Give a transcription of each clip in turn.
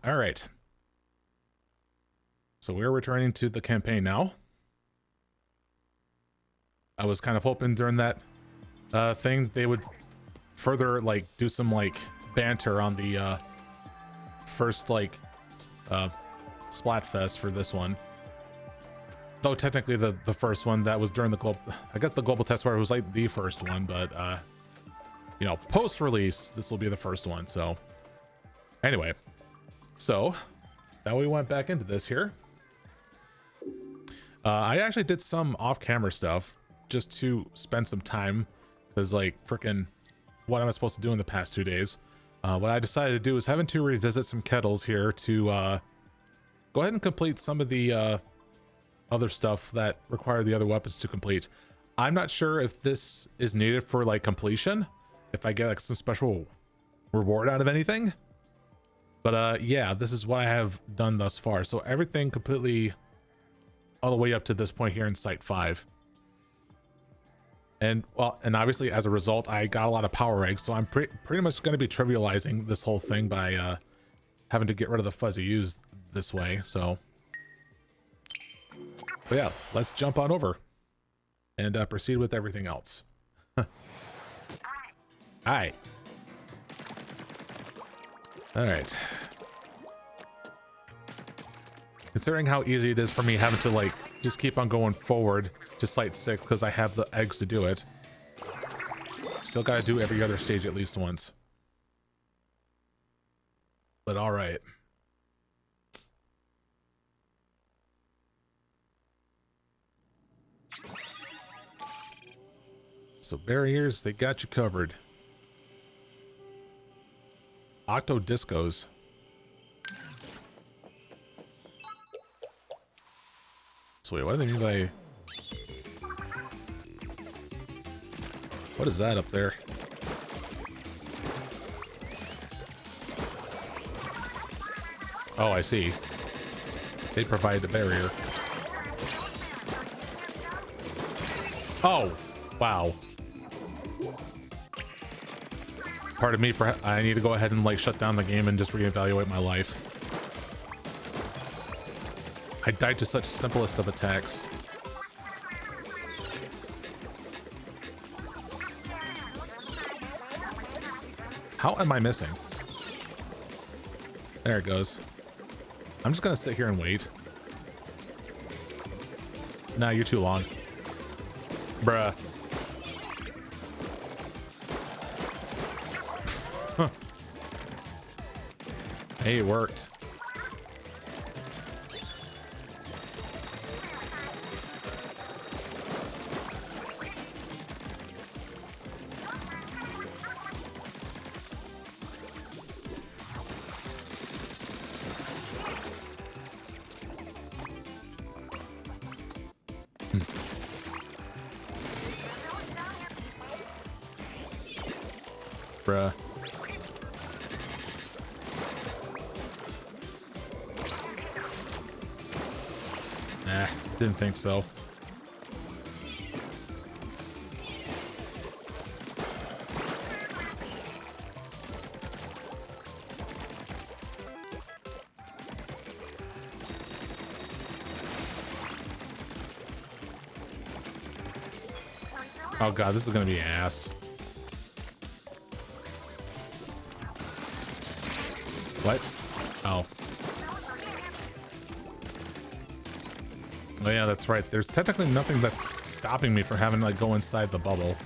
All right. So we're returning to the campaign now. I was kind of hoping during that thing they would further like do some like banter on the first like Splatfest for this one. Though technically the first one that was during the global, I guess the global test where it was like the first one, but you know, post-release this will be the first one. So anyway, so now we went back into this here. I actually did some off-camera stuff just to spend some time because like freaking what am I supposed to do in the past 2 days? What I decided to do is having to revisit some kettles here to go ahead and complete some of the other stuff that require the other weapons to complete. I'm not sure if this is needed for like completion, if I get like some special reward out of anything, but yeah, this is what I have done thus far. So everything completely all the way up to this point here in Site 5. And well, and obviously as a result, I got a lot of power eggs, so I'm pretty much going to be trivializing this whole thing by having to get rid of the fuzzy ooze this way. So, but yeah, let's jump on over and proceed with everything else. Hi. All right. Considering how easy it is for me having to like just keep on going forward to Site 6 because I have the eggs to do it. Still got to do every other stage at least once. But all right. So barriers, they got you covered. Octo discos. So wait, what do they mean by... What is that up there? Oh, I see. They provide the barrier. Oh, wow. Pardon me for... I need to go ahead and like shut down the game and just reevaluate my life. I died to such simplest of attacks. How am I missing? There it goes. I'm just gonna sit here and wait. Nah, you're too long. Bruh. Huh. Hey, it worked. Bruh. Nah, didn't think so. Oh god, this is gonna be ass. What? Oh. Oh yeah, that's right. There's technically nothing that's stopping me from having to like go inside the bubble.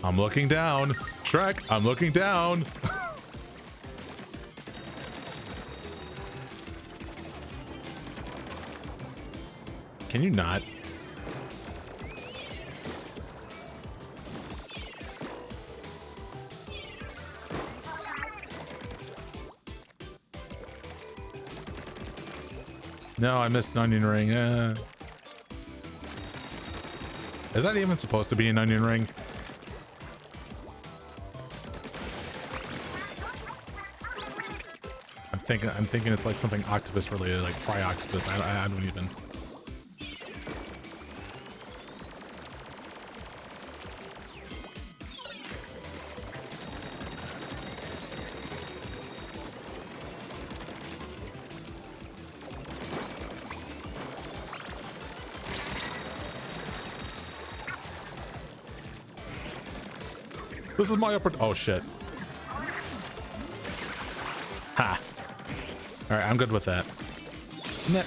I'm looking down. Shrek, I'm looking down. Can you not? No, I missed an onion ring. Is that even supposed to be an onion ring? I'm thinking it's like something octopus related, like fry octopus. I don't even. This is my oh shit. Ha. All right, I'm good with that. Net.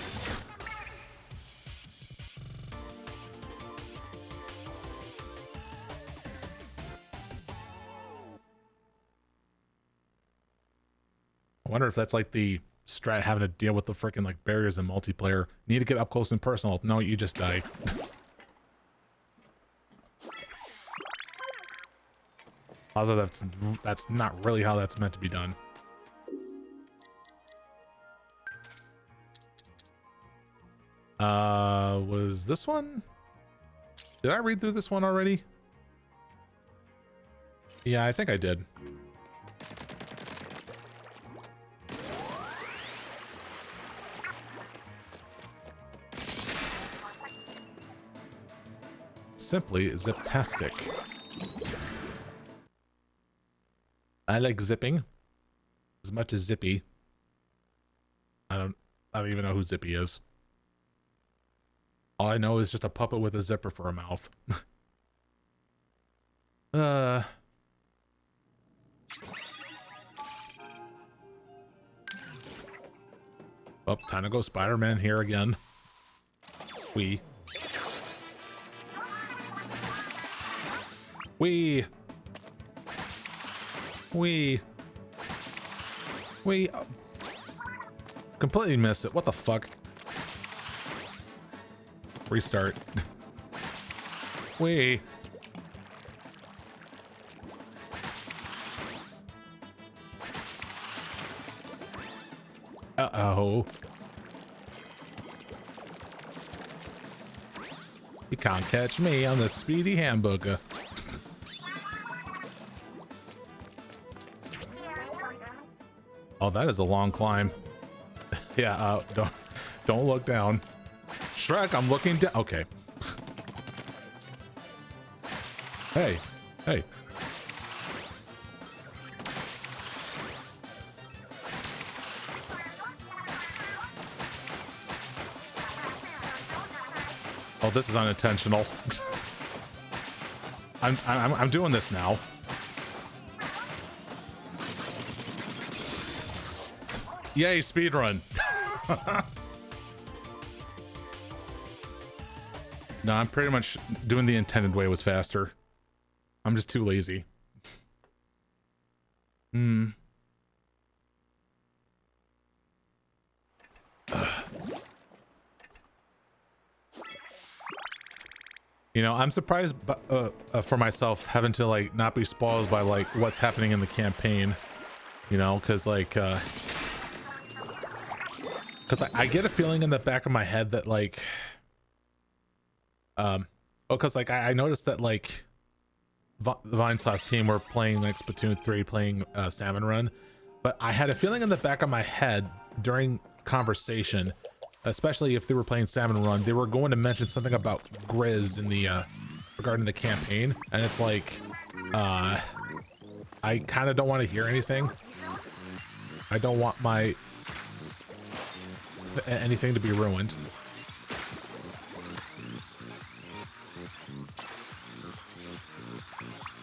I wonder if that's like the strat having to deal with the freaking like barriers in multiplayer. Need to get up close and personal. No, you just die. Also, that's not really how that's meant to be done. Was this one? Did I read through this one already? Yeah, I think I did. Simply ziptastic. I like zipping as much as Zippy. I don't even know who Zippy is. All I know is just a puppet with a zipper for a mouth. Oh, time to go Spider-Man here again. Wee. Oh. Completely missed it. What the fuck? Restart. Wee. Uh-oh. You can't catch me on the speedy hamburger. Oh, that is a long climb. Yeah, don't look down. Shrek, I'm looking down. Okay. Hey. Oh, this is unintentional. I'm doing this now. Yay, speedrun. No, I'm pretty much doing the intended way was faster. I'm just too lazy. You know, I'm surprised for myself having to like not be spoiled by like what's happening in the campaign, you know, because like I get a feeling in the back of my head that like because like I noticed that like the Vinesauce team were playing like Splatoon 3, playing Salmon Run, but I had a feeling in the back of my head during conversation, especially if they were playing Salmon Run, they were going to mention something about Grizz in the regarding the campaign, and it's like I kind of don't want to hear anything. I don't want my anything to be ruined.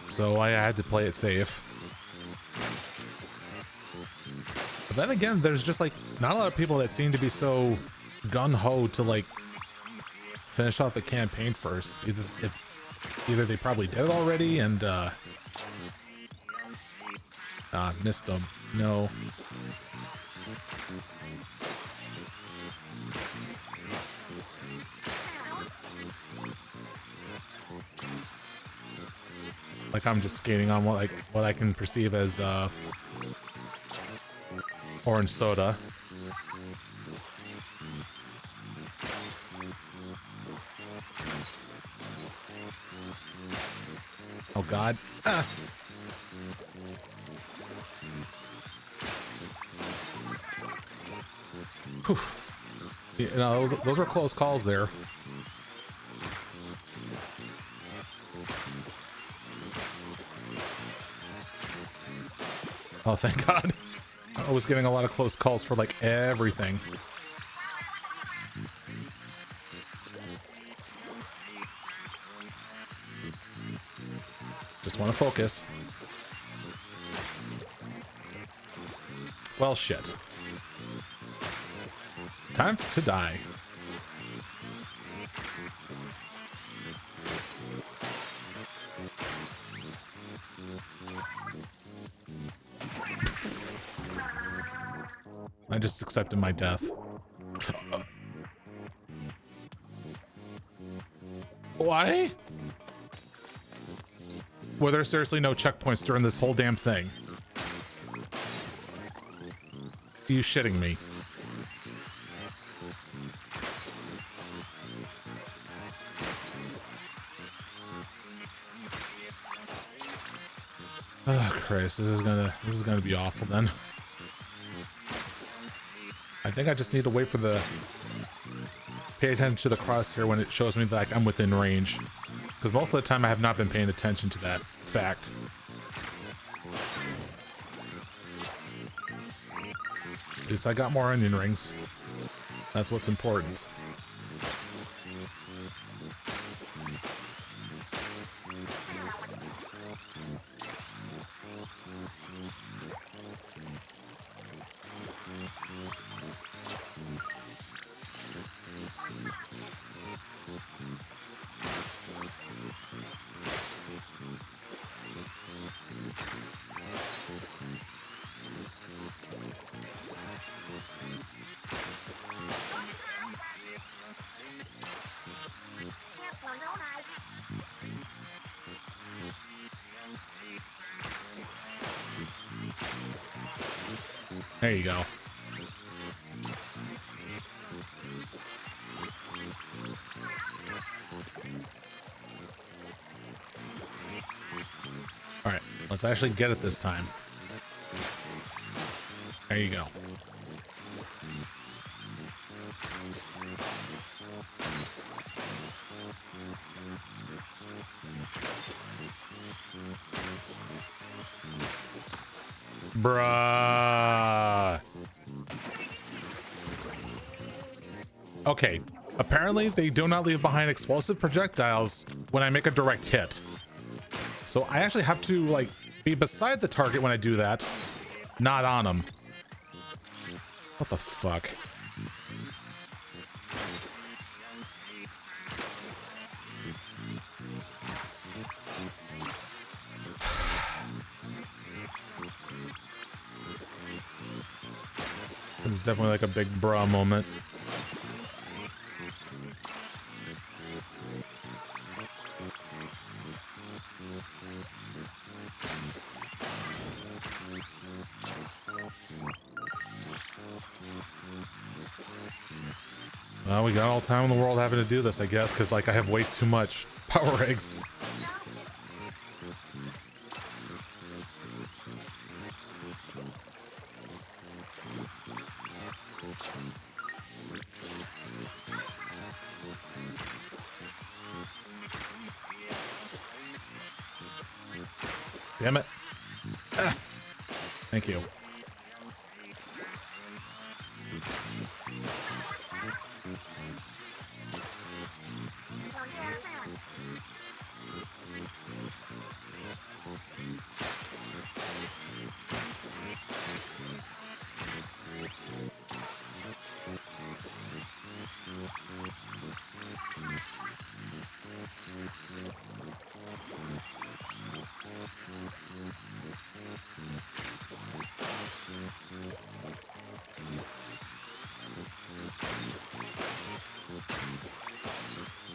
So I had to play it safe. But then again, there's just like not a lot of people that seem to be so gung-ho to like finish off the campaign first. Either they probably did already and missed them. No. Like I'm just skating on what I can perceive as orange soda. Oh God. Ah. Whew. You know, those were close calls there. Oh, thank God. I was getting a lot of close calls for like everything. Just want to focus. Well, shit. Time to die. I just accepted my death. Why? Were there seriously no checkpoints during this whole damn thing? Are you shitting me? Oh Christ, this is gonna be awful then. I think I just need to wait for the pay attention to the crosshair when it shows me that like, I'm within range. Because most of the time I have not been paying attention to that fact. At least I got more onion rings. That's what's important. There you go. All right, let's actually get it this time. There you go. Bruh. Okay, apparently they do not leave behind explosive projectiles when I make a direct hit. So I actually have to like be beside the target when I do that, not on them. What the fuck? This is definitely like a big bruh moment. Well, we got all time in the world having to do this, I guess, because like I have way too much power eggs. Damn it. Ah. Thank you.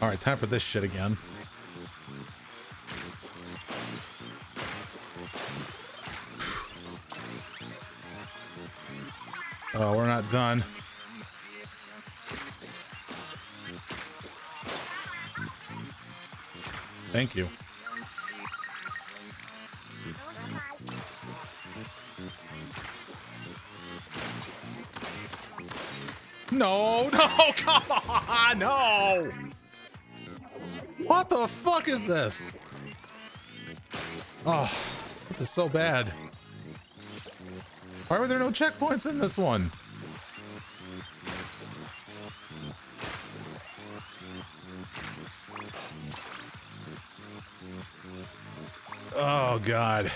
All right, time for this shit again. Oh, we're not done. Thank you. No, no, come on, no! What the fuck is this? Oh, this is so bad. Why were there no checkpoints in this one? Oh, God.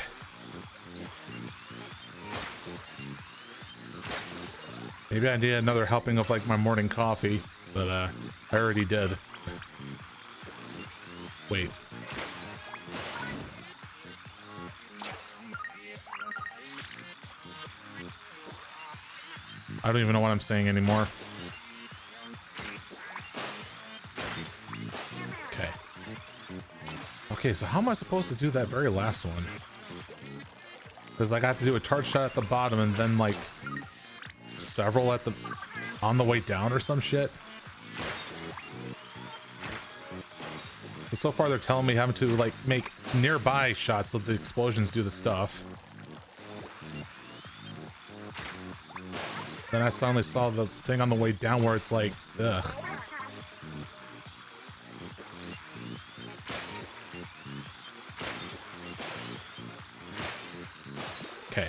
Maybe I need another helping of like my morning coffee, but I already did. Wait. I don't even know what I'm saying anymore. Okay. Okay, so how am I supposed to do that very last one? Because like I have to do a charge shot at the bottom and then like several at the on the way down or some shit. But so far they're telling me having to like make nearby shots so the explosions do the stuff. Then I suddenly saw the thing on the way down where it's like, ugh. Okay.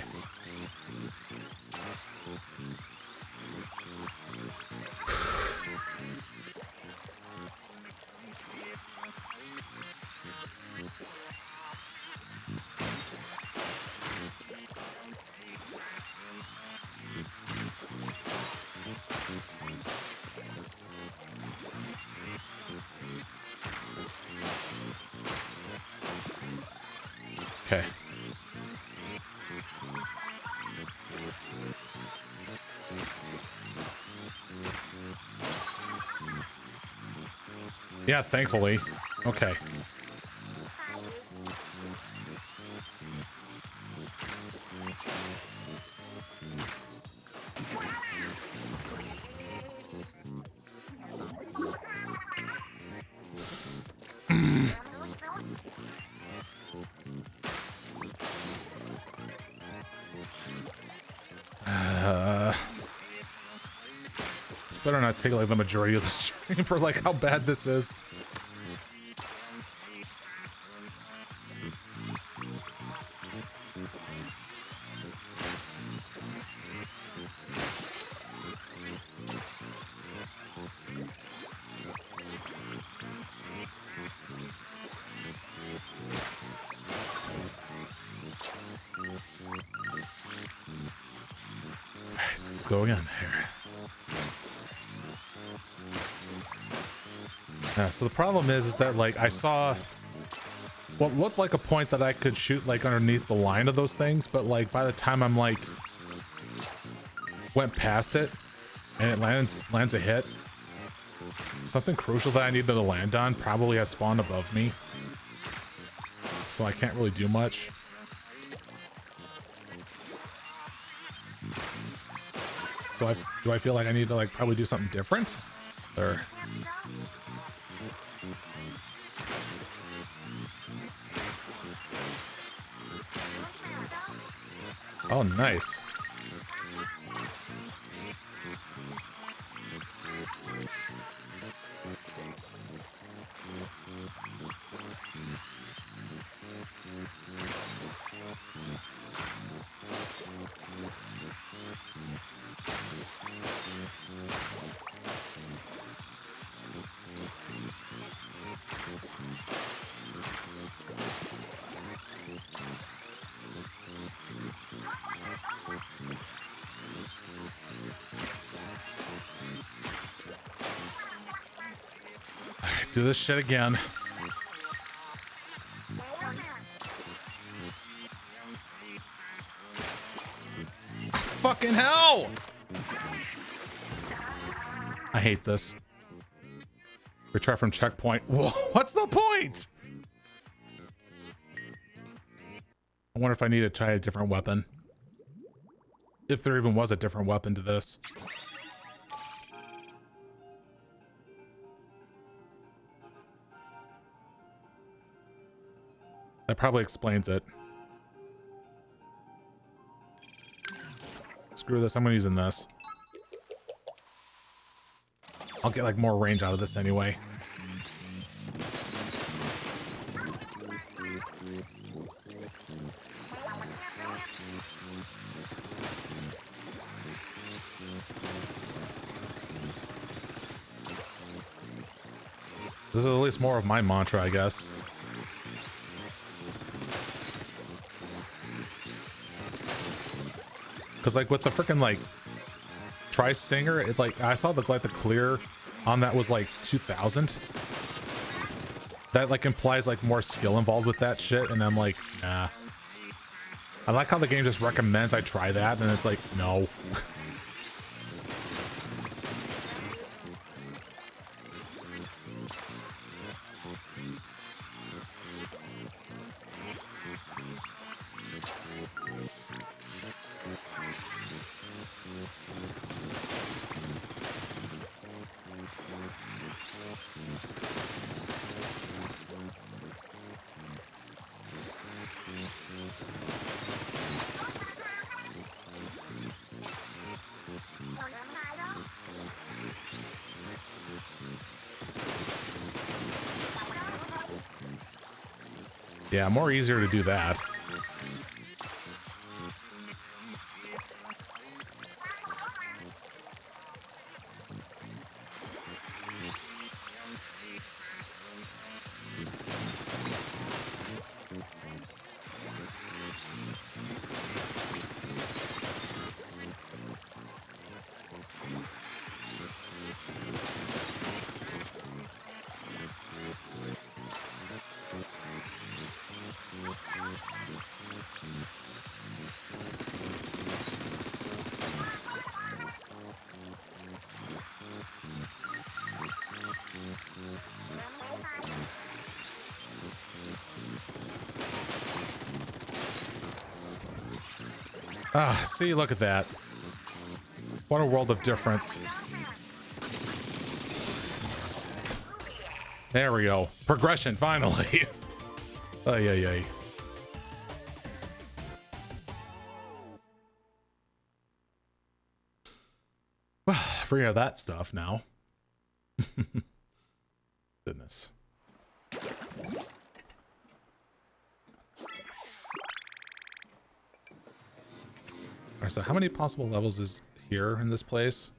Okay. Yeah, thankfully. Okay. It's better not take like the majority of the stream for like how bad this is. Let's go again here. Yeah, so the problem is that like I saw what looked like a point that I could shoot like underneath the line of those things, but like by the time I'm like went past it and it lands a hit, something crucial that I needed to land on probably has spawned above me, so I can't really do much. So do I feel like I need to like probably do something different, or? Oh, nice. Do this shit again. Fucking hell! I hate this. Retry from checkpoint. Whoa, what's the point? I wonder if I need to try a different weapon. If there even was a different weapon to this. That probably explains it. Screw this, I'm gonna using this. I'll get like more range out of this anyway. This is at least more of my mantra, I guess. Because like with the freaking like Try Stinger. It like I saw the clear on that was like 2,000. That like implies like more skill involved with that shit, and I'm like, nah. I like how the game just recommends I try that, and it's like, no. Yeah, more easier to do that. Ah, see, look at that. What a world of difference. There we go. Progression, finally. Ay, ay, ay. Free of that stuff now. Goodness. Alright, so how many possible levels is here in this place?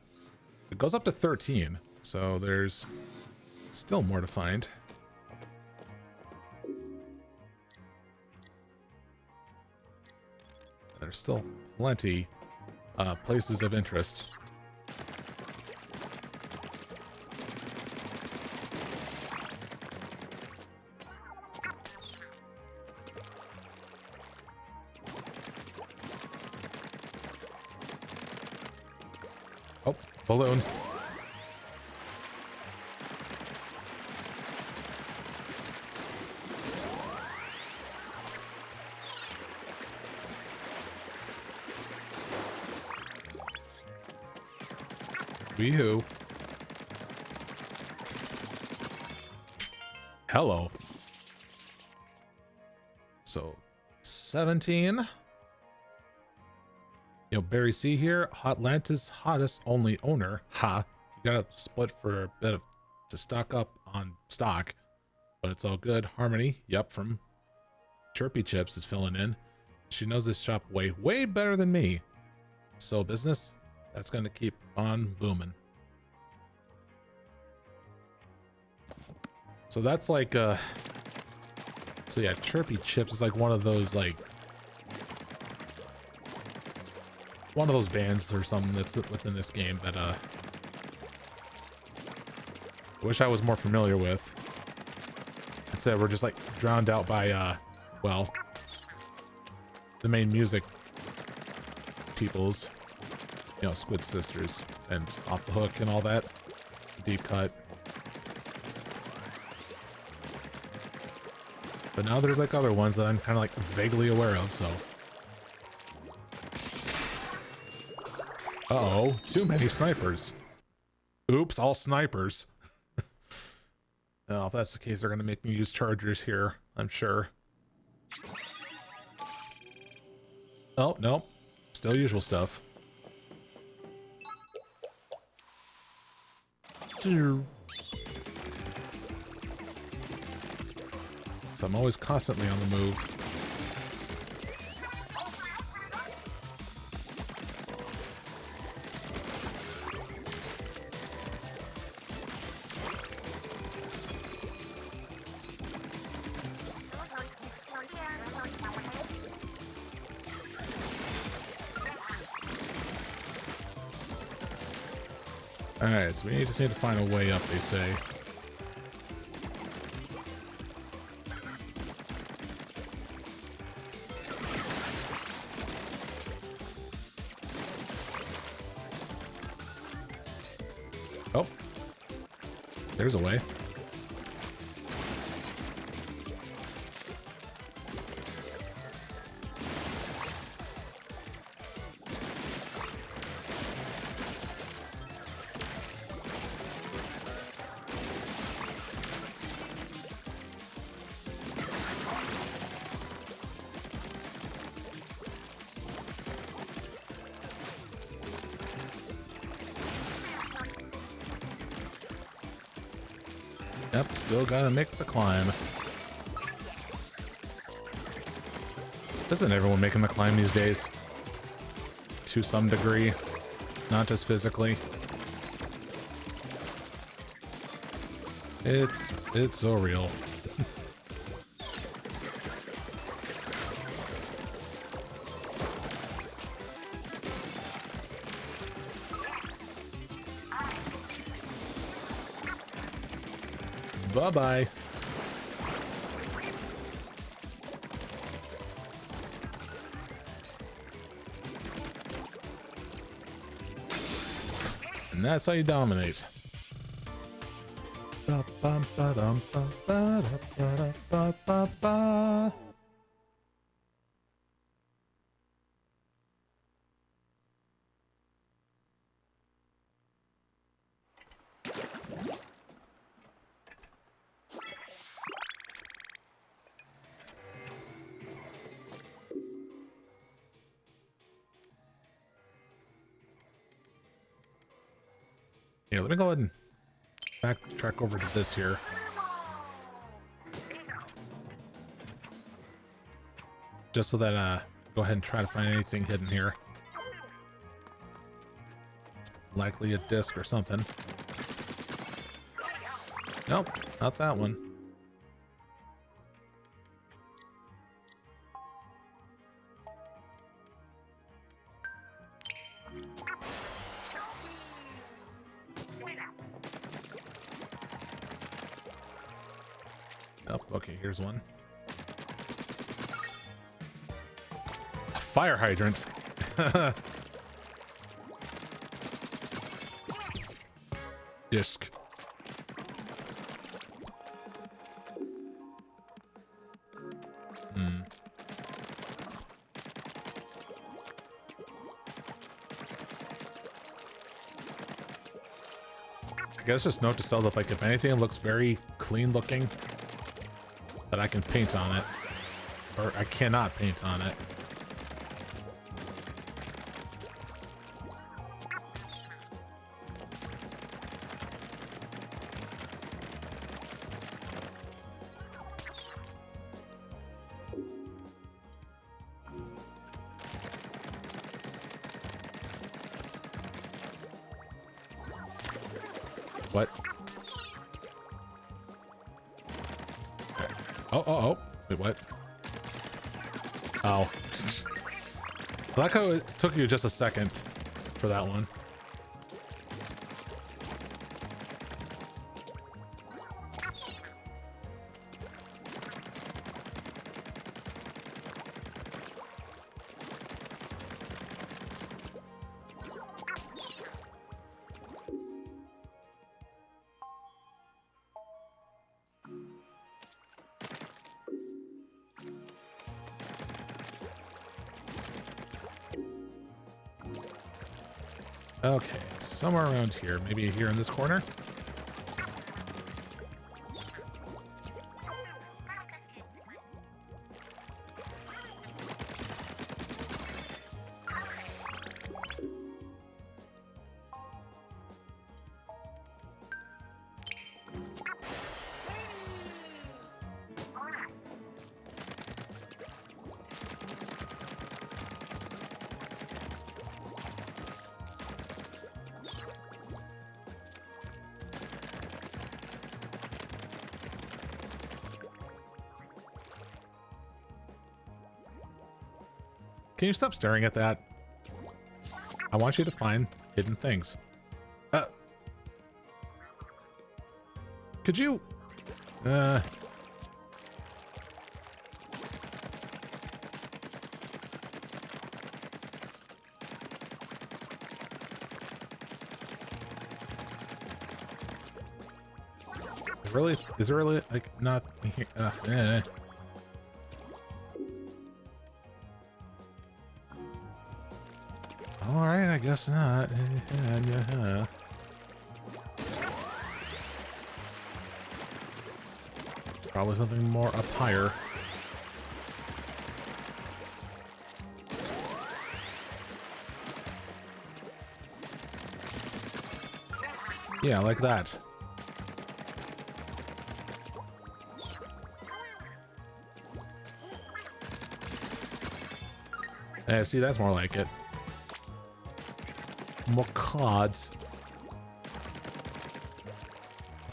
It goes up to 13, so there's still more to find. There's still plenty places of interest. Oh, balloon. Wee-hoo. Hello. So, 17. You know, Barry C here. Hotlantis hottest only owner. Ha. You gotta split for a bit of to stock up on stock. But it's all good. Harmony, yep, from Chirpy Chips is filling in. She knows this shop way better than me. So business, that's gonna keep on booming. So that's like so yeah, Chirpy Chips is like one of those like one of those bands or something that's within this game that I wish I was more familiar with. Instead we're just like drowned out by well, the main music peoples, you know, Squid Sisters and Off the Hook and all that, Deep Cut. But now there's like other ones that I'm kind of like vaguely aware of, so. Uh-oh, too many snipers. Oops, all snipers. Oh, if that's the case, they're gonna make me use chargers here, I'm sure. Oh, no. Still usual stuff. So I'm always constantly on the move. Alright, so we just need to find a way up, they say. Oh. There's a way. Yep, still gotta make the climb. Isn't everyone making the climb these days? To some degree, not just physically. It's so real. Bye-bye. And that's how you dominate. Ba-bum-ba-dum-ba-ba-da-ba-da-ba-ba. Here, let me go ahead and backtrack over to this here. Just so that, go ahead and try to find anything hidden here. It's likely a disc or something. Nope, not that one. Oh, okay, here's one. A fire hydrant. Disc. I guess just note to self that, like, if anything looks very clean looking, that I can paint on it. Or I cannot paint on it. What? Oh. Wait, what? Oh. I like how it took you just a second for that one. Okay, somewhere around here. Maybe here in this corner? Can you stop staring at that? I want you to find hidden things. Could you... Really? Is it really, like, not... Alright, I guess not. Probably something more up higher. Yeah, like that. Yeah, see, that's more like it. More cards.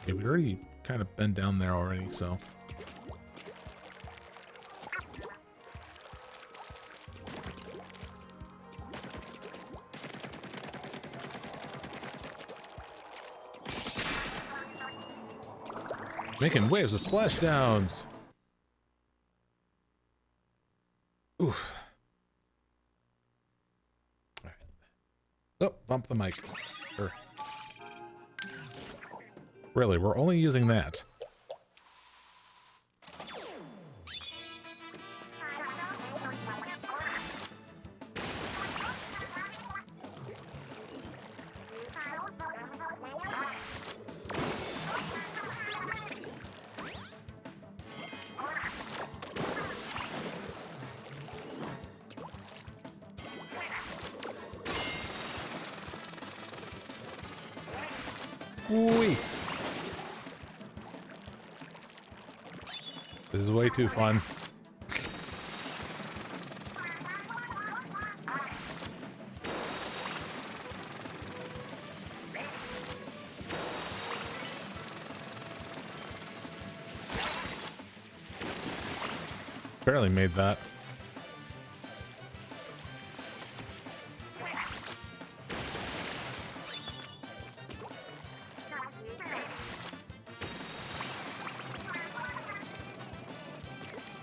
Okay, we already kind of been down there already, so. Making waves of splashdowns. Oof. All right. Oh, bump the mic. Sure. Really, we're only using that. Whee! This is way too fun. Barely made that.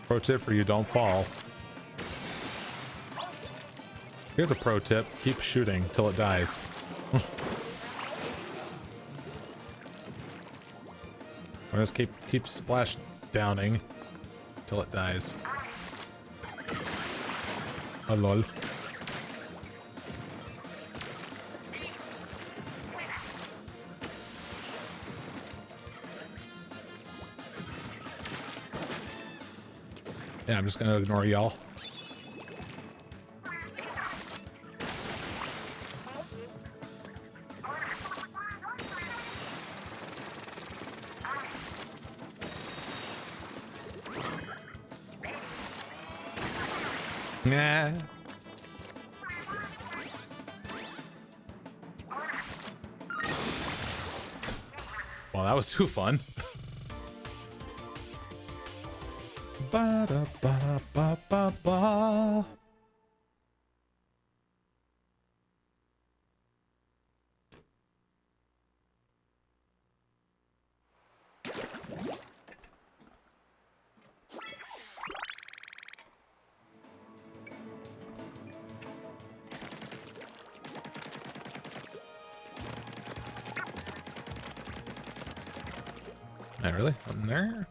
Pro tip for you, don't fall. Here's a pro tip, keep shooting till it dies. Or just keep splash downing till it dies. Oh lol. Yeah, I'm just gonna ignore y'all. Nah. Well, that was too fun. Ba-da-ba-ba-ba-ba. Not really? Up there?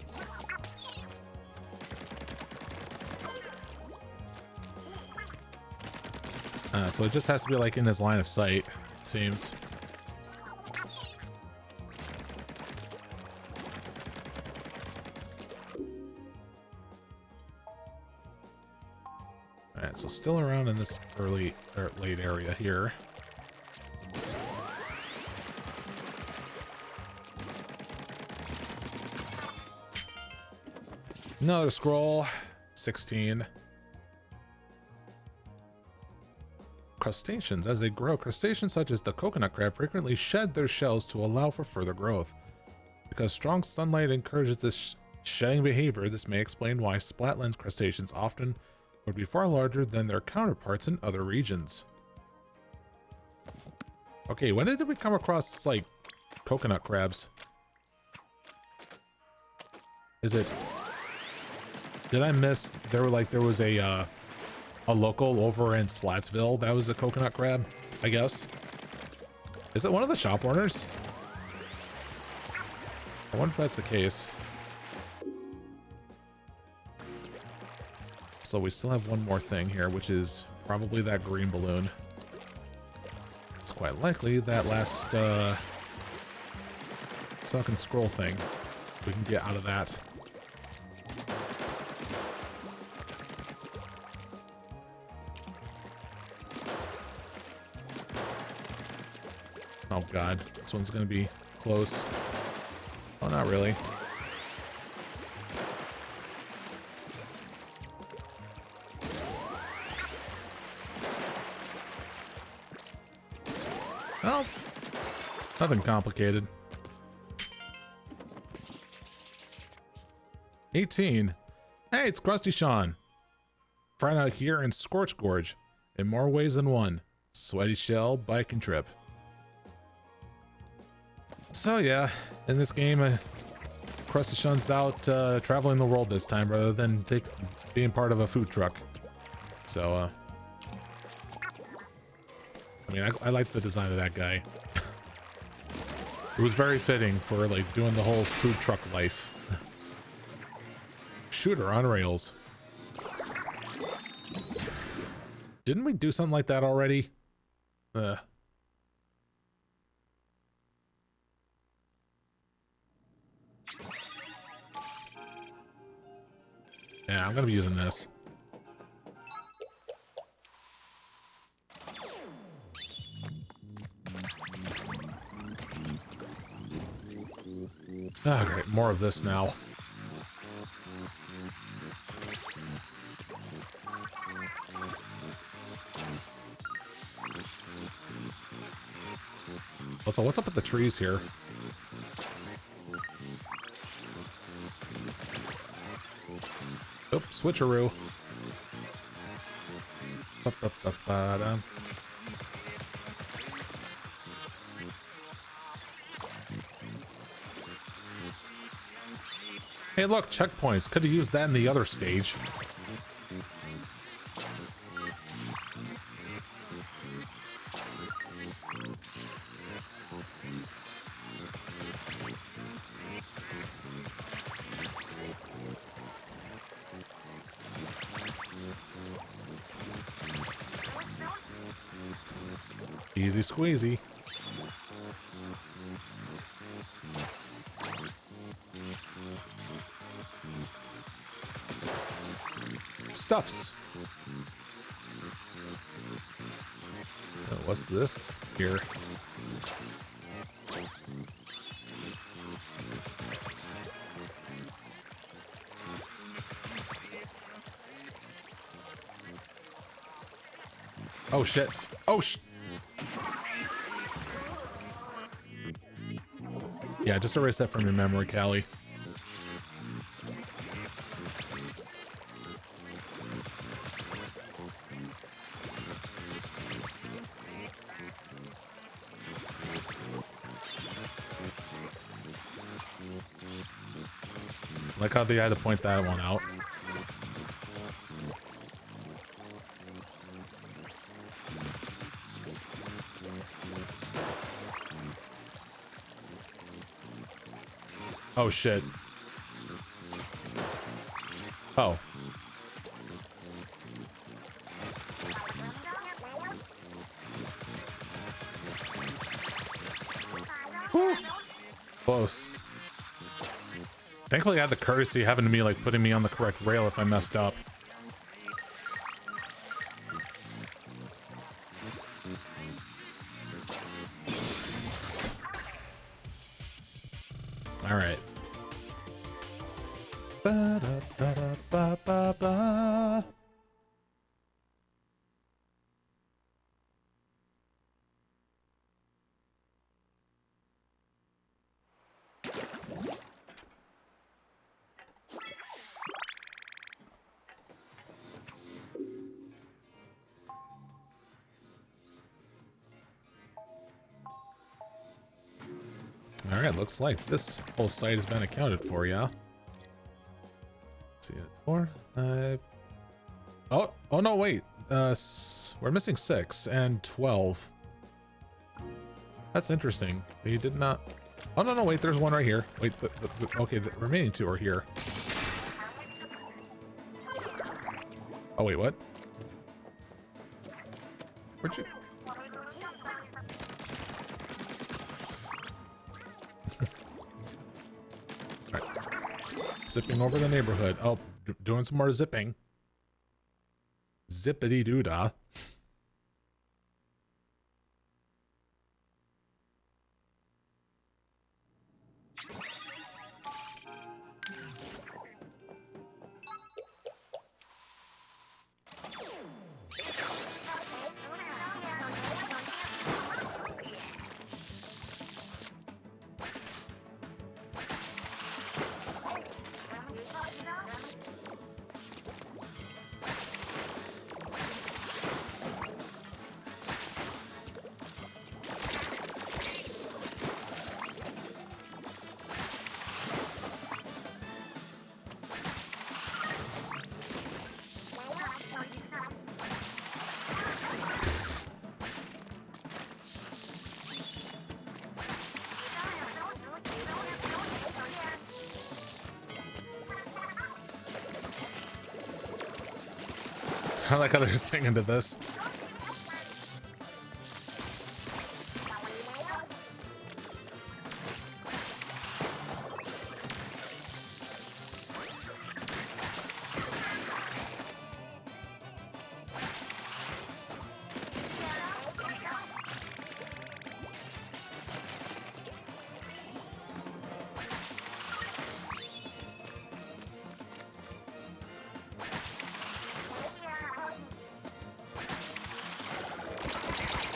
So it just has to be like in his line of sight, it seems. Alright, so still around in this early or late area here. Another scroll. 16. Crustaceans. As they grow, crustaceans such as the coconut crab frequently shed their shells to allow for further growth. Because strong sunlight encourages this shedding behavior, this may explain why Splatlands crustaceans often would be far larger than their counterparts in other regions. Okay, when did we come across, like, coconut crabs? Is it? Did I miss? There was a local over in Splatsville that was a coconut crab, I guess. Is it one of the shop owners? I wonder if that's the case. So we still have one more thing here, which is probably that green balloon. It's quite likely that last sunken scroll thing. We can get out of that. Oh god, this one's gonna be close. Oh, not really. Well, nothing complicated. 18. Hey, it's Krusty Sean. Friend out here in Scorch Gorge. In more ways than one. Sweaty Shell biking trip. So yeah, in this game, Krusty Sean's out traveling the world this time rather than being part of a food truck. So, I mean, I like the design of that guy. It was very fitting for like doing the whole food truck life. Shooter on rails. Didn't we do something like that already? Yeah, I'm gonna be using this. Oh, great. More of this now. Also, what's up with the trees here? Oh, switcheroo. Ba-ba-ba-ba-da. Hey, look, checkpoints. Could have used that in the other stage. Easy squeezy. Stuffs. Oh, what's this here? Oh shit. Oh sh. Yeah, just erase that from your memory, Callie. Like how they had to point that one out. Oh shit. Oh. Whew. Close. Thankfully I had the courtesy having to me like putting me on the correct rail if I messed up. All right. Ba-da-ba-da-ba-ba-ba. All right, looks like this whole site has been accounted for, yeah? see it. 4, 5. Oh no, wait. We're missing 6 and 12. That's interesting. He did not. Oh no, wait. There's one right here. Wait. Okay, the remaining 2 are here. Oh wait, what? Where'd you? Right. Zipping over the neighborhood. Oh, doing some more zipping. Zippity doo dah. I like how they're singing to this.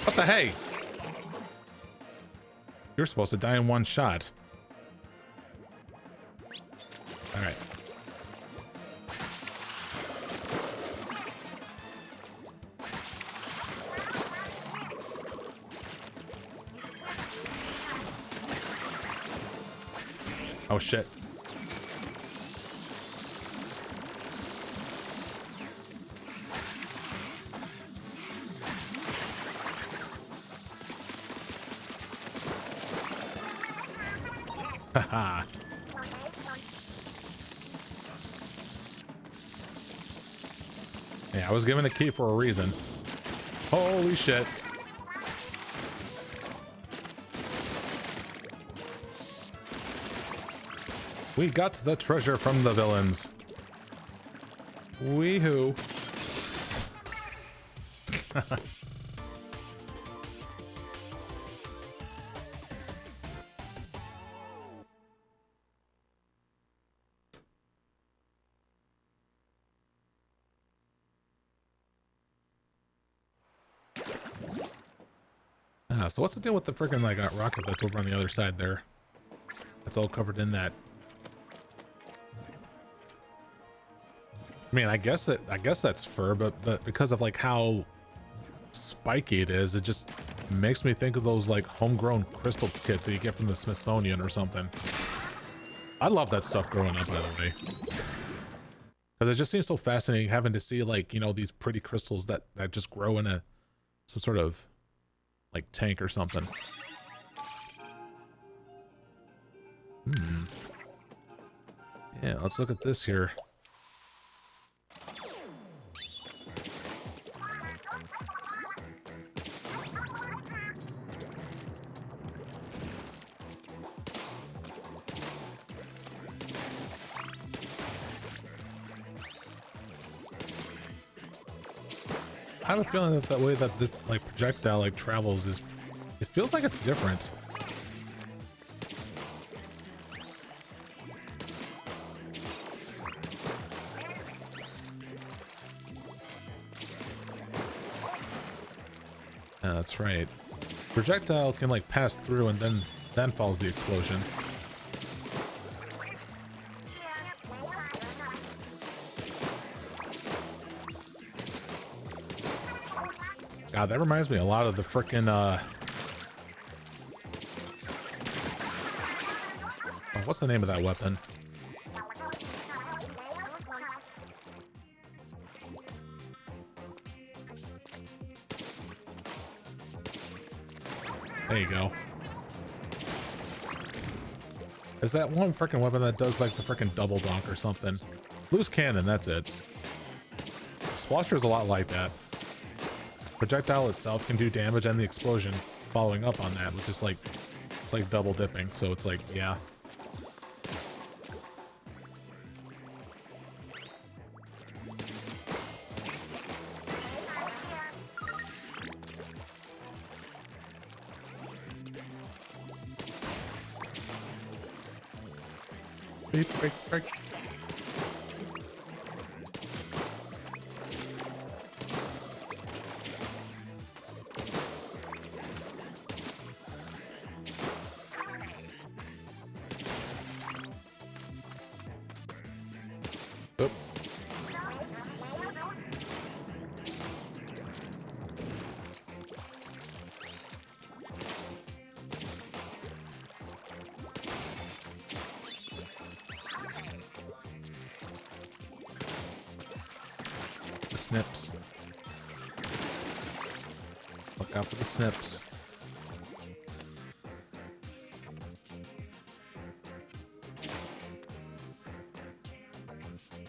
What the hey? You're supposed to die in one shot. All right. Oh shit. Haha. Yeah, I was given a key for a reason. Holy shit. We got the treasure from the villains. Wee-hoo. So what's the deal with the freaking like rocket that's over on the other side there? That's all covered in that. I mean, I guess that's fur, but because of like how spiky it is, it just makes me think of those like homegrown crystal kits that you get from the Smithsonian or something. I love that stuff growing up, by the way, because it just seems so fascinating having to see like, you know, these pretty crystals that just grow in some sort of like tank or something. Yeah, let's look at this here. I have a feeling that the way that this like projectile like travels is, it feels like it's different. Yeah, that's right. Projectile can like pass through and then follows the explosion. God, that reminds me a lot of the frickin' oh, what's the name of that weapon? There you go. Is that one freaking weapon that does like the freaking double donk or something? Loose cannon, that's it. Splasher is a lot like that. Projectile itself can do damage and the explosion following up on that, which is like, it's like double dipping. So it's like, yeah. Break. Oop. The snips. Look out for the snips.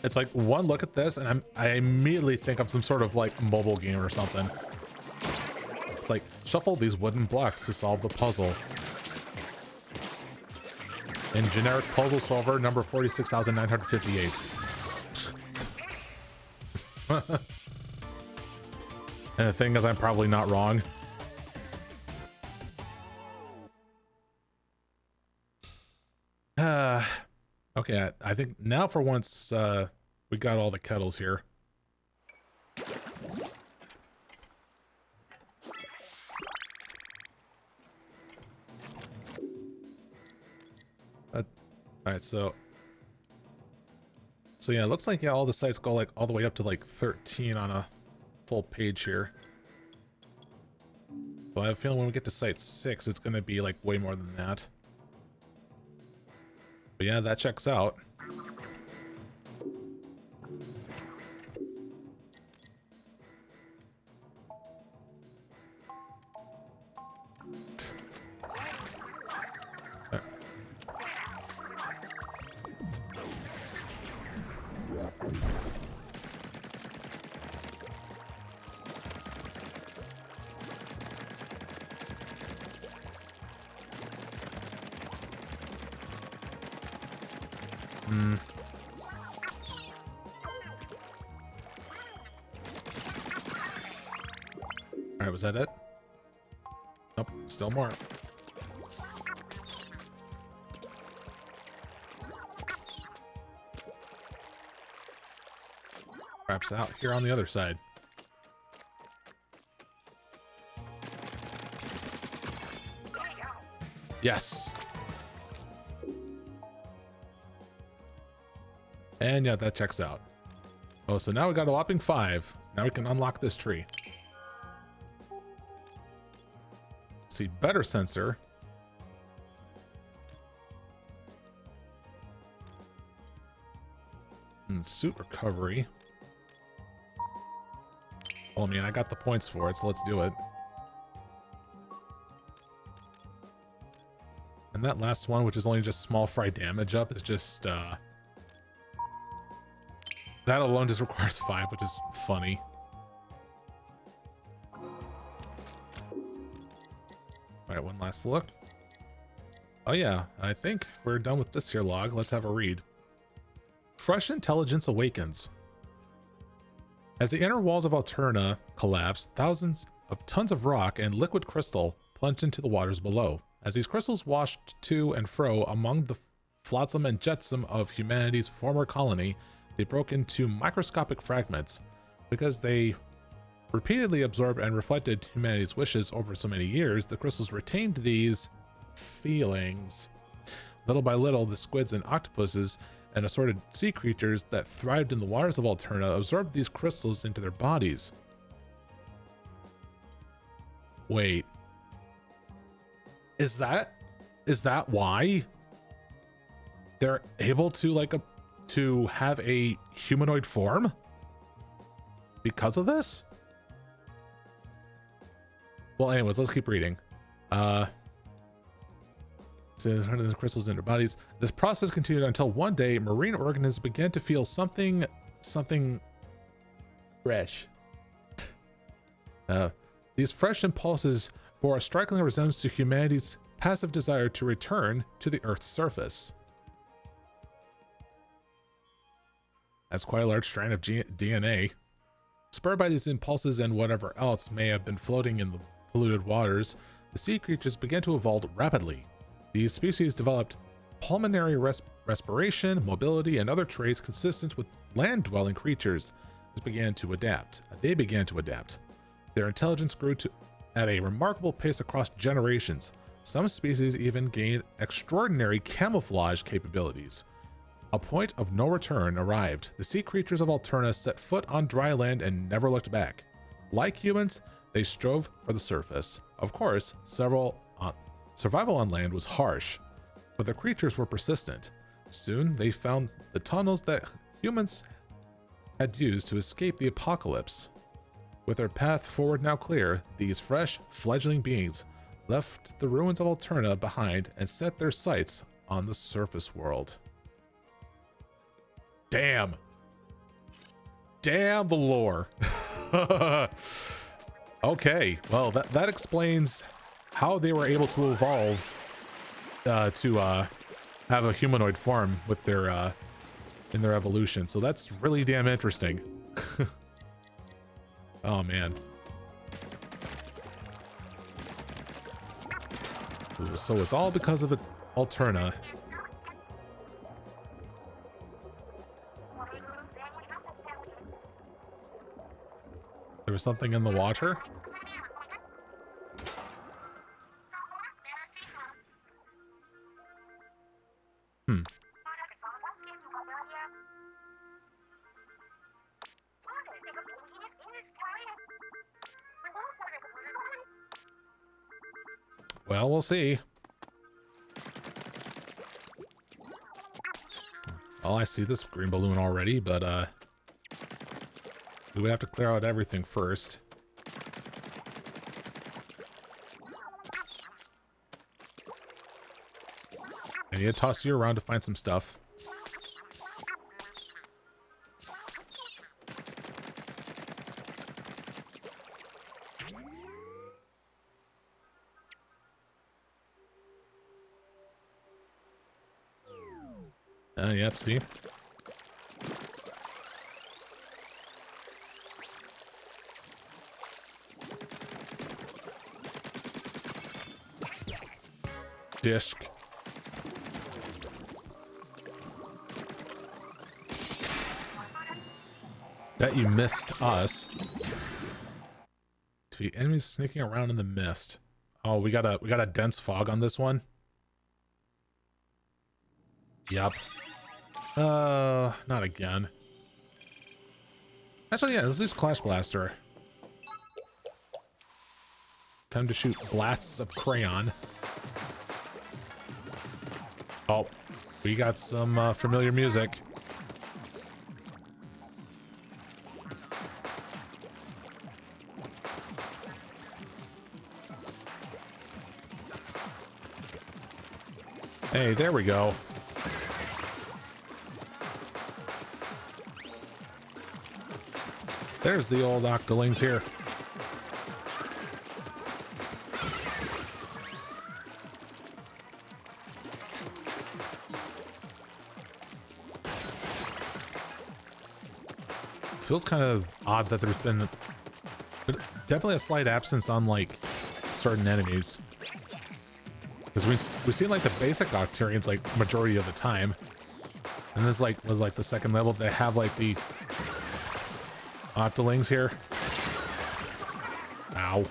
It's like one look at this and I immediately think of some sort of like mobile game or something. It's like shuffle these wooden blocks to solve the puzzle. In generic puzzle solver number 46,958. And the thing is, I'm probably not wrong. Okay, I think now for once we got all the kettles here. All right, so yeah, it looks like all the sites go like all the way up to like 13 on a full page here. So I have a feeling when we get to site 6, it's going to be like way more than that. But yeah, that checks out. Alright, was that it? Nope, still more. Perhaps out here on the other side. Yes! And yeah, that checks out. Oh, so now we got a whopping 5. Now we can unlock this tree. See, better sensor. And suit recovery. Oh man, I got the points for it, so let's do it. And that last one, which is only just small fry damage up, is just that alone just requires 5, which is funny. Alright, one last look. Oh yeah, I think we're done with this here log. Let's have a read. Fresh intelligence awakens. As the inner walls of Alterna collapse, thousands of tons of rock and liquid crystal plunged into the waters below. As these crystals washed to and fro among the flotsam and jetsam of humanity's former colony, they broke into microscopic fragments. Because they repeatedly absorbed and reflected humanity's wishes over so many years, the crystals retained these feelings. Little by little, the squids and octopuses and assorted sea creatures that thrived in the waters of Alterna absorbed these crystals into their bodies. Wait. Is that why they're able to to have a humanoid form? Because of this? Well, anyways, let's keep reading. So turning the crystals into bodies. This process continued until one day marine organisms began to feel something fresh. These fresh impulses bore a striking resemblance to humanity's passive desire to return to the Earth's surface. That's quite a large strand of DNA. Spurred by these impulses and whatever else may have been floating in the polluted waters, the sea creatures began to evolve rapidly. These species developed pulmonary respiration, mobility, and other traits consistent with land-dwelling creatures. They began to adapt. Their intelligence grew at a remarkable pace across generations. Some species even gained extraordinary camouflage capabilities. A point of no return arrived. The sea creatures of Alterna set foot on dry land and never looked back. Like humans, they strove for the surface. Of course, survival on land was harsh, but the creatures were persistent. Soon, they found the tunnels that humans had used to escape the apocalypse. With their path forward now clear, these fresh, fledgling beings left the ruins of Alterna behind and set their sights on the surface world. Damn the lore. Okay, well that explains how they were able to evolve to have a humanoid form with their in their evolution. So that's really damn interesting. Oh man. So it's all because of Alterna. There was something in the water? Well, we'll see. Well, I see this green balloon already, but we would have to clear out everything first. I need to toss you around to find some stuff. Yep, see? Disc. Bet you missed us. Defeat enemies sneaking around in the mist. Oh, we got a dense fog on this one. Yep. Not again. Actually, yeah, let's use Clash Blaster. Time to shoot blasts of crayon. Oh, we got some familiar music. Hey, there we go. There's the old octolings here. Feels kind of odd that there's been definitely a slight absence on like certain enemies. Because we've seen like the basic Octarians like majority of the time. And this like with like the second level they have like the Octolings here. Ow.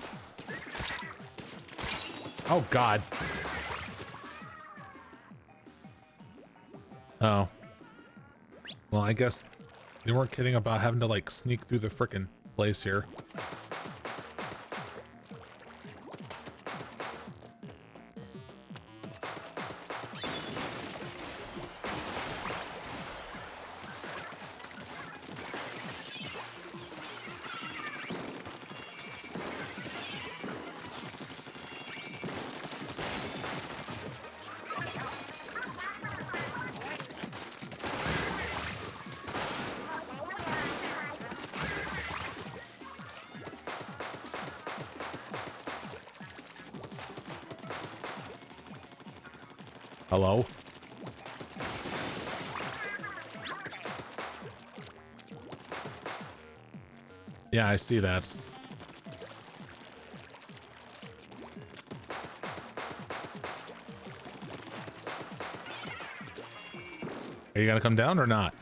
Oh god. Oh. Well, I guess they weren't kidding about having to like sneak through the frickin' place here. Hello? Yeah, I see that. Are you gonna come down or not?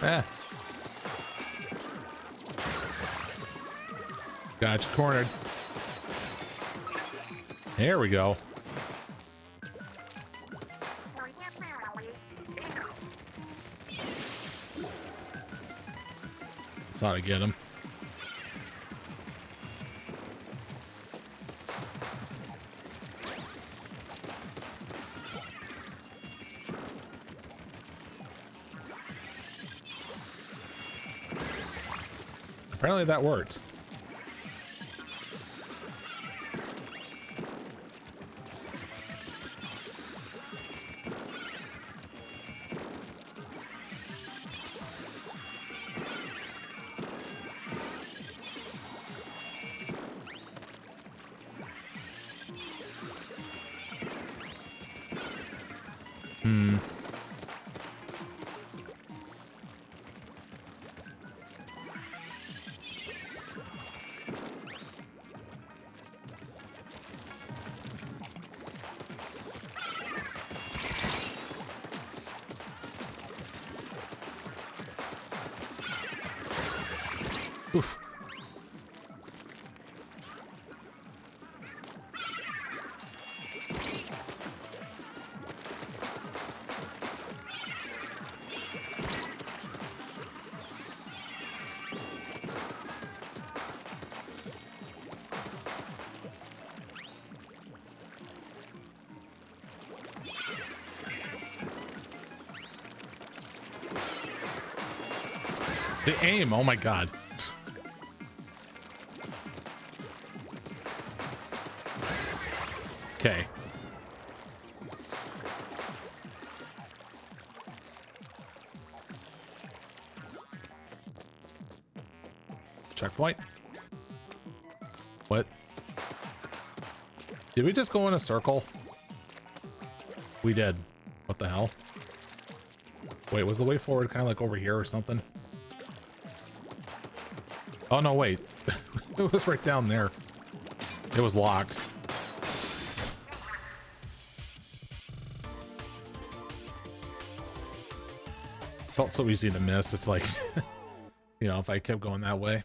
Eh. Got you cornered. There we go. That's how to get him. Apparently that worked. Oof. The aim, oh my god. Okay. Checkpoint. What? Did we just go in a circle? We did. What the hell? Wait, was the way forward kind of like over here or something? Oh no, wait. It was right down there. It was locked. Felt so easy to miss if like, you know, if I kept going that way.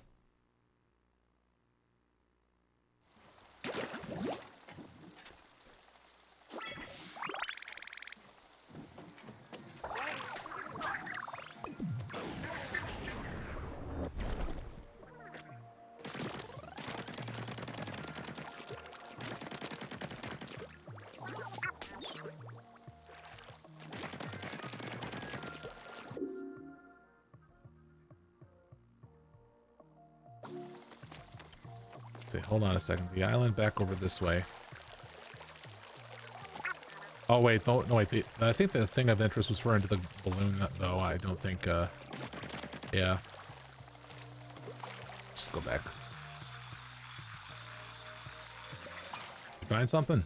See, hold on a second. The island back over this way. Oh wait, no, wait. I think the thing of interest was referring to the balloon, though. I don't think. Yeah. Just go back. You find something?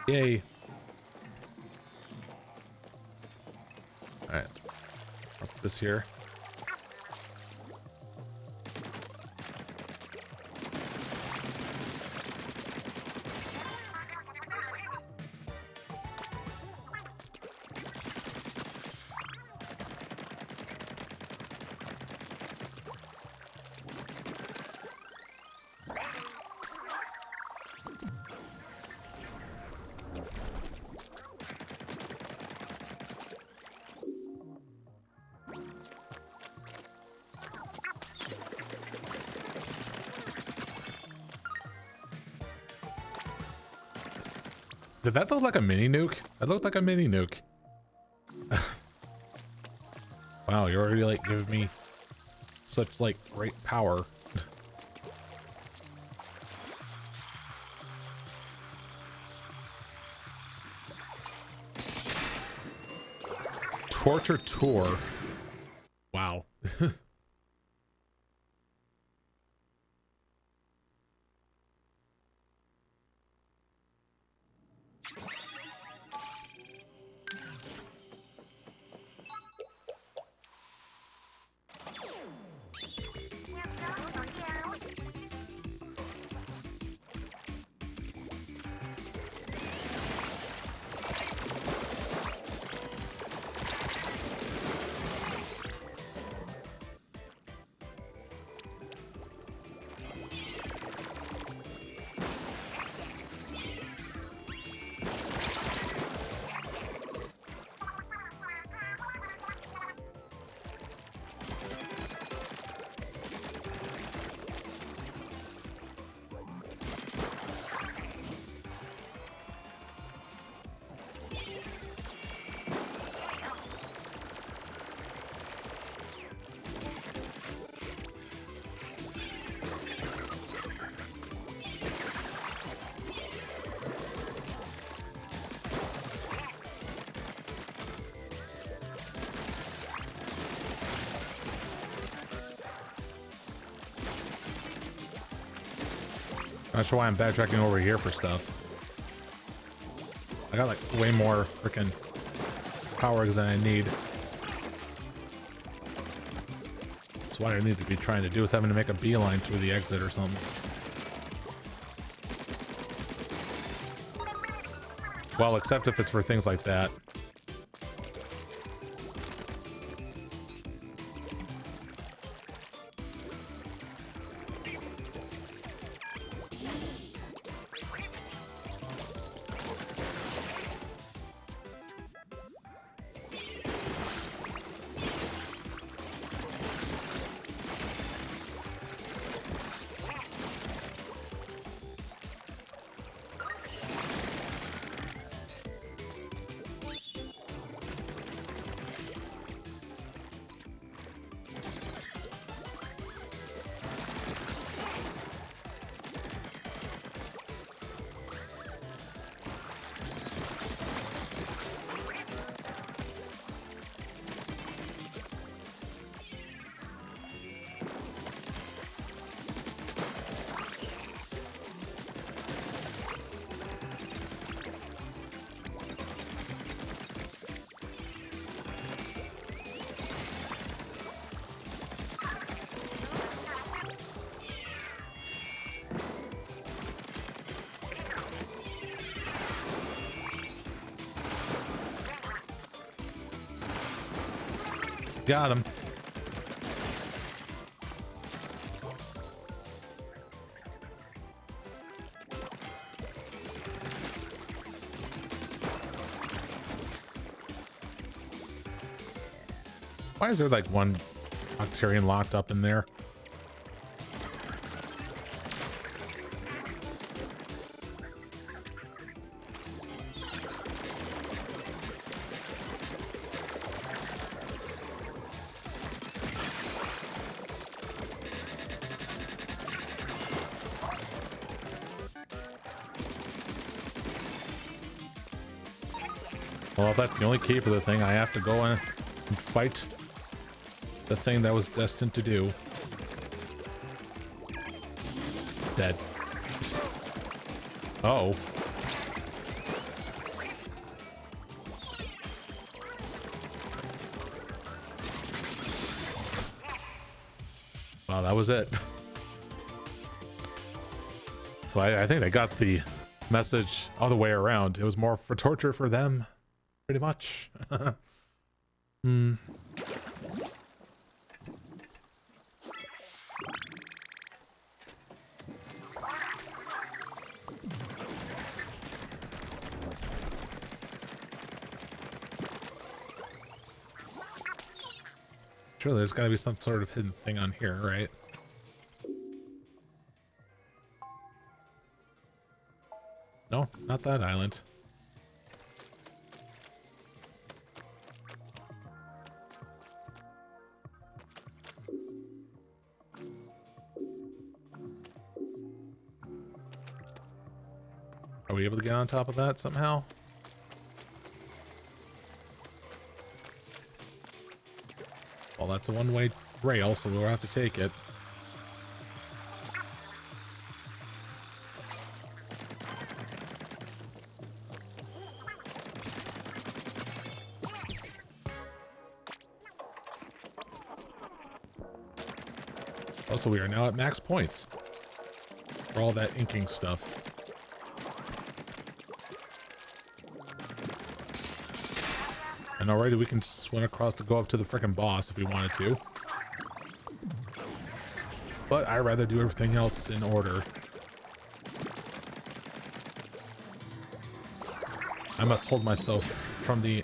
Yay! All right. Up this here. Did that look like a mini nuke? That looked like a mini nuke. Wow, you're already like giving me such like great power. Torture tour. Wow. Not sure why I'm backtracking over here for stuff. I got like way more freaking power than I need. That's what I need to be trying to do, is having to make a beeline through the exit or something. Well, except if it's for things like that. Got him. Why is there like one Octarian locked up in there? Well, if that's the only key for the thing, I have to go in and fight the thing that was destined to do. Dead. Uh-oh. Wow, that was it. So I think they got the message all the way around. It was more for torture for them. Pretty much. Surely there's gotta be some sort of hidden thing on here, right? No, not that island. we able to get on top of that somehow? Well, that's a one-way rail, so we'll have to take it. Also, we are now at max points for all that inking stuff. And already we can swim across to go up to the frickin' boss if we wanted to. But I'd rather do everything else in order. I must hold myself from the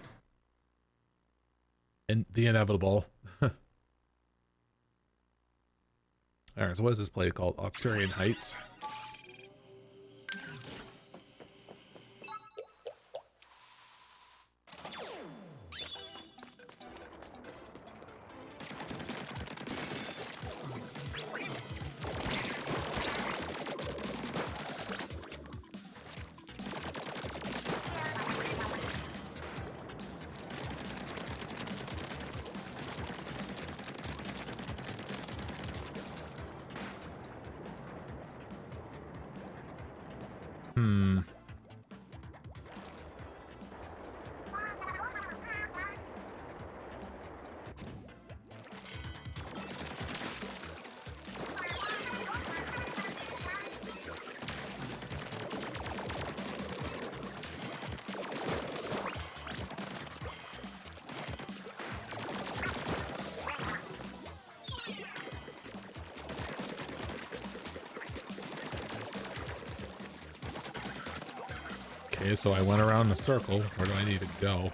inevitable. Alright, so what is this play called? Octarian Heights. Okay, so I went around the circle. Where do I need to go?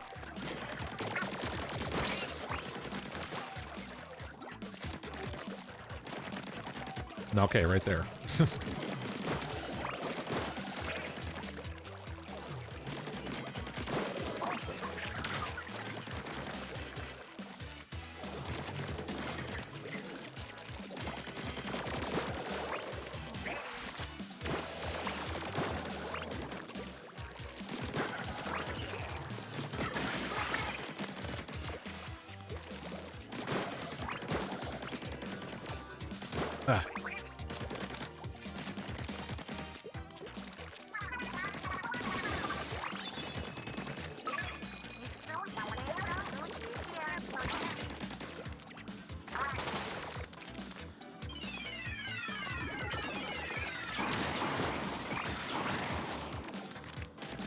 Okay, right there. Ah.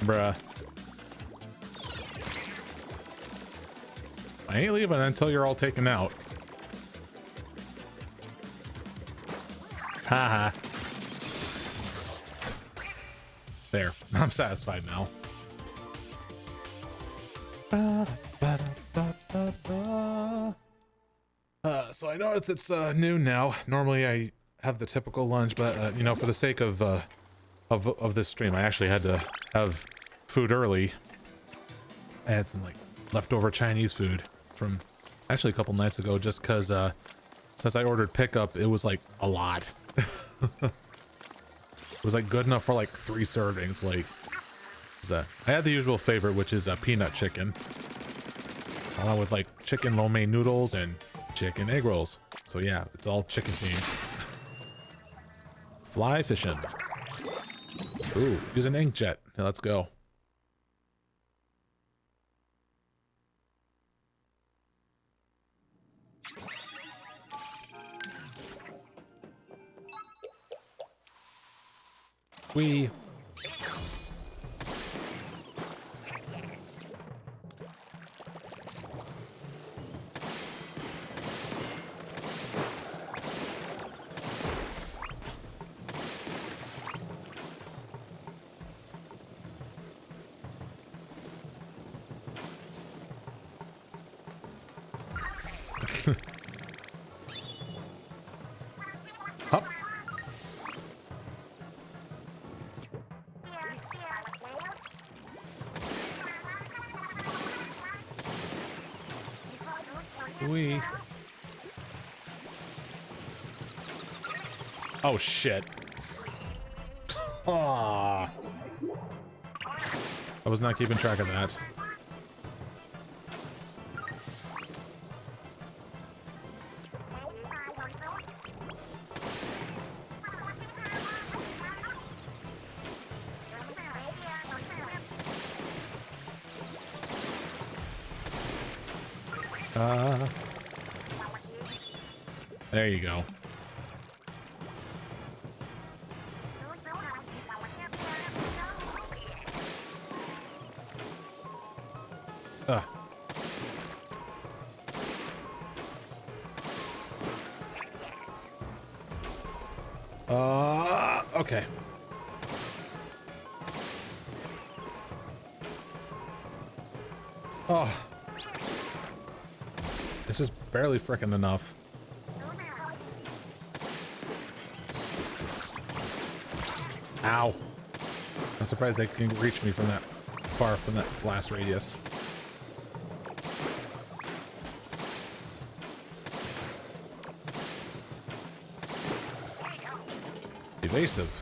Bruh. I ain't leaving until you're all taken out. Haha. There. I'm satisfied now. So I noticed it's noon now. Normally I have the typical lunch, but you know, for the sake of this stream, I actually had to have food early. I had some like leftover Chinese food from actually a couple nights ago, just because since I ordered pickup, it was like a lot. It was like good enough for like 3 servings. Like, I had the usual favorite, which is peanut chicken, along with like chicken lo mein noodles and chicken egg rolls. So yeah, it's all chicken themed. Fly fishing. Ooh, use an inkjet. Now let's go. We. Up. We. Oh shit. Ah. I was not keeping track of that. There you go. Okay. Oh. This is barely frickin' enough. Ow. I'm surprised they can reach me from that far from that blast radius. Evasive.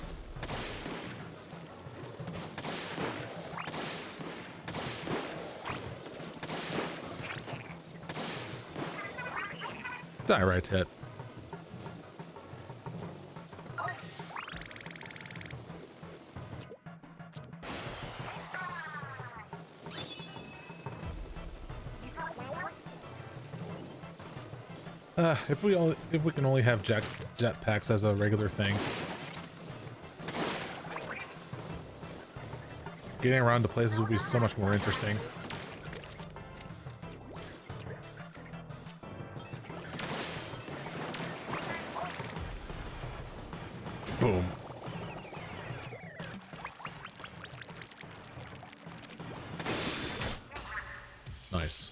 Direct hit. If we can only have jetpacks as a regular thing. Getting around to places would be so much more interesting. Boom. Nice.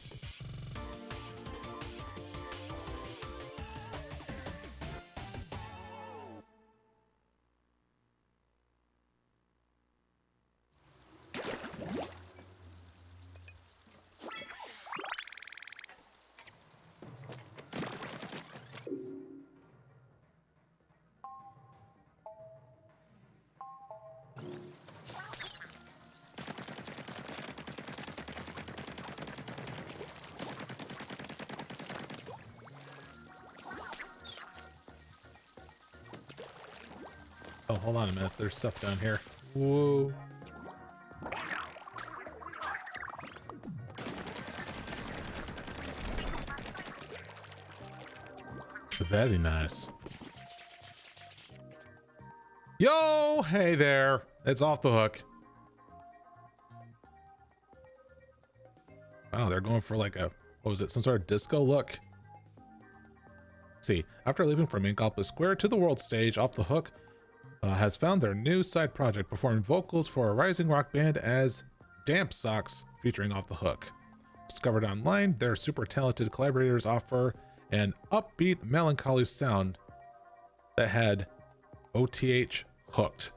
Oh, hold on a minute. There's stuff down here. Whoa. Very nice. Yo, hey there. It's off the hook. Wow, they're going for like a, what was it? Some sort of disco look. See, after leaping from Inkopolis Square to the world stage, Off the Hook has found their new side project, performing vocals for a rising rock band as Damp Socks, featuring Off the Hook. Discovered online, their super talented collaborators offer an upbeat, melancholy sound that had OTH hooked.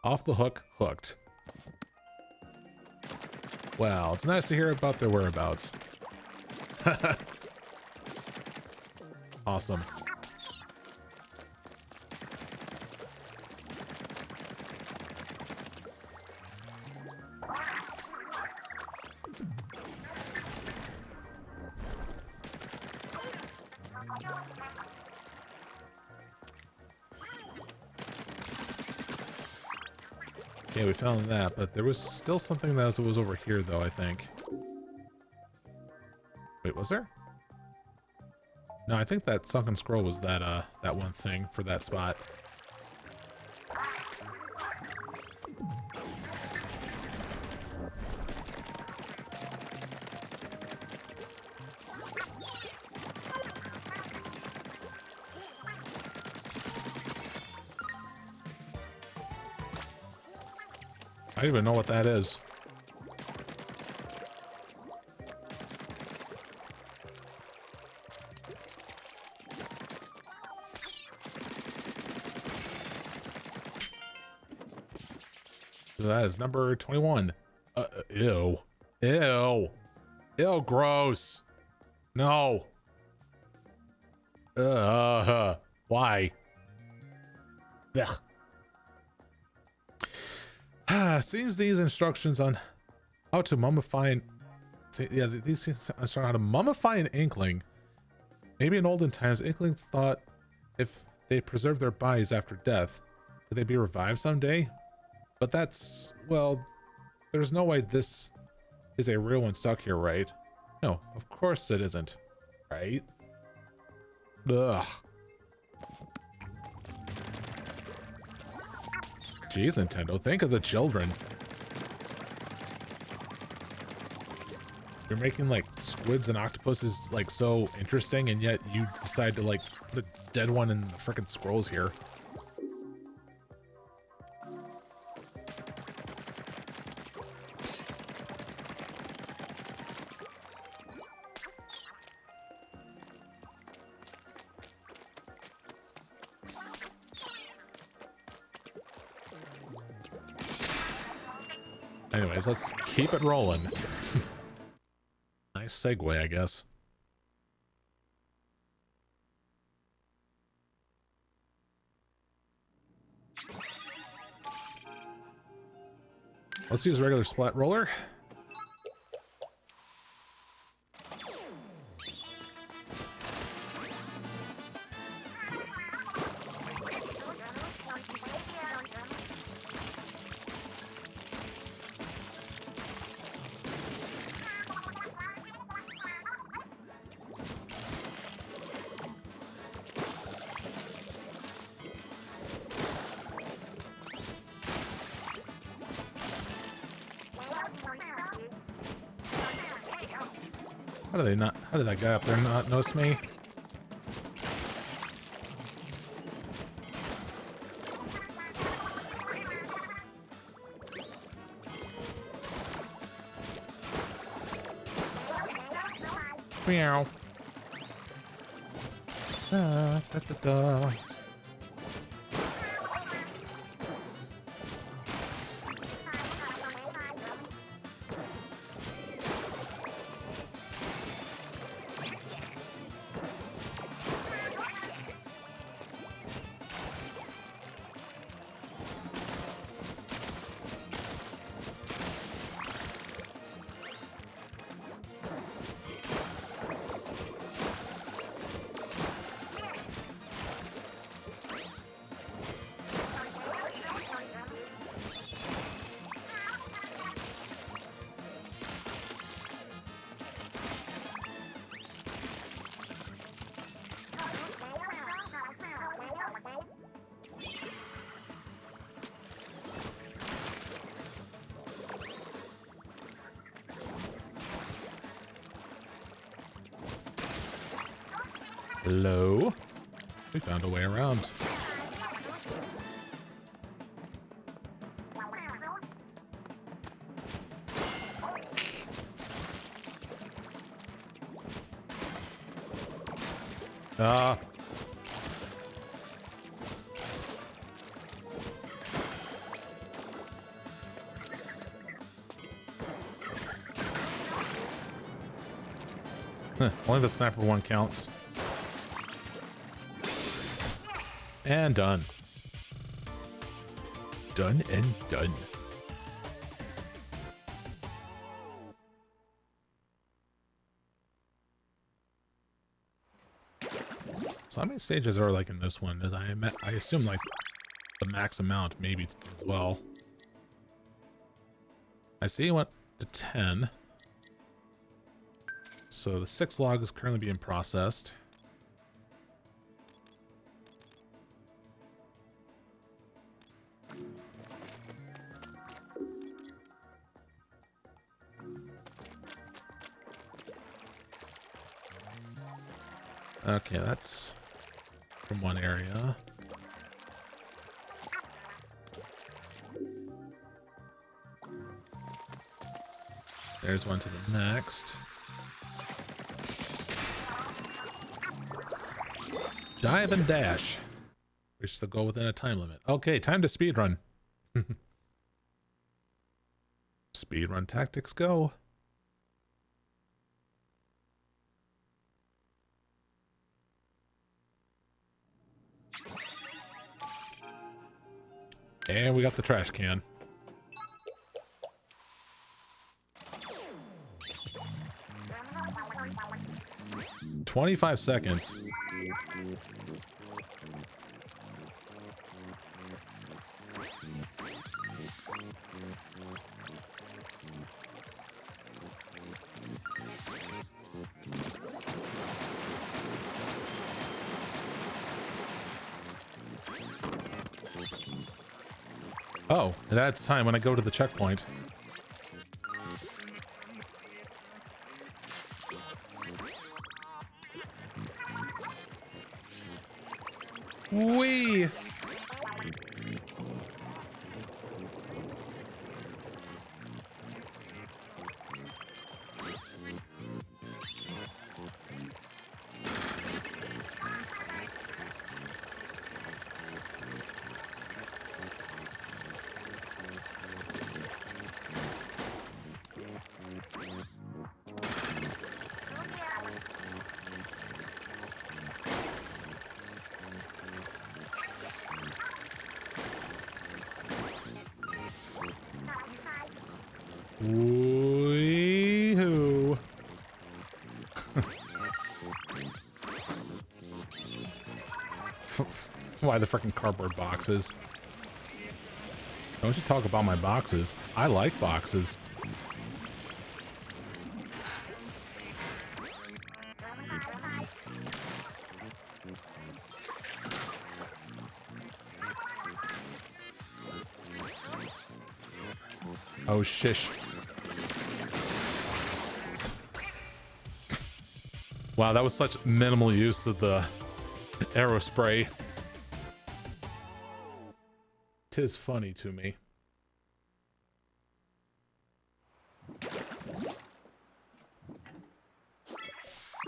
Off the Hook hooked. Well, it's nice to hear about their whereabouts. Awesome. Okay, we found that, but there was still something that was over here, though, I think. Wait, was there? No, I think that sunken scroll was that that one thing for that spot. I don't even know what that is. That is number 21. Ew. Ew. Ew, gross. No. Why? Ugh. Seems these instructions on how to mummify... Yeah, these things are how to mummify an inkling. Maybe in olden times, inklings thought if they preserved their bodies after death, would they be revived someday? But that's... well, there's no way this is a real one stuck here, right? No, of course it isn't. Right? Ugh. Jeez, Nintendo, think of the children. You're making, like, squids and octopuses, like, so interesting, and yet you decide to, like, put a dead one in the frickin' scrolls here. Anyways, let's keep it rolling. Nice segue, I guess. Let's use regular splat roller. How do they not? How did that guy up there not notice me? Meow. Da, da, da, da. Hello? We found a way around. Ah. Only the sniper one counts. And done. Done and done. So how many stages are like in this one? As I assume like the max amount maybe as well. I see it went to 10. So the 6 log is currently being processed. Okay, that's from one area. There's one to the next. Dive and dash. Wish to go within a time limit. Okay, time to speedrun. Speedrun tactics go. And we got the trash can. 25 seconds. Oh, it adds time when I go to the checkpoint. Whee! Wee-hoo. Why the freaking cardboard boxes? Don't you talk about my boxes. I like boxes. Oh, shish. Wow, that was such minimal use of the arrow spray. Tis funny to me.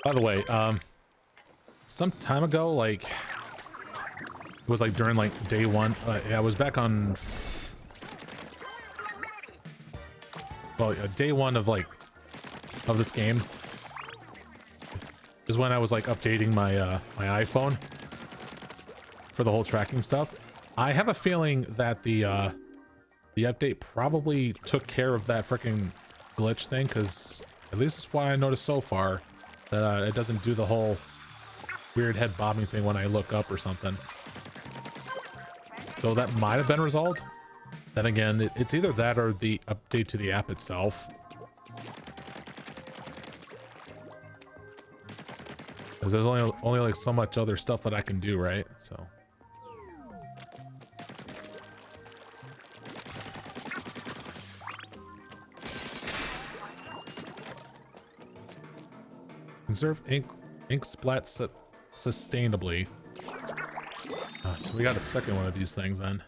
By the way, some time ago, like, it was like during like day one, yeah, I was back on, well, day one of like, of this game is when I was like updating my, my iPhone for the whole tracking stuff. I have a feeling that the update probably took care of that freaking glitch thing, because at least it's what I noticed so far, that it doesn't do the whole weird head bobbing thing when I look up or something. So that might have been resolved. Then again, it's either that or the update to the app itself. Because there's only like so much other stuff that I can do, right? So. Conserve ink splat sustainably. So we got a second one of these things then.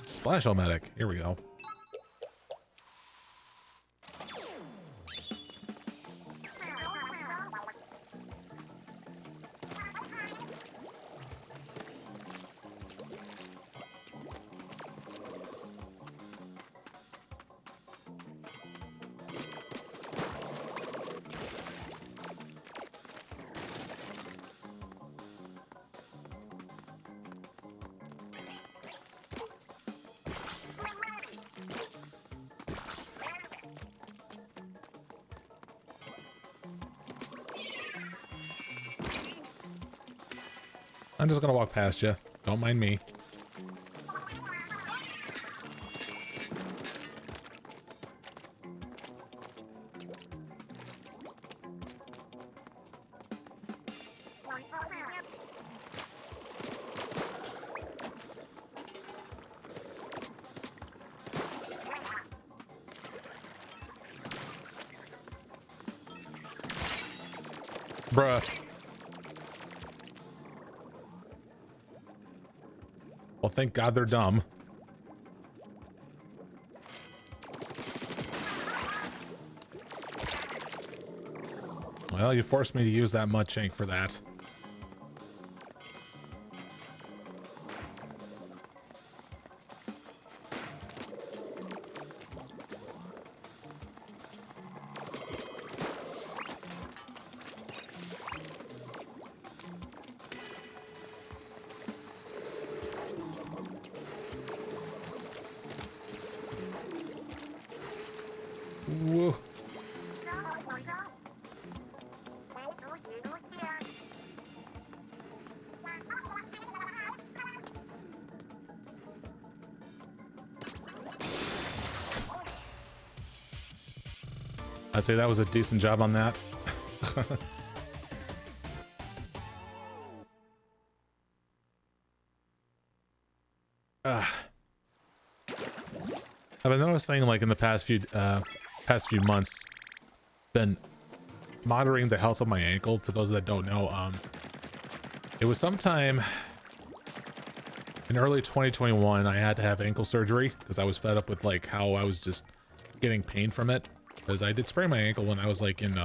Splash-O-Matic. Here we go. I'm just gonna walk past you. Don't mind me. Bruh. Well, thank God they're dumb. Well, you forced me to use that much ink for that. Whoa. I'd say that was a decent job on that. I've been noticing, like, in the past few months, been monitoring the health of my ankle. For those that don't know, it was sometime in early 2021 I had to have ankle surgery because I was fed up with like how I was just getting pain from it. Because I did sprain my ankle when I was like in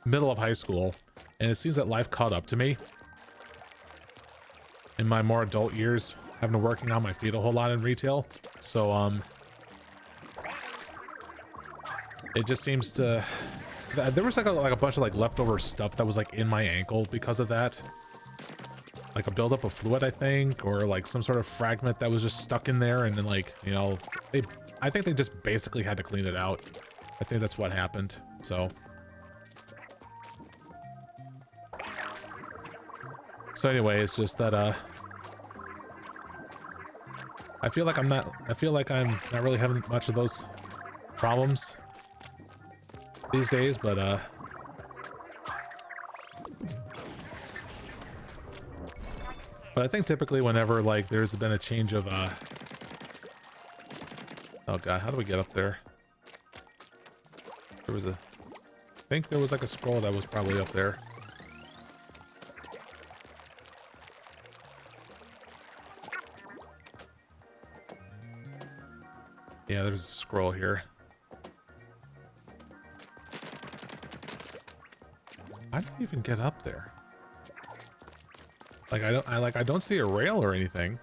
middle of high school, and it seems that life caught up to me in my more adult years, having been working on my feet a whole lot in retail. So it just seems to, there was like a bunch of like leftover stuff that was like in my ankle because of that, like a buildup of fluid, I think, or like some sort of fragment that was just stuck in there, and then, like, you know, I think they just basically had to clean it out. I think that's what happened. So anyway, it's just that I feel like I'm not really having much of those problems these days, but I think typically whenever like there's been a change of oh god, how do we get up there? There was I think there was like a scroll that was probably up there. Yeah, there's a scroll here. How do you even get up there? Like I don't see a rail or anything.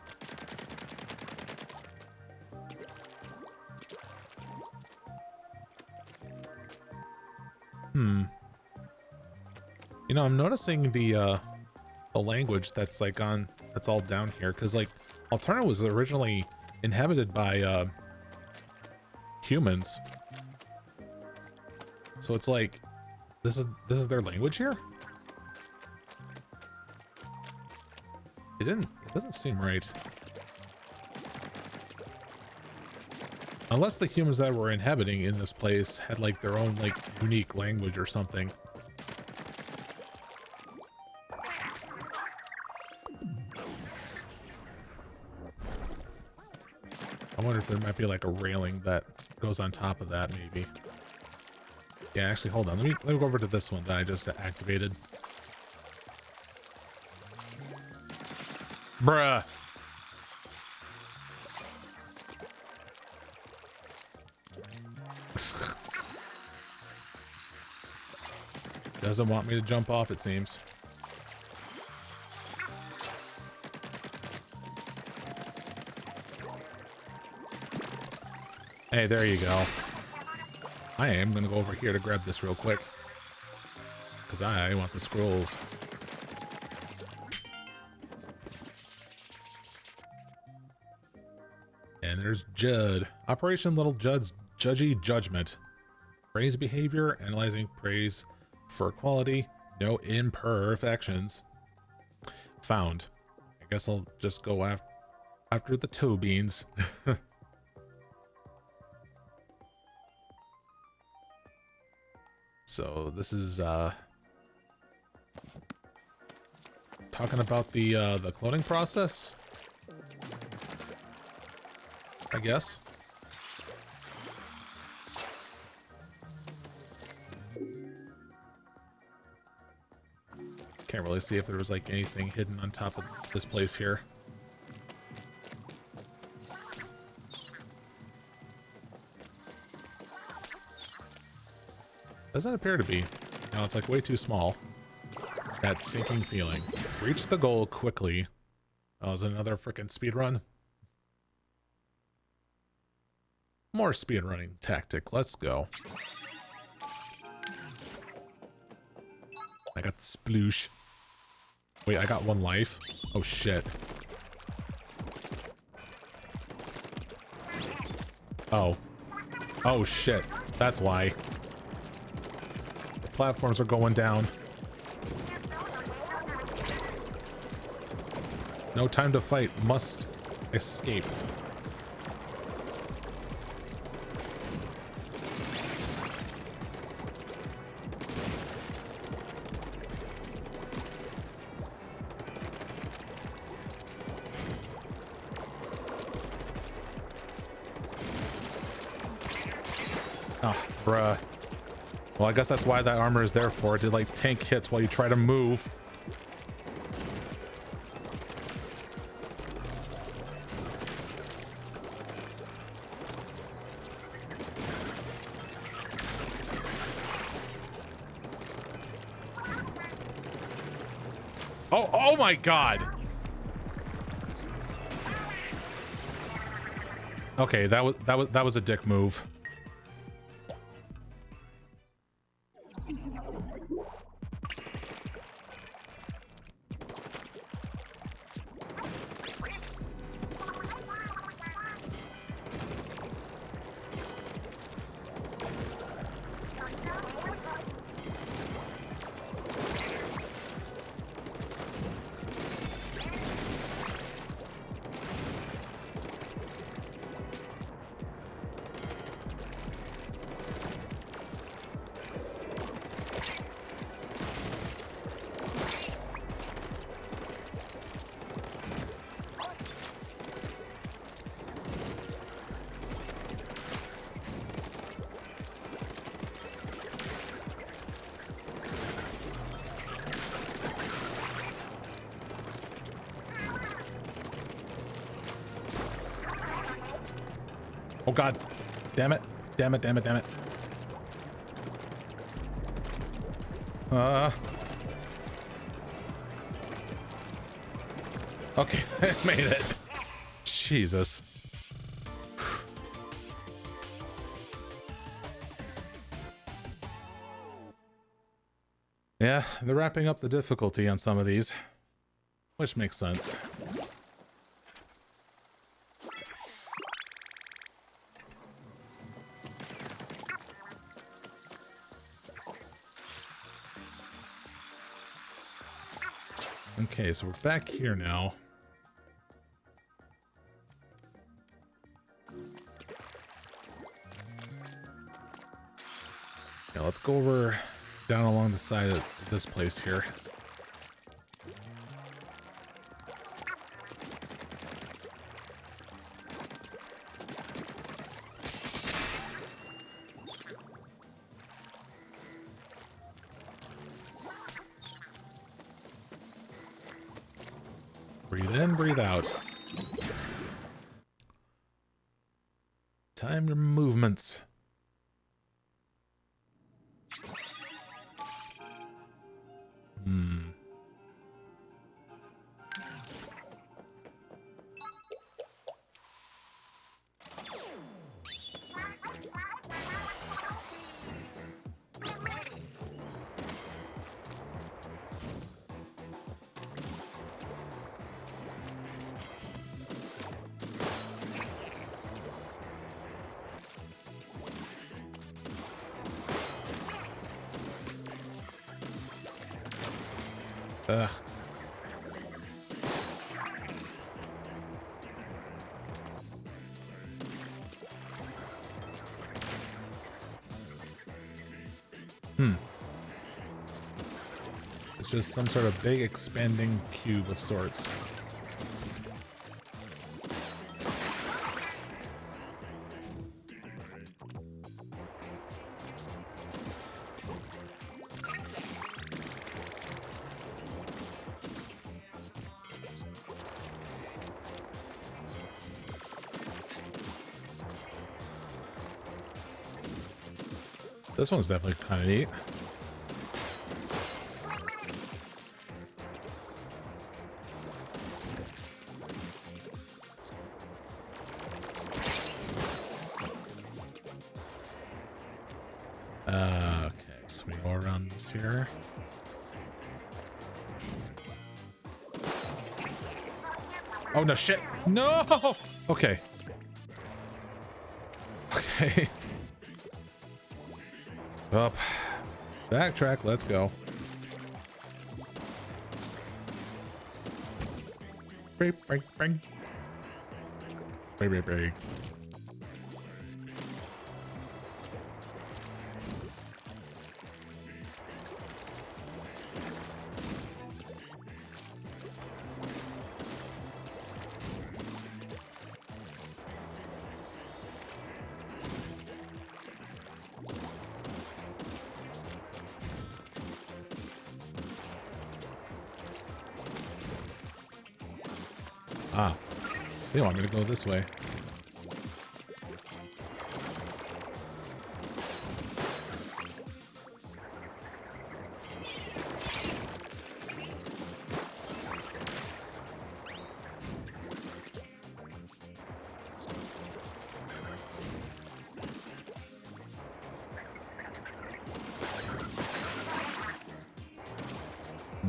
You know, I'm noticing the language that's like that's all down here, because like Alterna was originally inhabited by humans. So it's like this is their language here? It doesn't seem right. Unless the humans that were inhabiting in this place had like their own like unique language or something. I wonder if there might be like a railing that goes on top of that, maybe. Yeah, actually, hold on. Let me go over to this one that I just activated. Bruh. Doesn't want me to jump off, it seems. Hey, there you go. I am gonna go over here to grab this real quick, because I want the scrolls. And there's Judd. Operation Little Judd's Judgy Judgment. Praise behavior, analyzing praise for quality, no imperfections. Found. I guess I'll just go after the toe beans. So this is talking about the cloning process, I guess. Can't really see if there was like anything hidden on top of this place here. Doesn't appear to be. No, it's like way too small. That sinking feeling. Reach the goal quickly. Oh, is it another freaking speed run? More speed running tactic. Let's go. I got the sploosh. Wait, I got one life. Oh shit. Oh. Oh shit, that's why. The platforms are going down. No time to fight, must escape. Oh, bruh. Well, I guess that's why that armor is there for, to like tank hits while you try to move. Oh my god. Okay, that was a dick move. Oh god. Damn it. Damn it, damn it, damn it. Okay, I made it. Jesus. Yeah, they're wrapping up the difficulty on some of these, which makes sense. Okay, so we're back here now. Yeah, let's go over down along the side of this place here. Breathe in, breathe out. Time your movements. Ugh. It's just some sort of big expanding cube of sorts. This one's definitely kind of neat. Okay, so we go around this here. Oh no, shit! No! Okay. Okay. Up. Backtrack, let's go. Bring. Bring. Ah, they want me to go this way.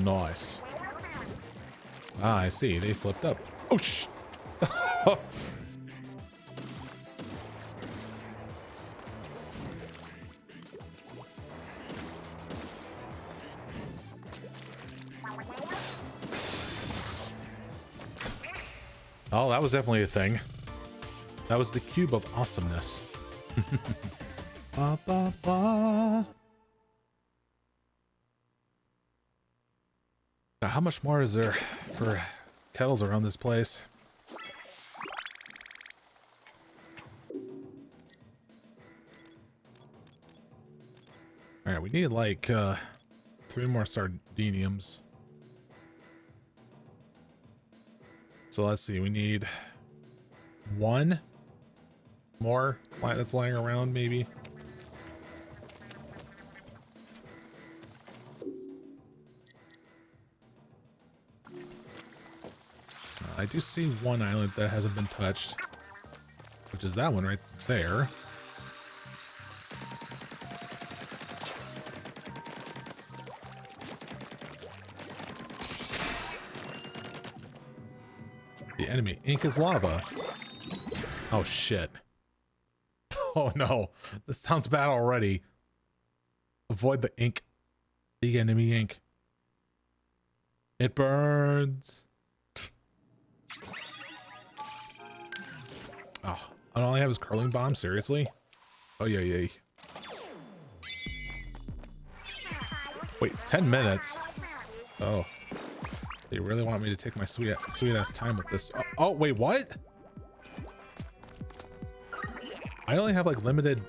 Nice. Ah, I see. They flipped up. Oh, sh! Oh, that was definitely a thing. That was the cube of awesomeness. Ba, ba, ba. Now, how much more is there for kettles around this place? Alright, we need like 3 more sardiniums. So let's see, we need 1 more that's lying around, maybe. I do see 1 island that hasn't been touched, which is that one right there. The enemy ink is lava. Oh shit. Oh no, this sounds bad already. Avoid the ink. The enemy ink. It burns. Oh, and all I have is curling bomb, seriously? Oh yeah. Wait, 10 minutes? Oh. They really want me to take my sweet ass time with this. Oh, wait, what? I only have like limited.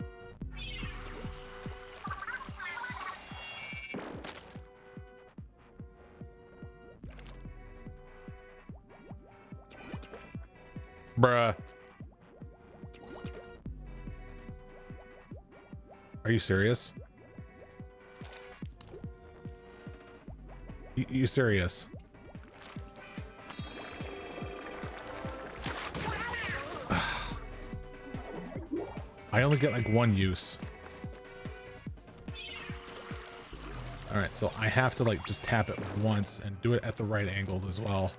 Bruh. Are you serious? You serious? I only get like 1 use. All right, so I have to like just tap it once and do it at the right angle as well.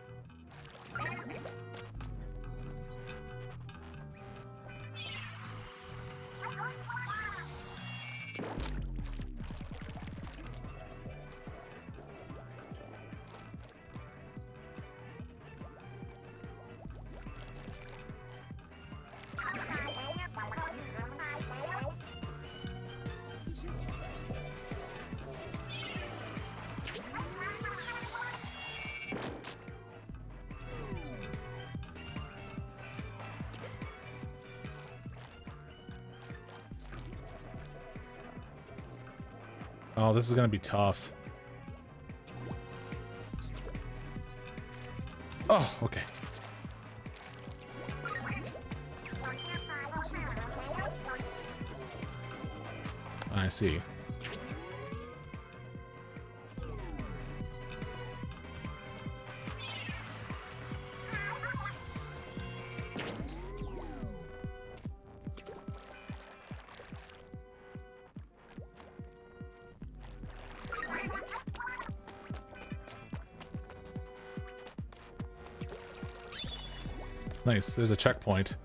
Oh, this is gonna be tough. Oh, okay. I see. Nice, there's a checkpoint.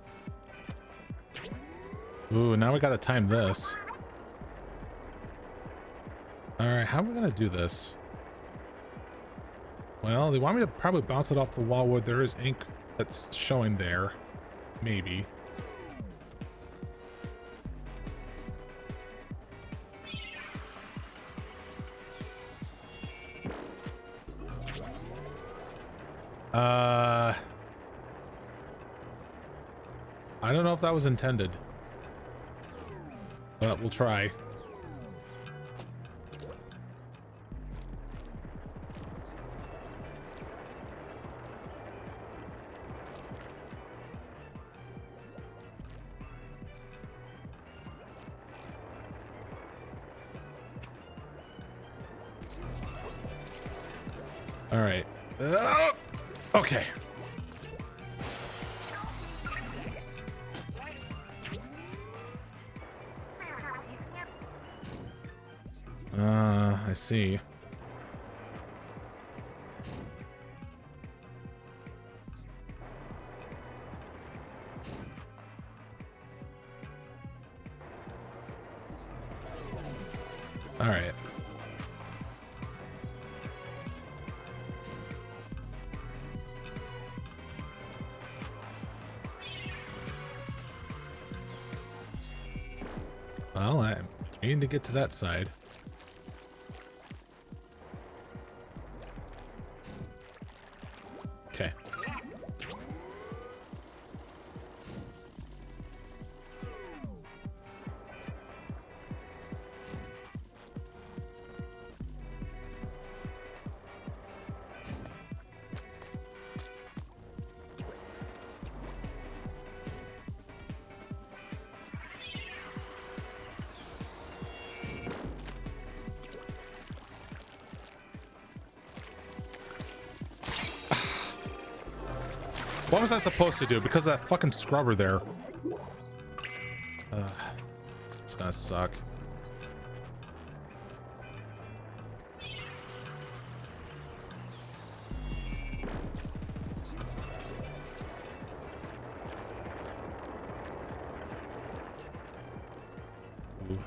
Ooh, now we gotta time this. All right, how are we gonna do this? Well, they want me to probably bounce it off the wall where there is ink that's showing there. Maybe. I don't know if that was intended, but we'll try. All right. Okay. I see. All right. Well, I'm aiming to get to that side. Okay. What was I supposed to do? Because of that fucking scrubber there. It's gonna suck. Ooh.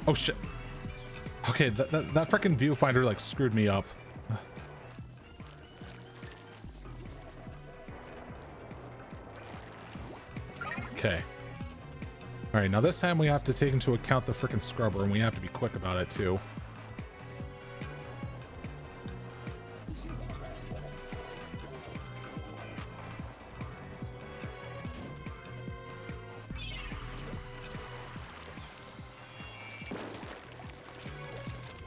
Oh shit. Okay, that freaking viewfinder like screwed me up. Okay. All right, now this time we have to take into account the freaking scrubber, and we have to be quick about it too.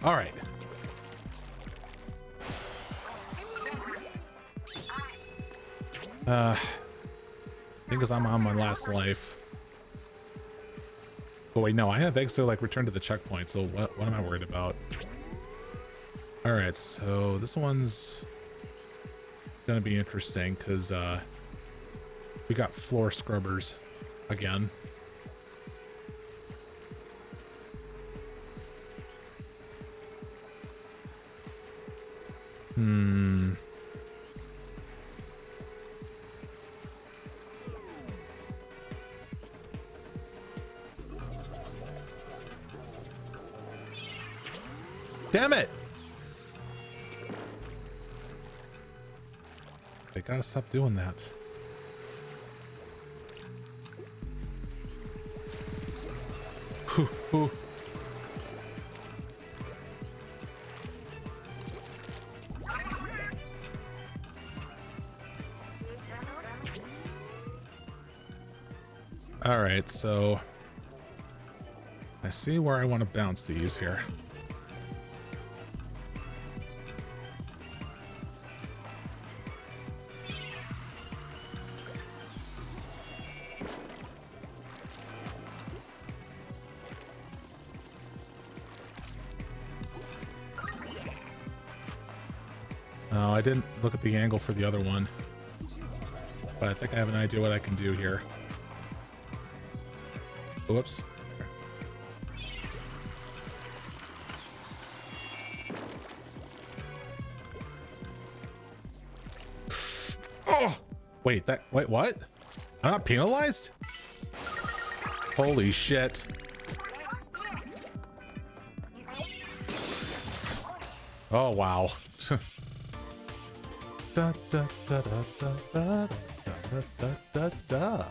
All right. Because I'm on my last life. Oh wait, no, I have eggs to like return to the checkpoint, so what am I worried about? All right, so this one's gonna be interesting because we got floor scrubbers again. Damn it! They gotta stop doing that. Whew, whew. All right, so I see where I want to bounce these here. Oh, I didn't look at the angle for the other one, but I think I have an idea what I can do here. Whoops. Wait, wait, what? I'm not penalized? Holy shit. Oh, wow. Da, da, da, da, da, da, da, da, da, da.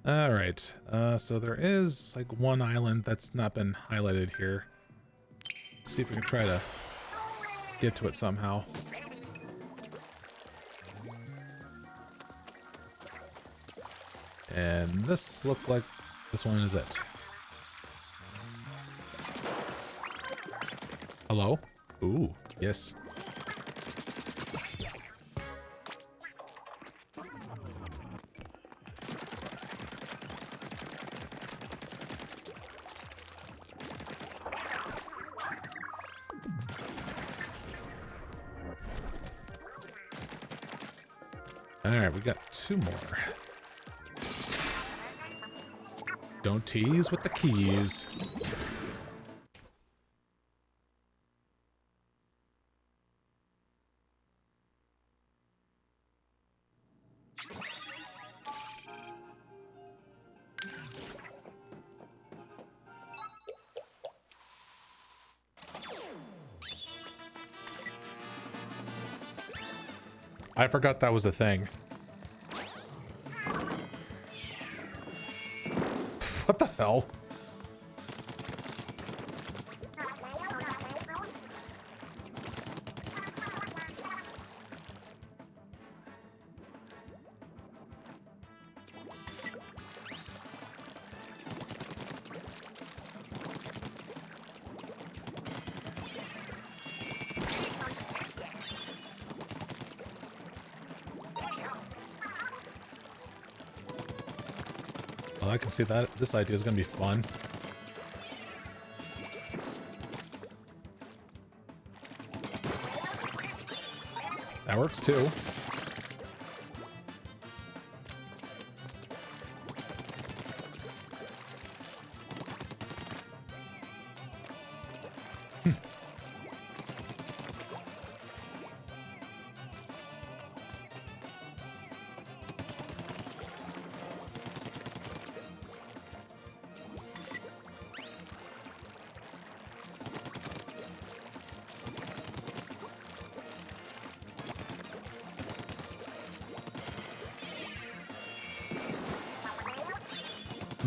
All right, so there is like one island that's not been highlighted here. Let's see if we can try to get to it somehow. And this looked like this one is it. Hello? Ooh, yes. Alright, we got two more. Don't tease with the keys. I forgot that was a thing. What the hell? Well, I can see that this idea is going to be fun. That works too.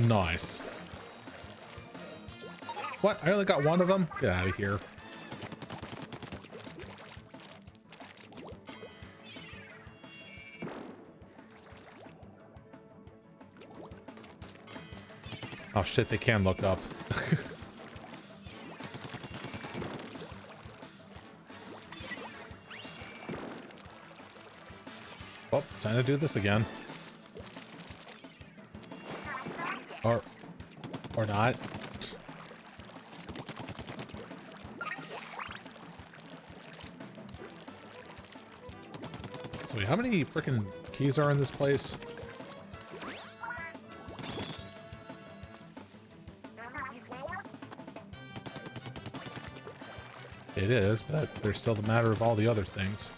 Nice. What? I only got one of them? Get out of here. Oh shit, they can look up. Oh, time to do this again. Or not. So wait, how many freaking keys are in this place? It is, but there's still the matter of all the other things.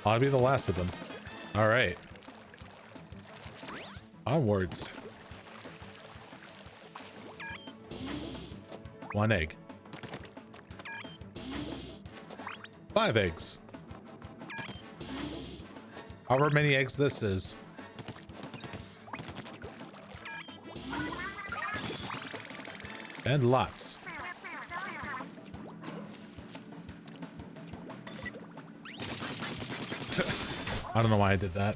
I'll be the last of them. All right. Onwards. 1 egg. 5 eggs. However many eggs this is. And lots. I don't know why I did that.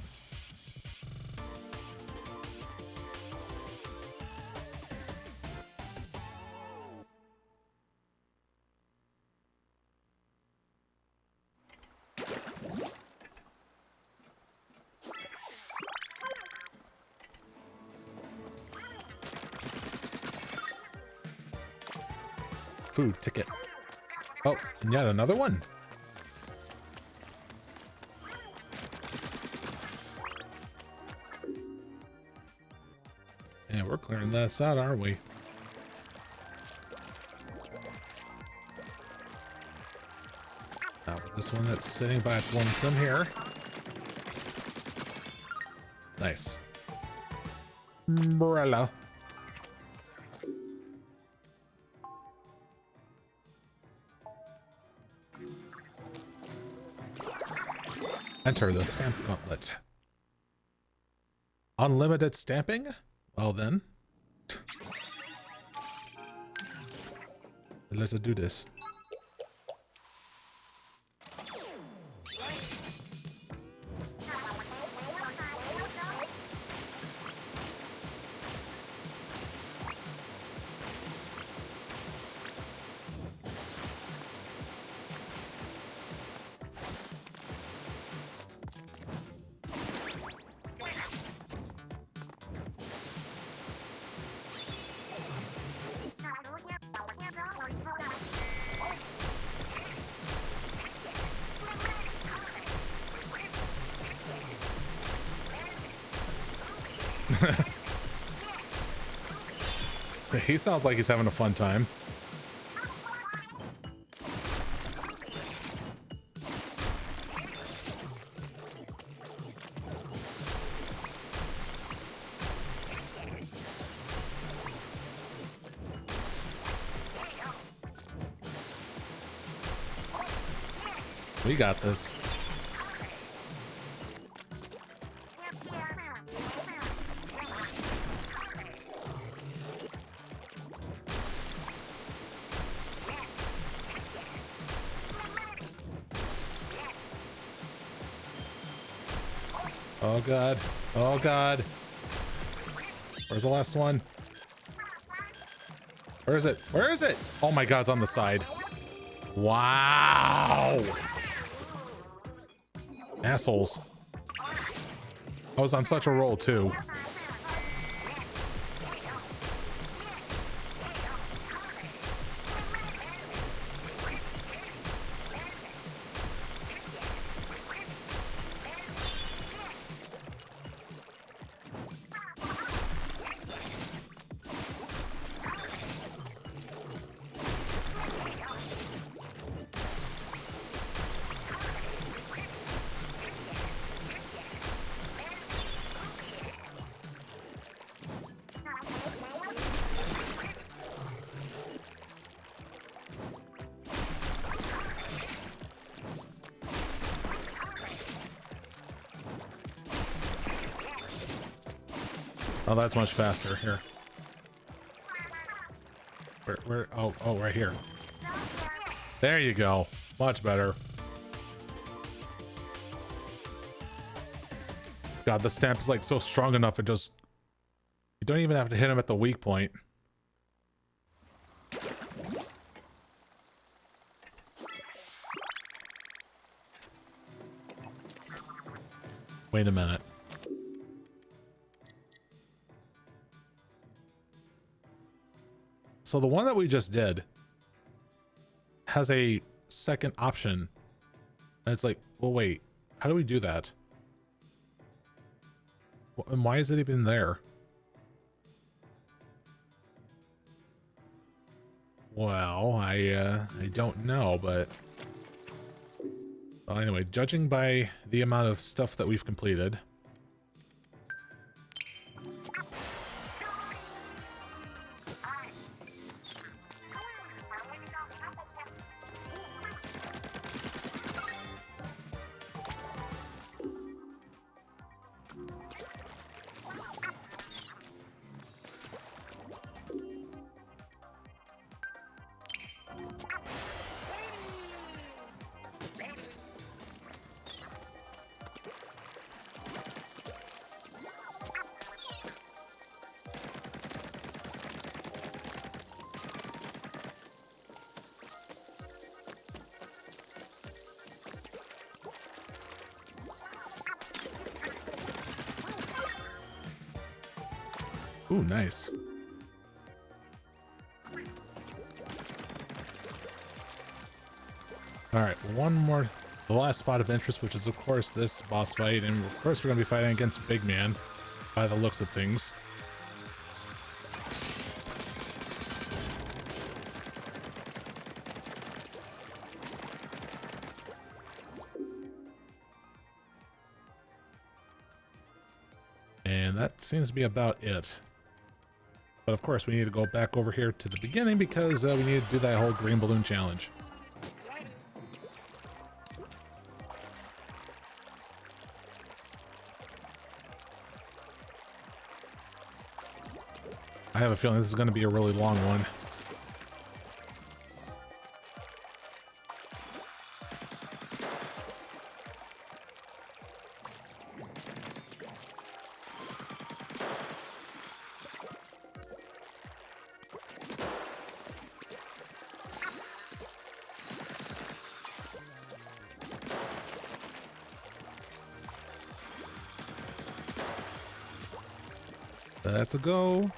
Food ticket. Oh, and yet another one. Yeah, we're clearing this out, aren't we? Now, this one that's sitting by its lonesome here. Nice. Umbrella. Enter the stamp gauntlet. Unlimited stamping? Well then. Let's do this. He sounds like he's having a fun time. We got this. Oh god. Oh god. Where's the last one? Where is it? Where is it? Oh my god, it's on the side. Wow. Assholes. I was on such a roll too. Oh, that's much faster. Here. Where? Oh, right here. There you go. Much better. God, the stamp is like so strong enough it just... You don't even have to hit him at the weak point. Wait a minute. So the one that we just did has a second option. And it's like, well, wait, how do we do that? And why is it even there? Well, I don't know, but... Well, anyway, judging by the amount of stuff that we've completed... Ooh, nice. All right, one more, the last spot of interest, which is of course this boss fight, and of course we're gonna be fighting against Big Man, by the looks of things. And that seems to be about it. But of course we need to go back over here to the beginning because we need to do that whole green balloon challenge. I have a feeling this is going to be a really long one. That's a go.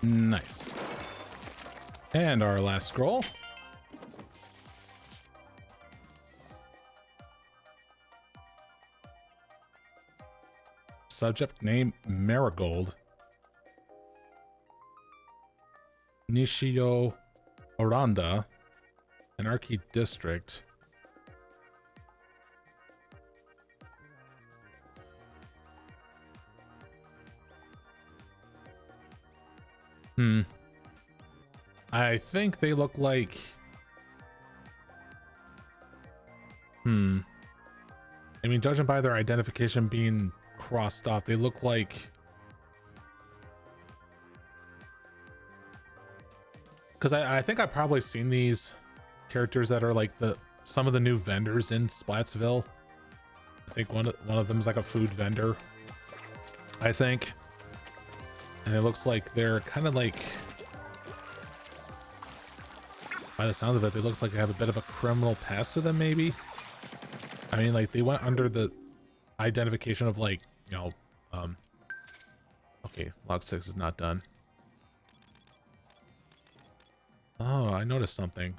Nice. And our last scroll. Subject name Marigold. Nishio Oranda, Anarchy District. I think they look like... I mean, judging by their identification being crossed off, they look like... Because I think I've probably seen these characters that are like some of the new vendors in Splatsville. I think one of them is like a food vendor, I think. And it looks like they're kind of like, by the sound of it, it looks like they have a bit of a criminal past to them, maybe. I mean, like, they went under the identification of, like, you know, okay, log 6 is not done. Oh, I noticed something.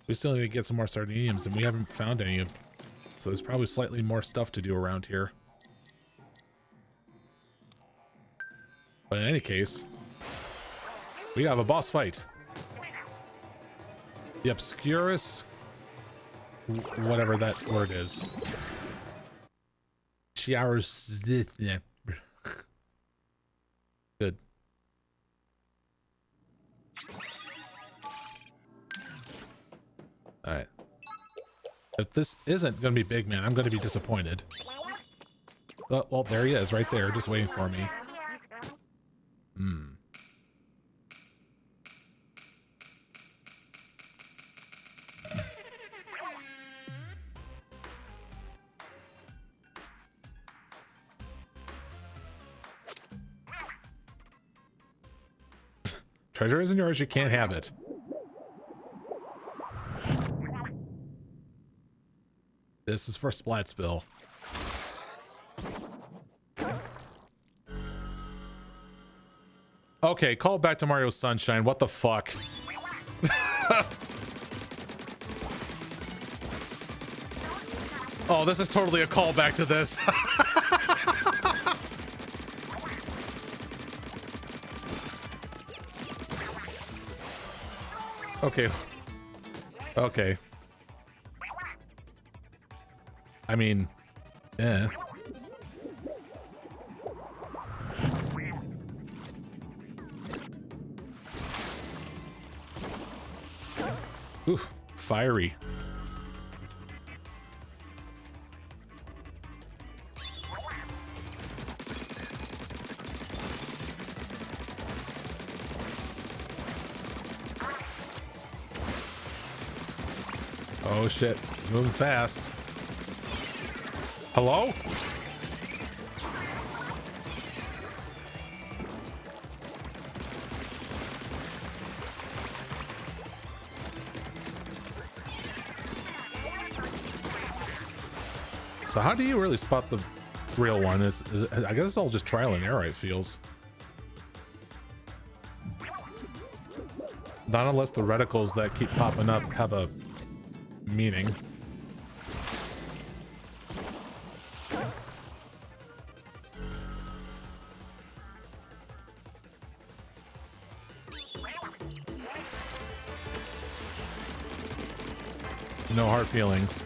We still need to get some more sardiniums, and we haven't found any of, so there's probably slightly more stuff to do around here. But in any case, we have a boss fight. The obscurus, whatever that word is. Good. All right. If this isn't going to be Big Man, I'm going to be disappointed. Well, there he is, right there, just waiting for me. Treasure isn't yours, you can't have it. This is for Splatsville. Okay, call back to Mario Sunshine. What the fuck? Oh, this is totally a callback to this. Okay. Okay. I mean, eh. Oof. fiery. Oh shit, moving fast. Hello? So how do you really spot the real one? I guess it's all just trial and error, it feels. Not unless the reticles that keep popping up have a meaning. No hard feelings.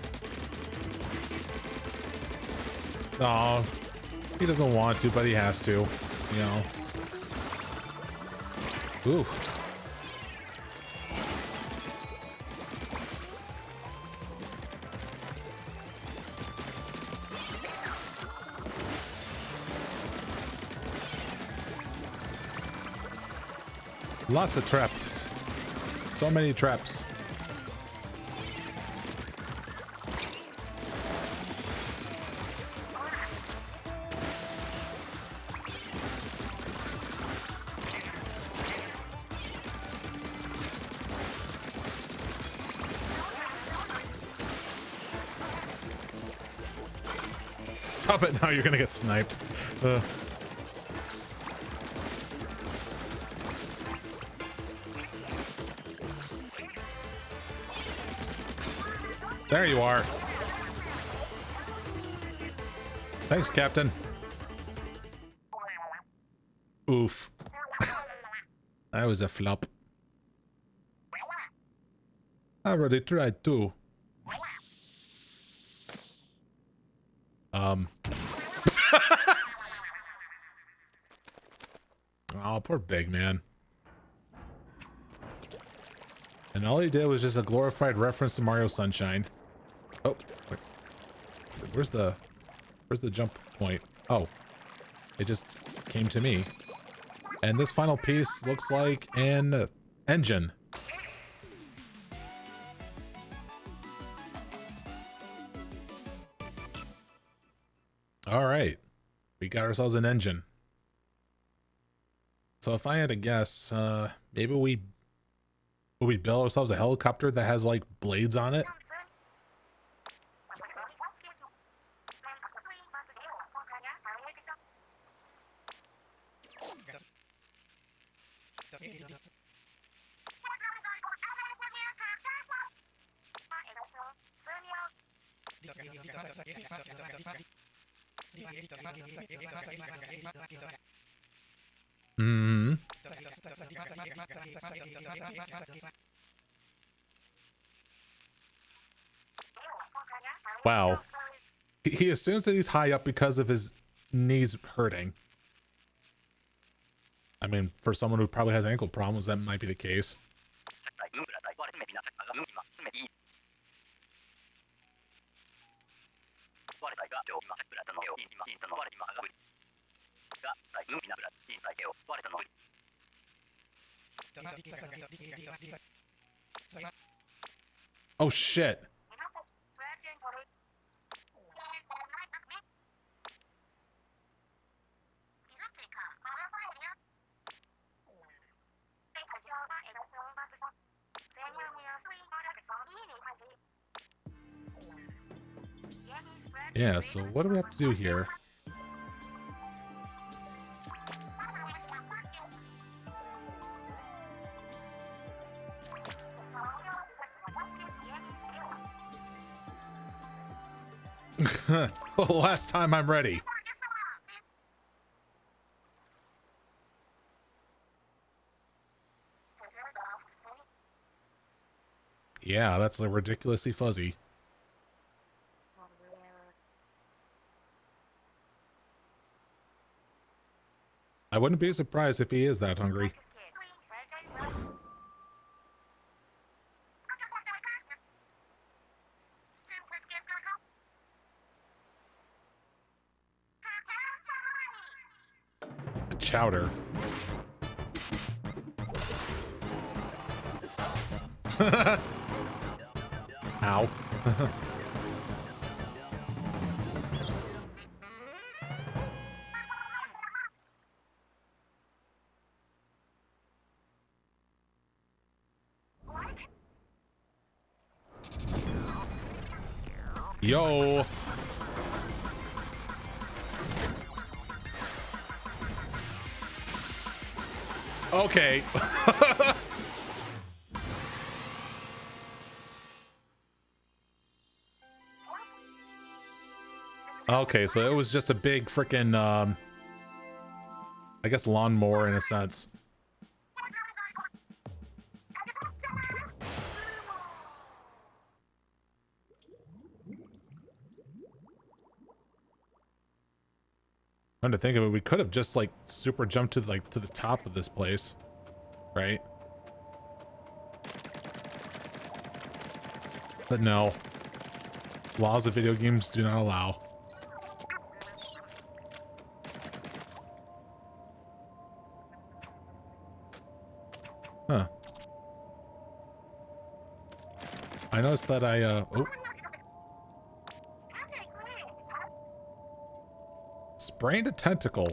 Oh, he doesn't want to, but he has to, you know. Ooh. Lots of traps. So many traps. Stop it now, you're gonna get sniped. There you are. Thanks, Captain. Oof. That was a flop. I already tried too. Oh, poor Big Man. And all he did was just a glorified reference to Mario Sunshine. Oh, wait. Where's the jump point? Oh, it just came to me. And this final piece looks like an engine. All right, we got ourselves an engine. So if I had to guess, maybe we build ourselves a helicopter that has like blades on it. Mm-hmm. Wow. He assumes that he's high up because of his knees hurting. I mean, for someone who probably has ankle problems, that might be the case. Oh shit. Yeah, so what do we have to do here? Last time I'm ready. Yeah, that's like ridiculously fuzzy. I wouldn't be surprised if he is that hungry. chowder. Ow. Yo. Okay. Okay, so it was just a big freaking I guess lawnmower in a sense. Come to think of it, we could have just like super jumped to the top of this place, right? But no, laws of video games do not allow. Huh. I noticed that oh. Sprained a tentacle.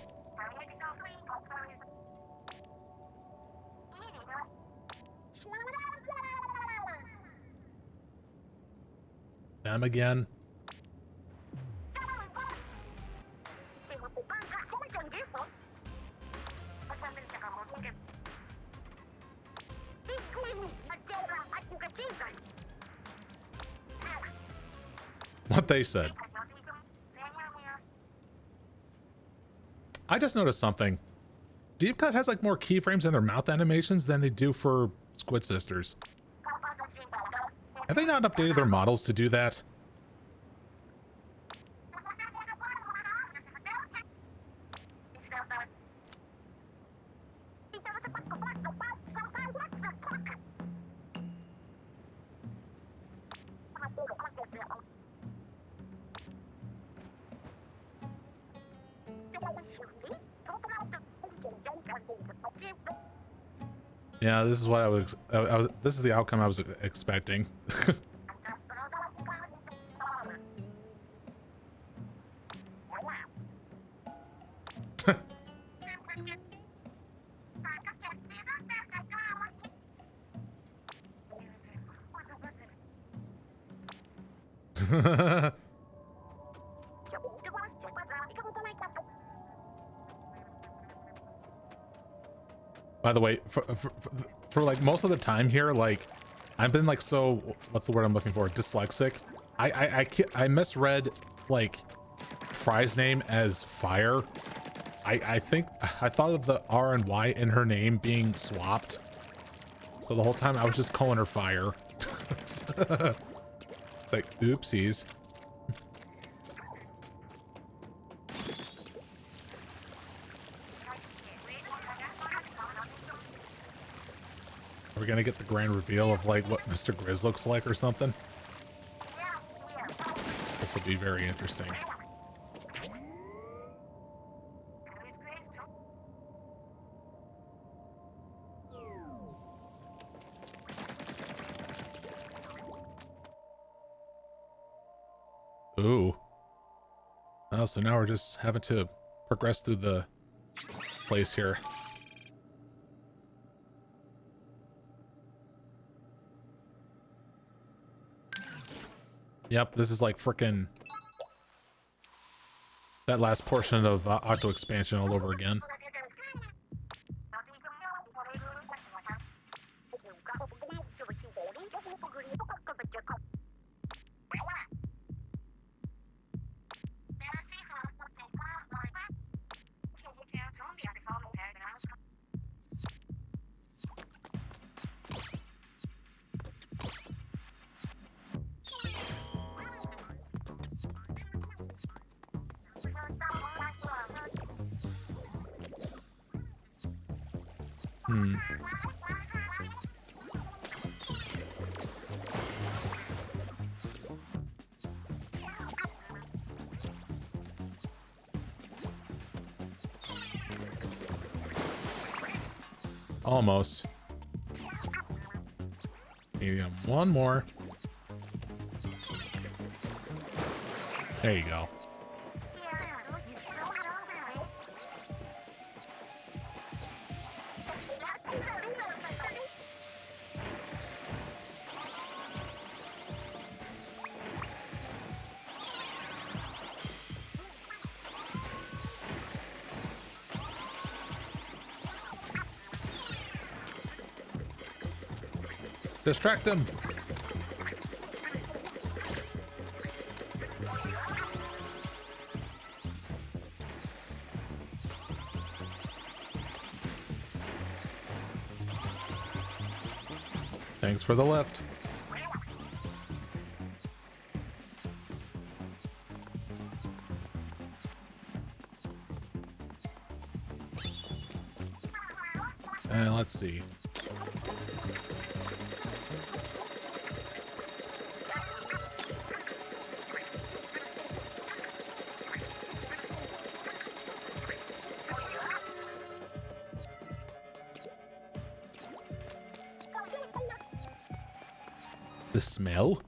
Them again. What they said. I just noticed something. Deep Cut has like more keyframes in their mouth animations than they do for Squid Sisters. Have they not updated their models to do that? Yeah, this is what I was this is the outcome I was expecting. By the way, for like most of the time here, like I've been like so what's the word I'm looking for? Dyslexic. I misread like Fry's name as Fire. I think I thought of the R and Y in her name being swapped. So the whole time I was just calling her Fire. It's like oopsies. Are we gonna get the grand reveal of like what Mr. Grizz looks like or something? This will be very interesting. Ooh. Oh, so now we're just having to progress through the place here. Yep, this is like frickin' that last portion of Octo Expansion all over again. Almost. Maybe one more. There you go. Distract them. Thanks for the lift. And let's see. The smell?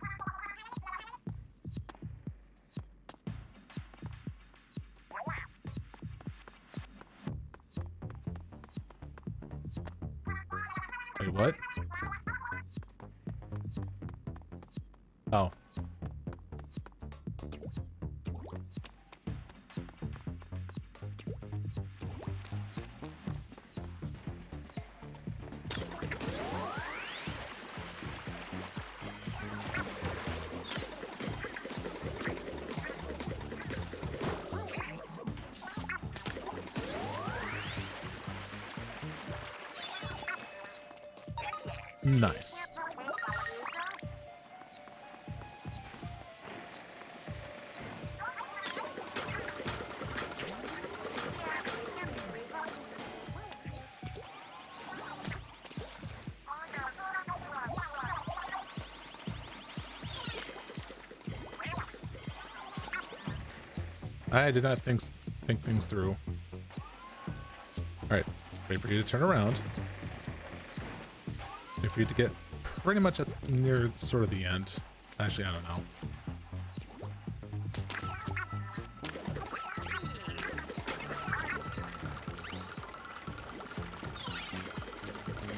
Wait, what? Oh. Nice. I did not think things through. Alright, wait for you to turn around. Wait for you to get pretty much near sort of the end. Actually, I don't know.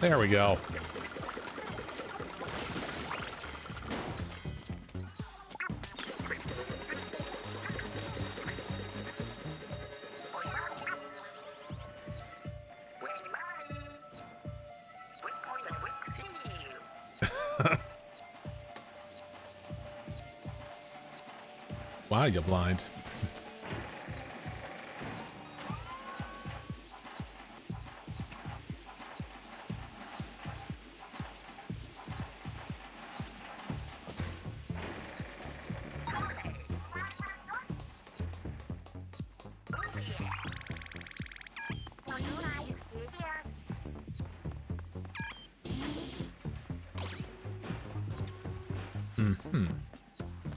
There we go. Wow, you're blind. Mm-hmm.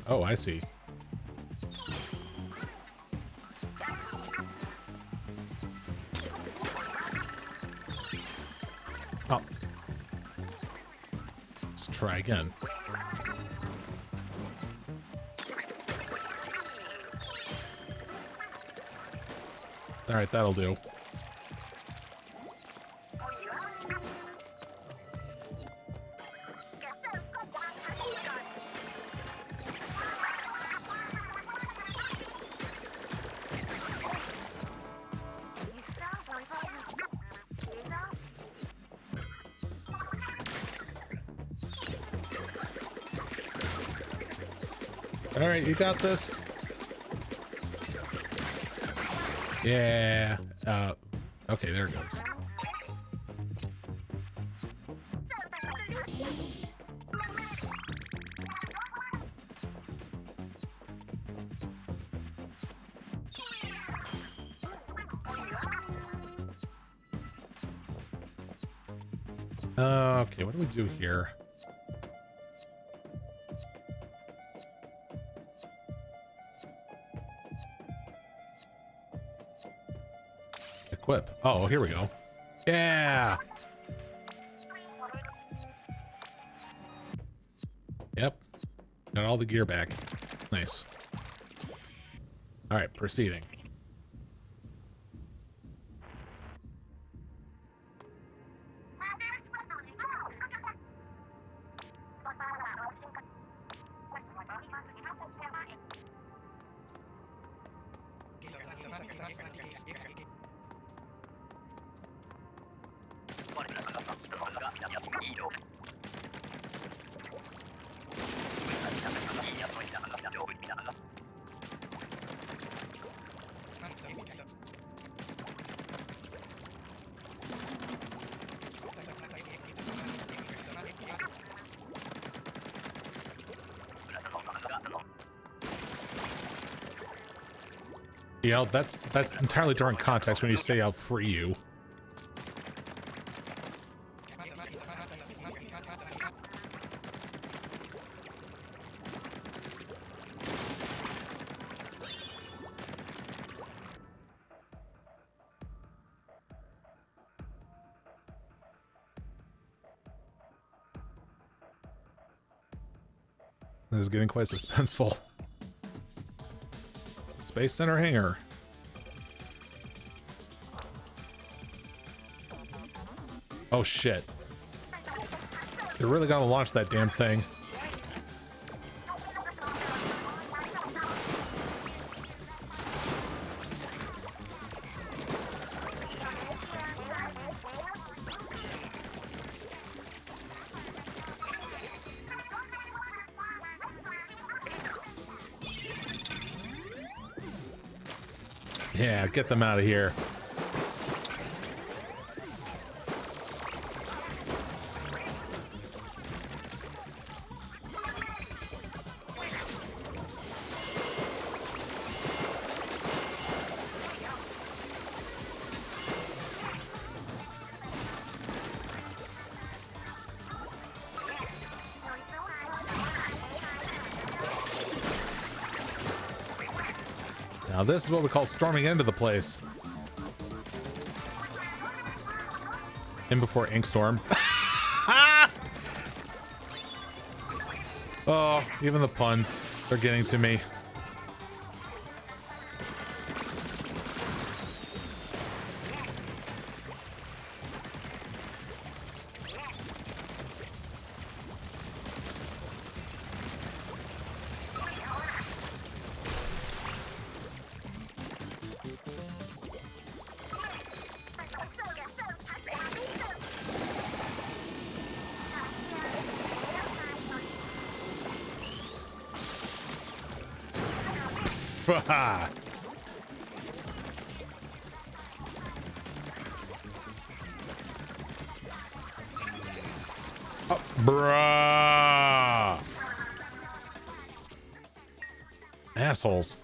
Oh, I see. Oh. Let's try again. Alright, that'll do. All right, you got this. Yeah. Okay, there it goes. Okay, what do we do here? Equip. Oh, here we go. Yeah. Yep. Got all the gear back. Nice. Alright, proceeding. You know, that's entirely different context when you say I'll free you. This is getting quite suspenseful. Space Center hangar. Oh shit. They're really gonna launch that damn thing. Yeah, get them out of here. Now this is what we call storming into the place. In before Inkstorm. Oh, even the puns, they're getting to me. Oh, bruh. Assholes.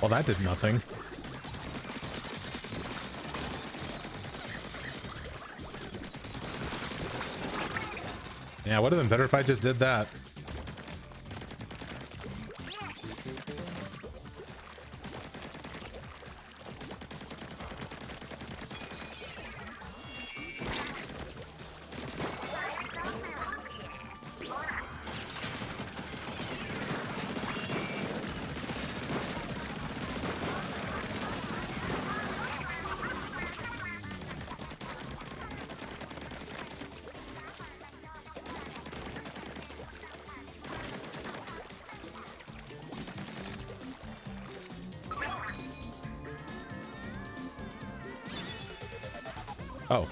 Well, that did nothing. Yeah, it would have been better if I just did that. Oh.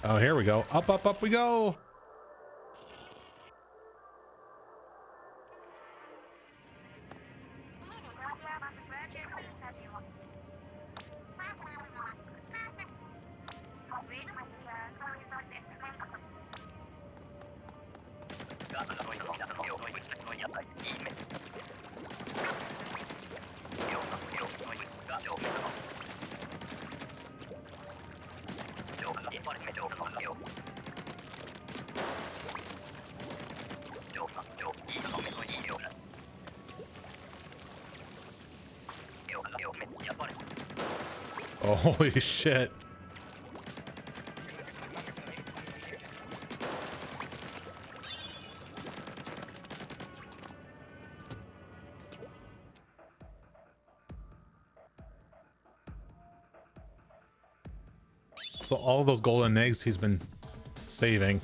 Oh, here we go. Up, up, up we go. Oh, holy shit. So all those golden eggs he's been saving.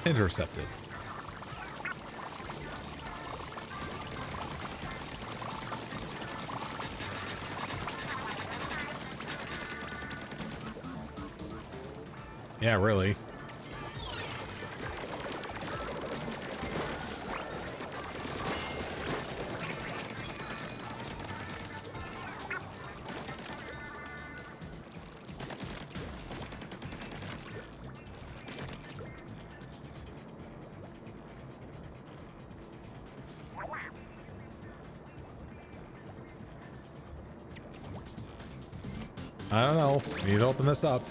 Intercepted. Yeah, really. I don't know. Need to open this up.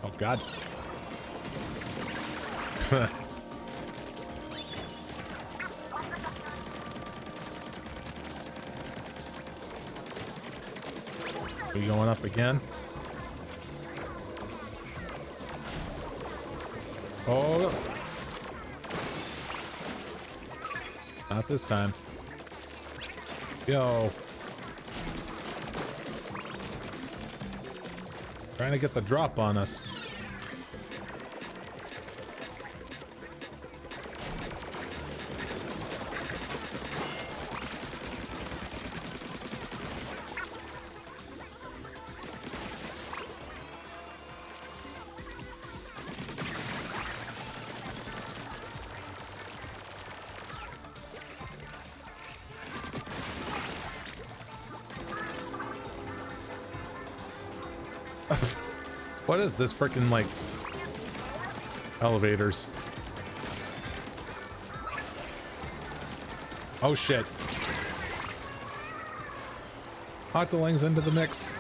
Oh, God. We going up again? Oh. Not this time. Yo. Trying to get the drop on us. What is this freaking like elevators? Oh shit. Octolings into the mix.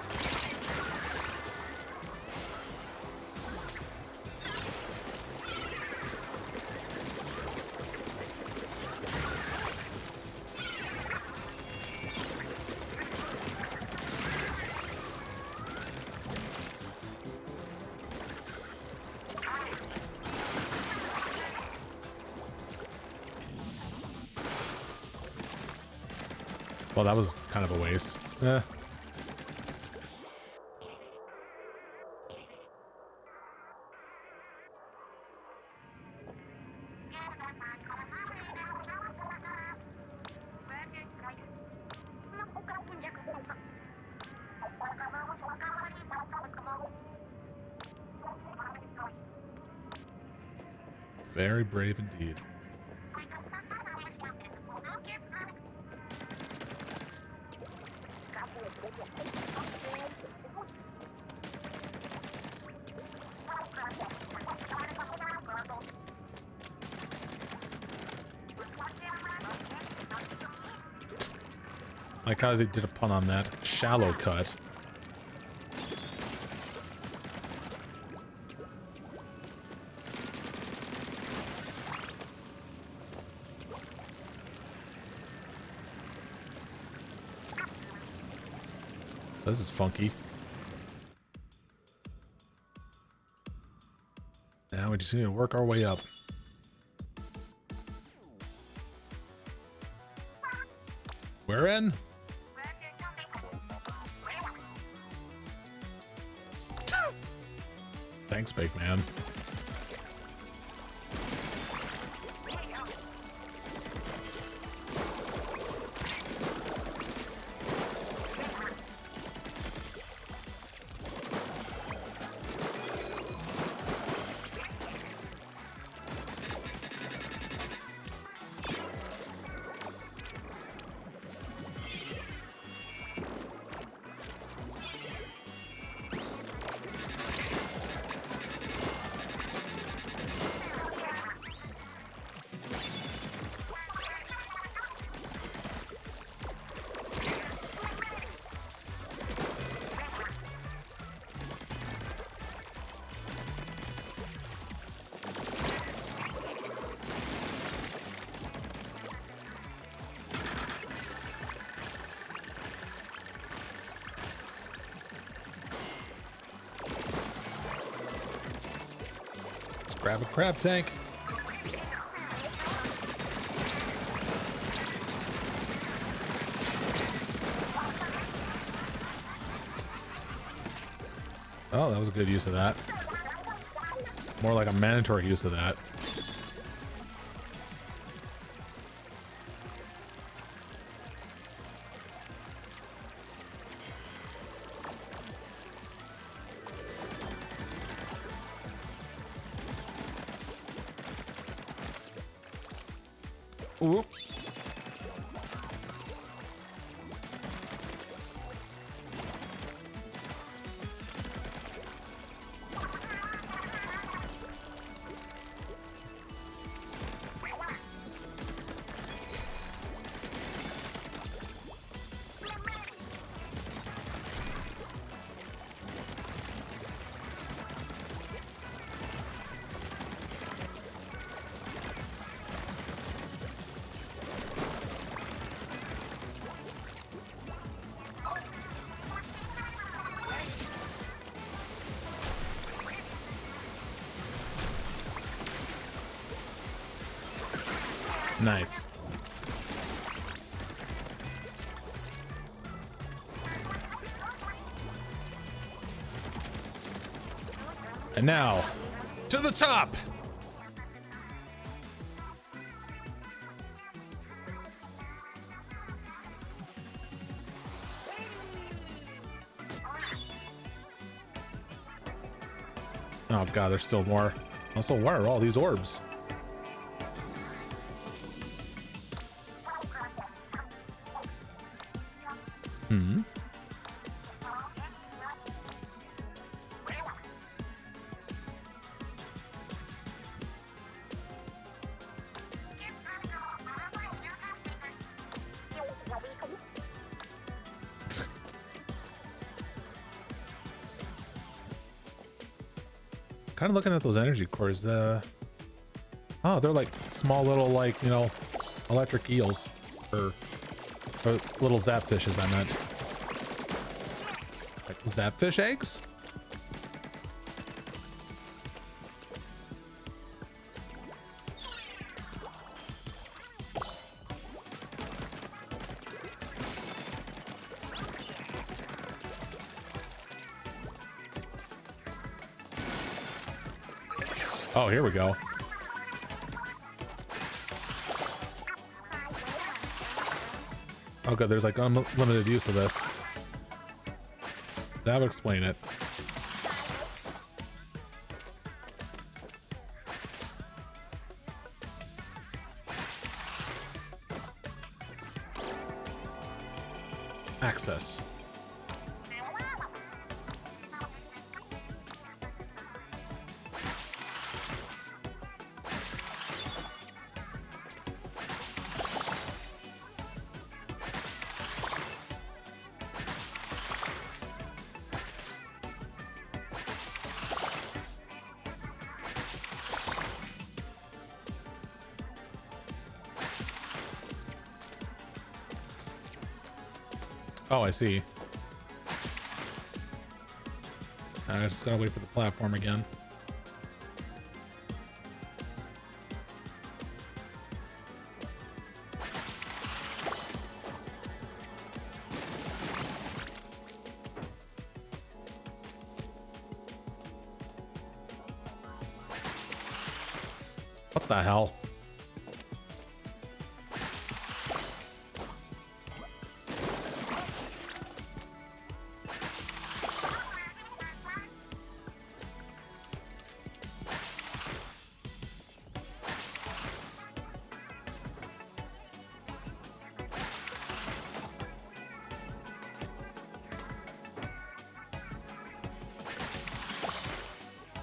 Well, that was kind of a waste. Eh. Very brave indeed. Like how they did a pun on that. Shallow cut. This is funky. Now we just need to work our way up. We're in. Thanks, big man. Grab a crab tank. Oh, that was a good use of that. More like a mandatory use of that. Ooh. Nice. And now, to the top! Oh god, there's still more. Also, where are all these orbs? Hmm. Kind of looking at those energy cores. Oh, they're like small little, like, you know, electric eels, or little zapfishes, I meant. Like zapfish eggs? Oh, here we go. Oh good, there's like unlimited use of this. That would explain it. access. Oh, I see. I just gotta wait for the platform again. What the hell?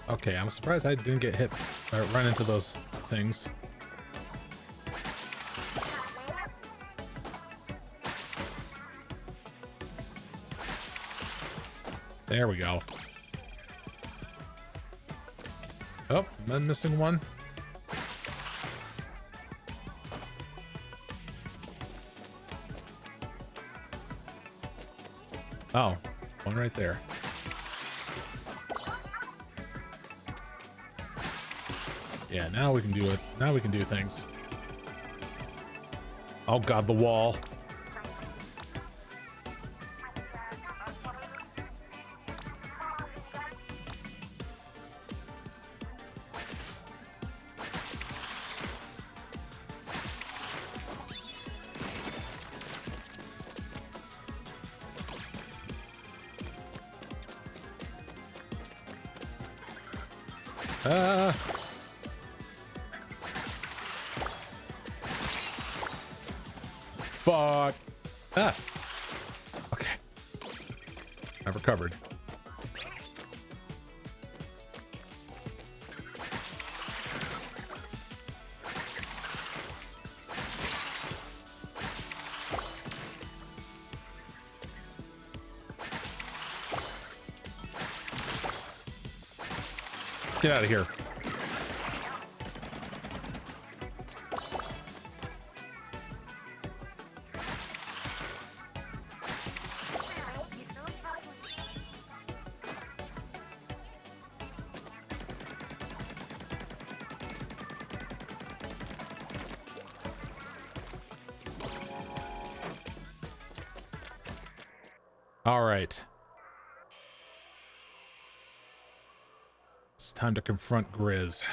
Okay, I'm surprised I didn't get hit or run into those things. There we go. Oh, am I missing one? Oh, one right there. Yeah, now we can do it. Now we can do things. Oh god, the wall. Fuck. Ah. Okay. I've recovered. Get out of here. All right. It's time to confront Grizz.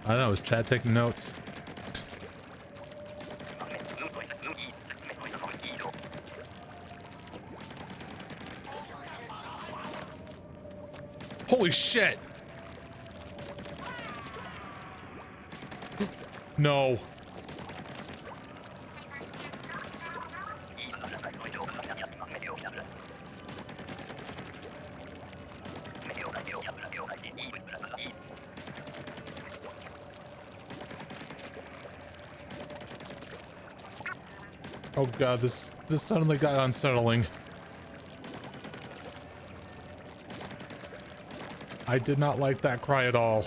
I don't know, is Chad taking notes? Holy shit! No. Oh god, this suddenly got unsettling. I did not like that cry at all.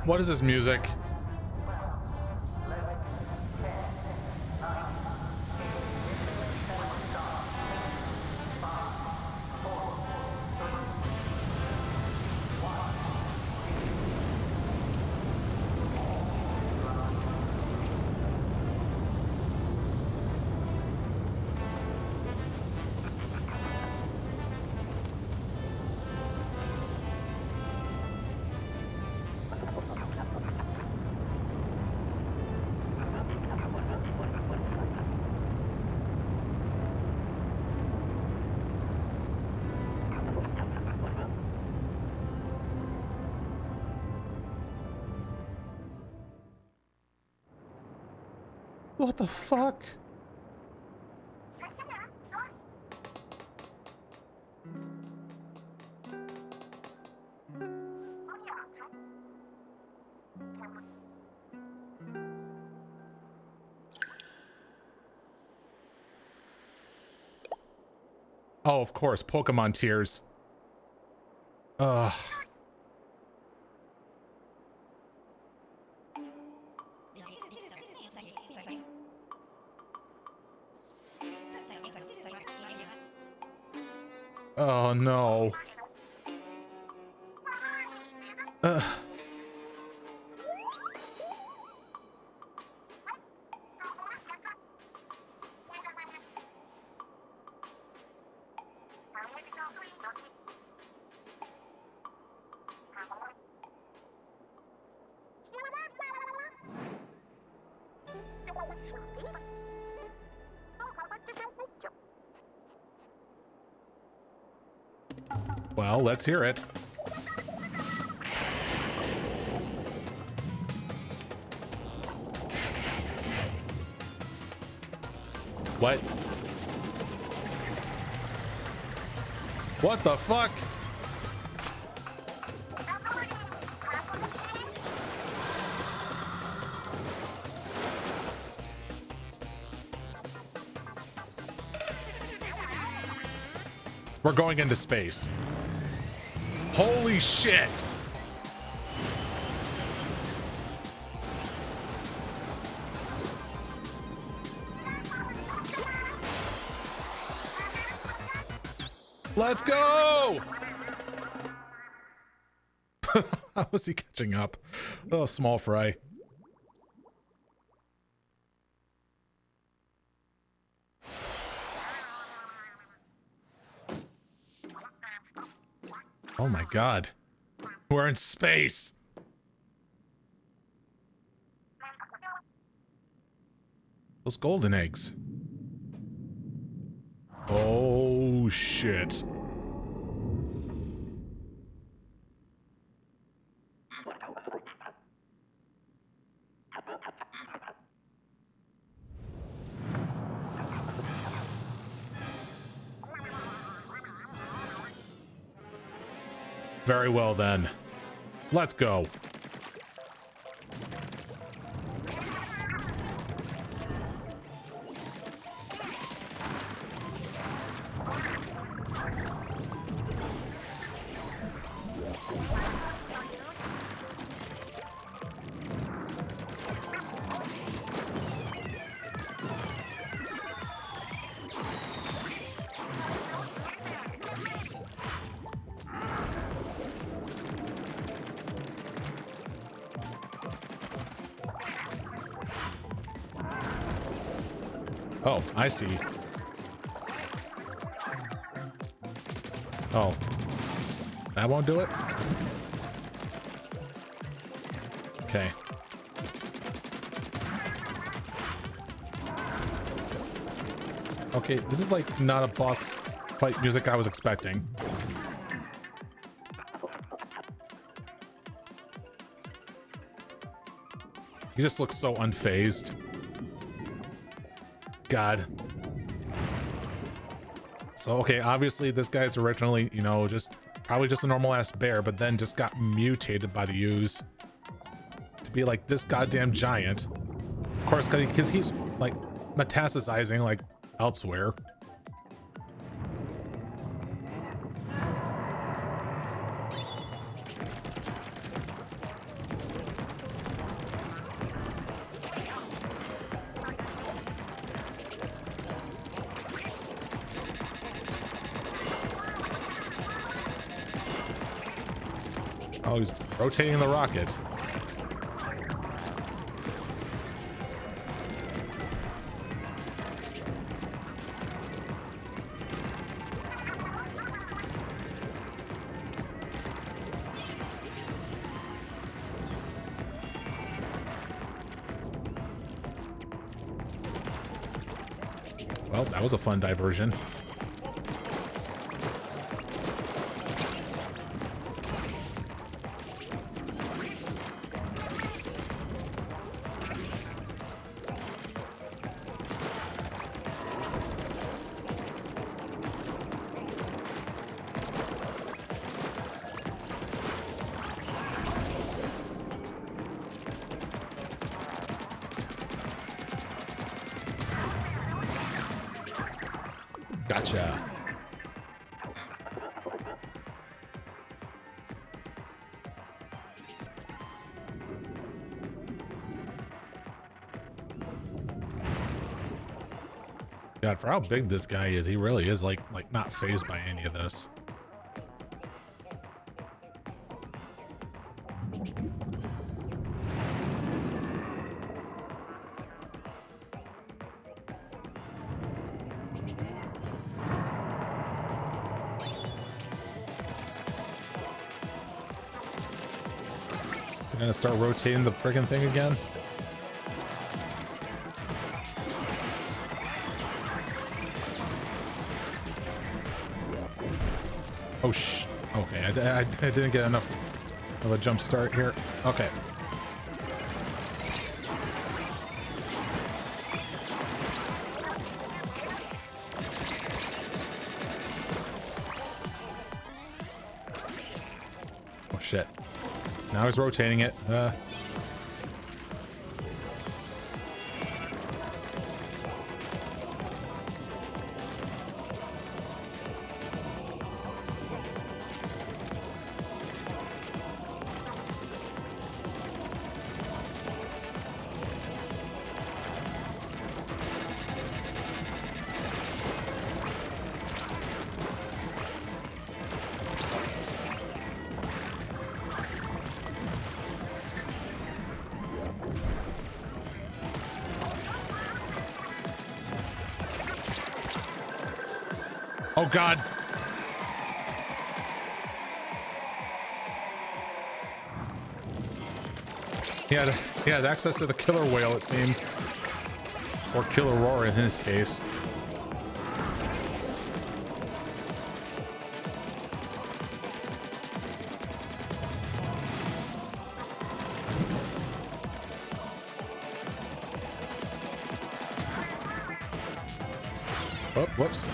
What is this music? What the fuck? Oh, of course, Pokemon tears. Ugh. Oh no. Well, let's hear it. What? What the fuck? We're going into space. Holy shit! Let's go! How was he catching up? Oh, small fry. Oh my god. We're in space! Those golden eggs. Oh shit. Very well then. Let's go. Oh, I see. Oh. That won't do it? Okay. Okay, this is like not a boss fight music I was expecting. He just looks so unfazed. God. So, okay, obviously this guy's originally, you know, probably just a normal ass bear, but then just got mutated by the ooze to be like this goddamn giant. Of course, because he's like metastasizing like elsewhere. Oh, he's rotating the rocket. Well, that was a fun diversion. Gotcha. God, for how big this guy is, he really is like not fazed by any of this. Is it gonna start rotating the friggin' thing again? Oh okay, I didn't get enough of a jump start here. Okay. Oh shit. Now he's rotating it. Oh God. He had access to the killer whale, it seems. Or killer roar in his case. Oh, whoops.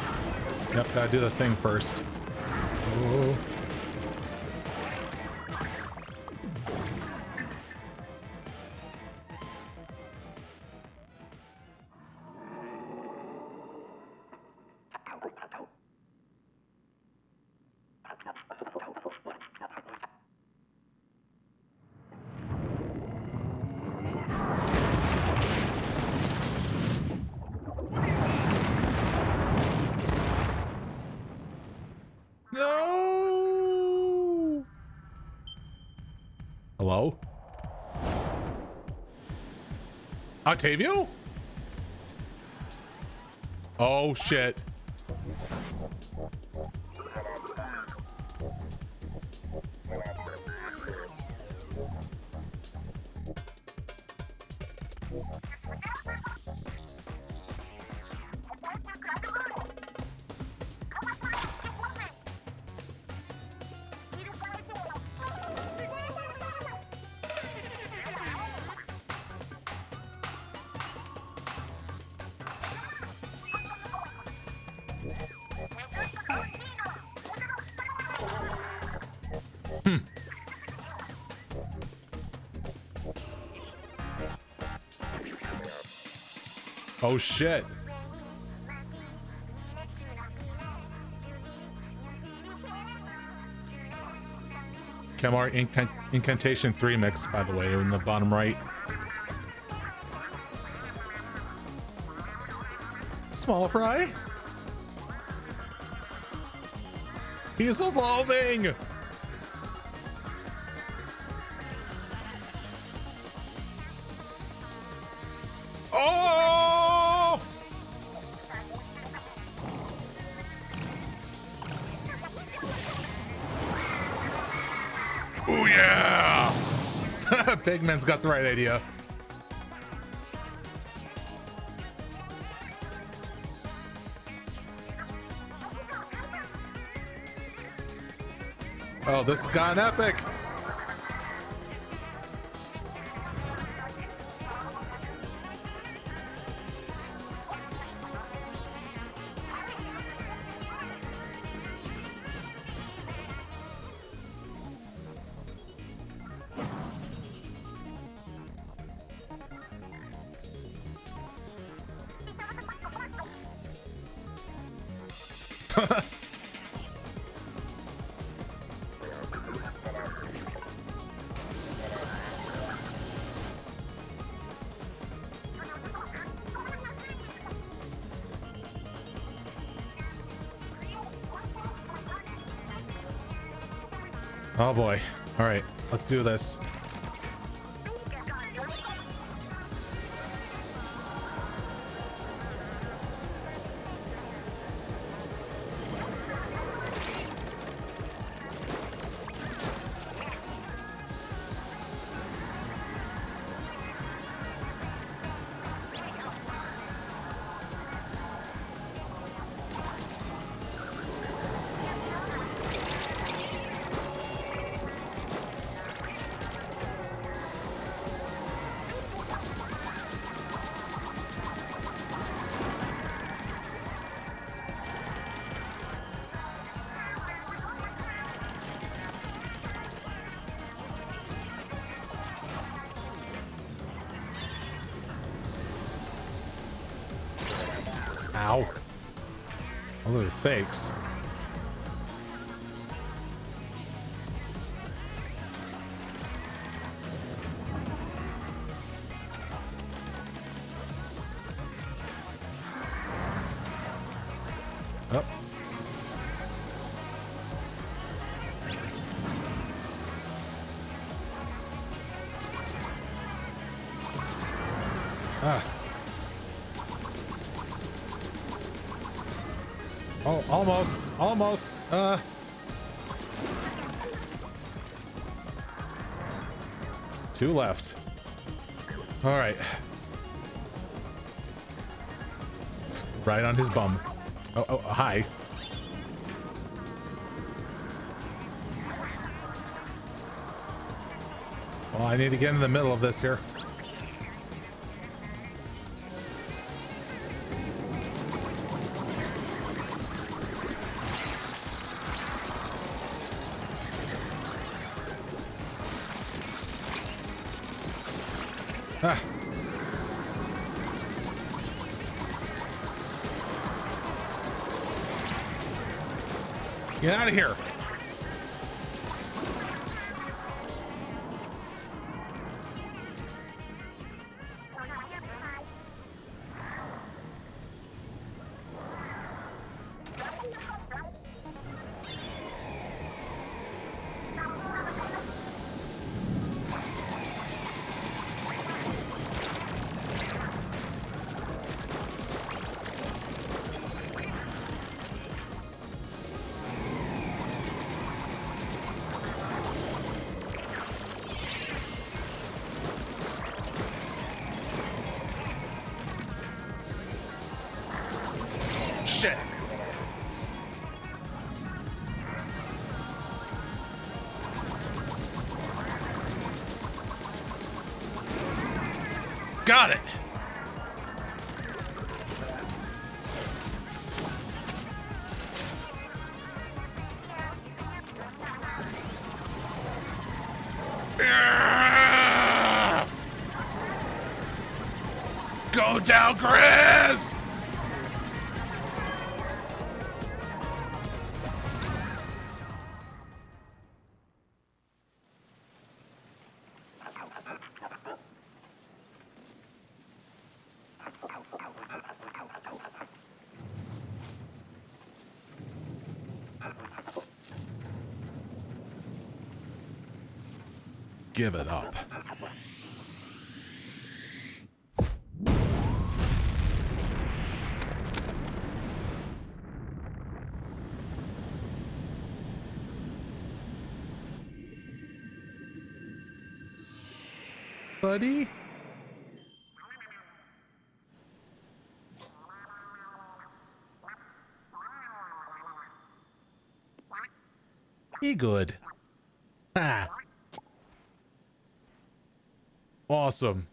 Yep, gotta do the thing first. Oh. No! Hello? Octavio? Oh shit. Oh shit. Kemar Incantation 3 mix, by the way, in the bottom right. Small fry. He's evolving. Oh yeah! Pigman's got the right idea. Oh, this has gotten epic. Oh boy. All right, let's do this. Ow. Oh, those are fakes. Oh. Ah. Oh, almost. Two left. All right. Right on his bum. Oh, hi. Well, I need to get in the middle of this here. Ah. Get out of here. Shit. Got it. Go down, Chris! Give it up. buddy. Be good. Ah. Awesome.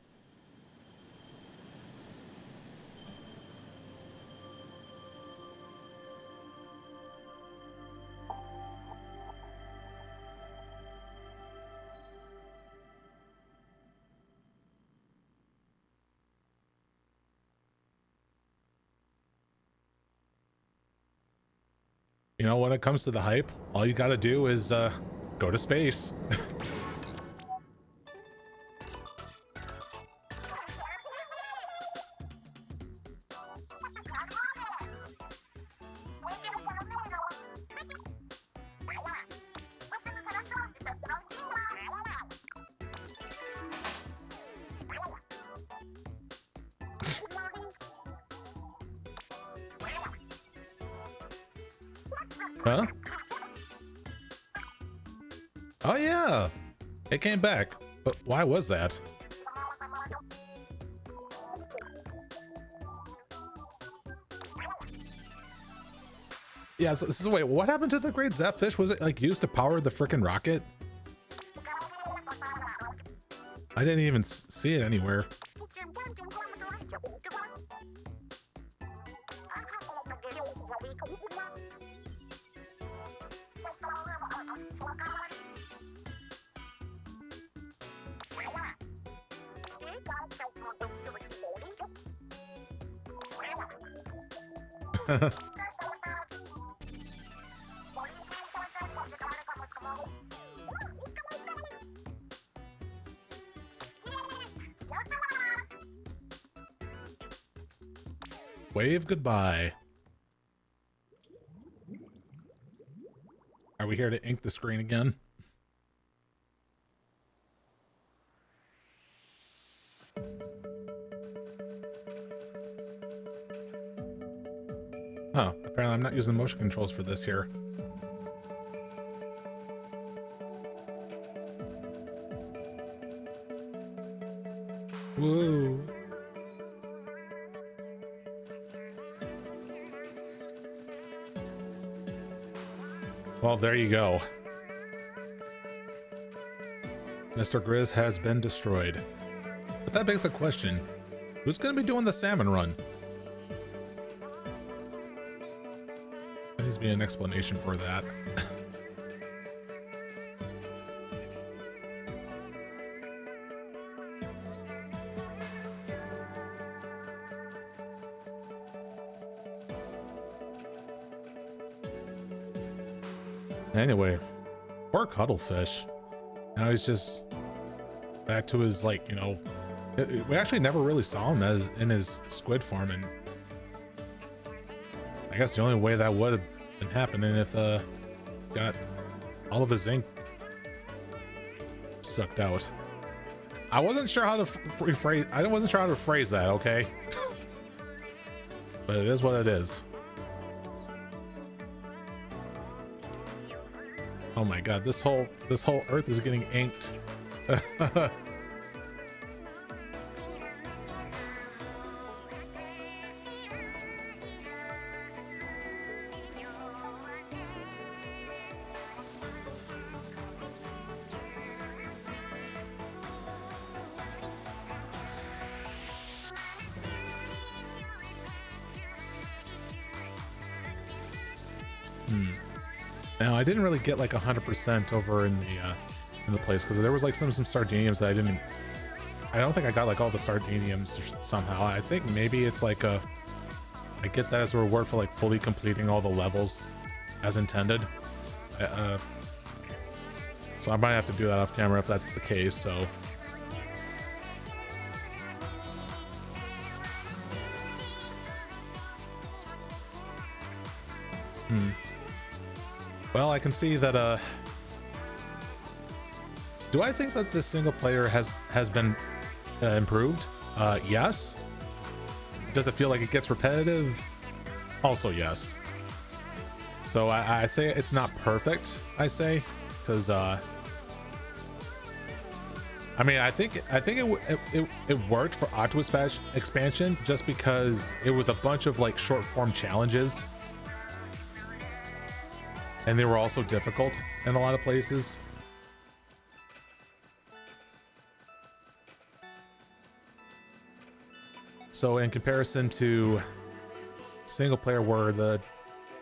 You know, when it comes to the hype, all you gotta do is go to space. Huh? Oh yeah, it came back. But why was that? Yeah, so wait, what happened to the Great Zapfish? Was it like used to power the frickin' rocket? I didn't even see it anywhere. Wave goodbye. Are we here to ink the screen again? Oh, apparently I'm not using motion controls for this here. Whoa. Well, there you go. Mr. Grizz has been destroyed. But that begs the question, who's going to be doing the salmon run? There needs to be an explanation for that. Anyway, poor Cuttlefish. Now he's just back to his, like, you know, we actually never really saw him as in his squid form, and I guess the only way that would have been happening if got all of his ink sucked out. I wasn't sure how to rephrase. I wasn't sure how to phrase that. Okay, but it is what it is. Oh my god, this whole earth is getting inked. Now I didn't really get like 100% over in the place because there was like some sardiniums that I don't think I got like all the sardiniums somehow. I think maybe it's like I get that as a reward for like fully completing all the levels as intended. So I might have to do that off camera if that's the case. So well, I can see that do I think that the single player has been improved? Yes. Does it feel like it gets repetitive? Also yes. So I say it's not perfect, I say, because I I mean, I think it worked for Octopus expansion just because it was a bunch of like short form challenges, and they were also difficult in a lot of places. So in comparison to single player, where the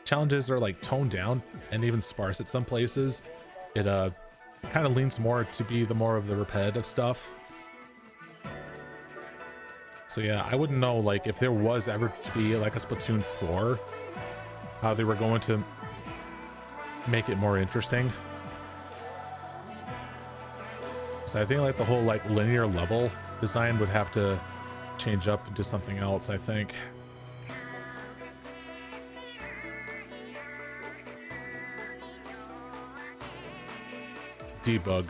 challenges are like toned down and even sparse at some places, it kind of leans more to be the more of the repetitive stuff. So yeah, I wouldn't know like if there was ever to be like a Splatoon 4, how they were going to make it more interesting. So I think like the whole like linear level design would have to change up into something else, I think. Debug.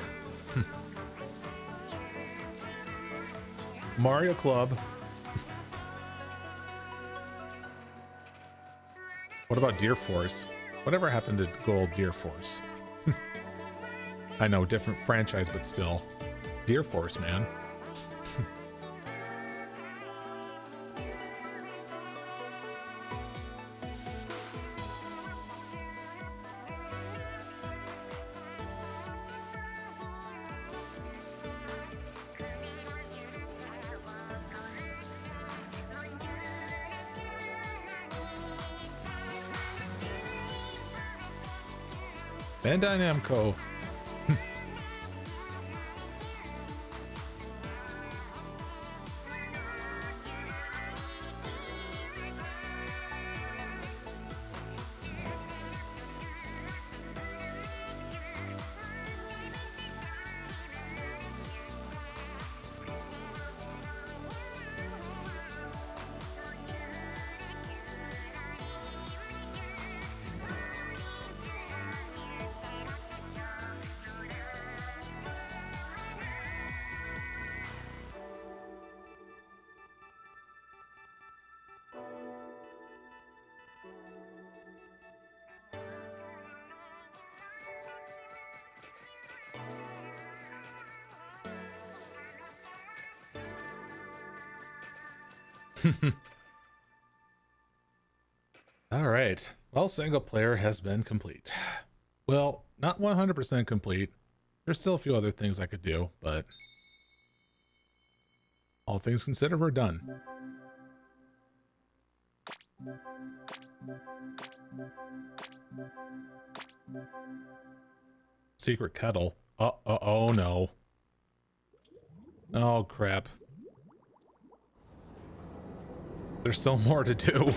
Mario Club. What about Deer Force? Whatever happened to good old Deer Force? I know, different franchise, but still. Deer Force, man. Bandai Namco. All right. Well, single player has been complete. Well, not 100% complete. There's still a few other things I could do, but all things considered, we're done. Secret kettle. Oh no. Oh crap. There's still more to do.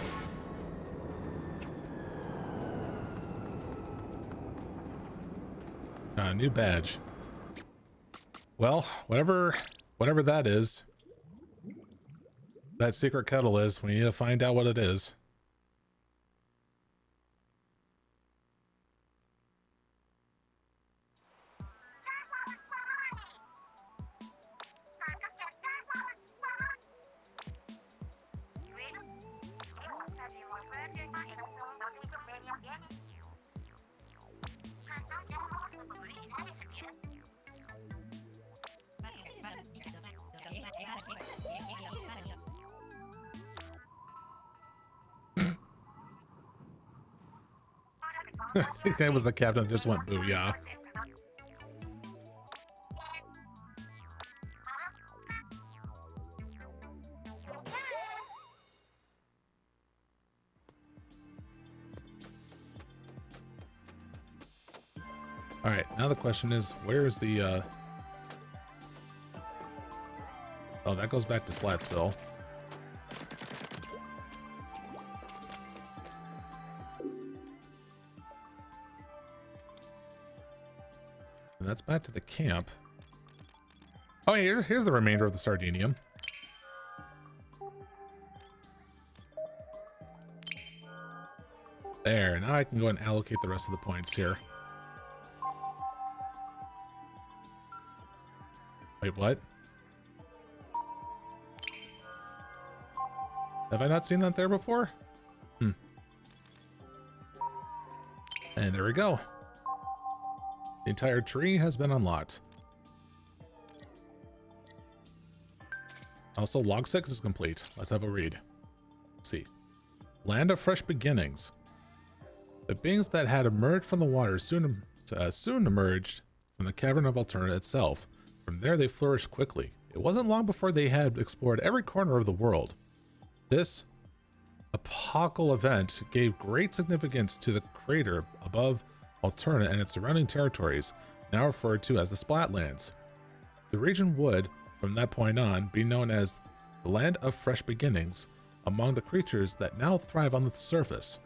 New badge. Well, whatever that is, that secret kettle is, we need to find out what it is. I think that was the captain that just went booyah. All right, now the question is, where is the oh, that goes back to Splatsville. And that's back to the camp. Oh, here's the remainder of the Sardinium. There, now I can go and allocate the rest of the points here. Wait, what? Have I not seen that there before? And there we go. The entire tree has been unlocked. Also, log 6 is complete. Let's have a read. Let's see. Land of fresh beginnings. The beings that had emerged from the water soon emerged from the cavern of Alterna itself. From there, they flourished quickly. It wasn't long before they had explored every corner of the world. This epochal event gave great significance to the crater above Alterna and its surrounding territories, now referred to as the Splatlands. The region would, from that point on, be known as the Land of Fresh Beginnings among the creatures that now thrive on the surface.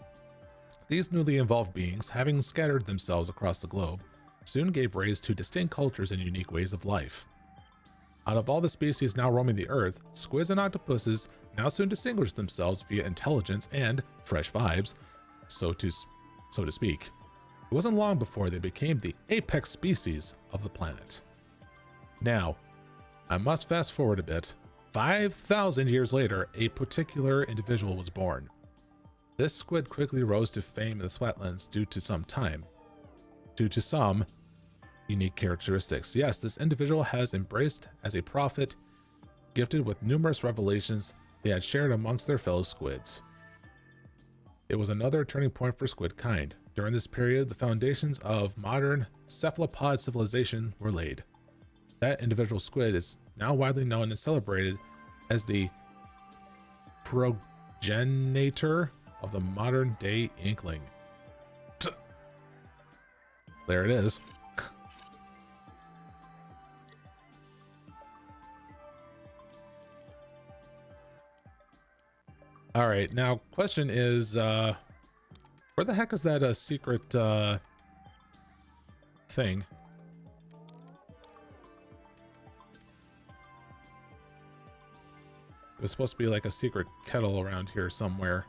These newly evolved beings, having scattered themselves across the globe, soon gave rise to distinct cultures and unique ways of life. Out of all the species now roaming the earth, squids and octopuses now soon distinguish themselves via intelligence and fresh vibes, so to speak. It wasn't long before they became the apex species of the planet. Now, I must fast forward a bit. 5,000 years later, a particular individual was born. This squid quickly rose to fame in the Splatlands due to some unique characteristics. Yes, this individual has embraced as a prophet, gifted with numerous revelations they had shared amongst their fellow squids. It was another turning point for squid kind. During this period, the foundations of modern cephalopod civilization were laid. That individual squid is now widely known and celebrated as the progenitor of the modern day inkling. There it is. All right, now question is, where the heck is that secret thing? It was supposed to be like a secret kettle around here somewhere.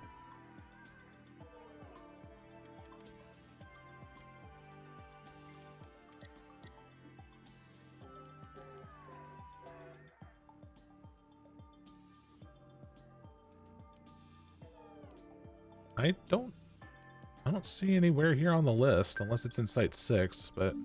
I don't see anywhere here on the list, unless it's in Site 6, but...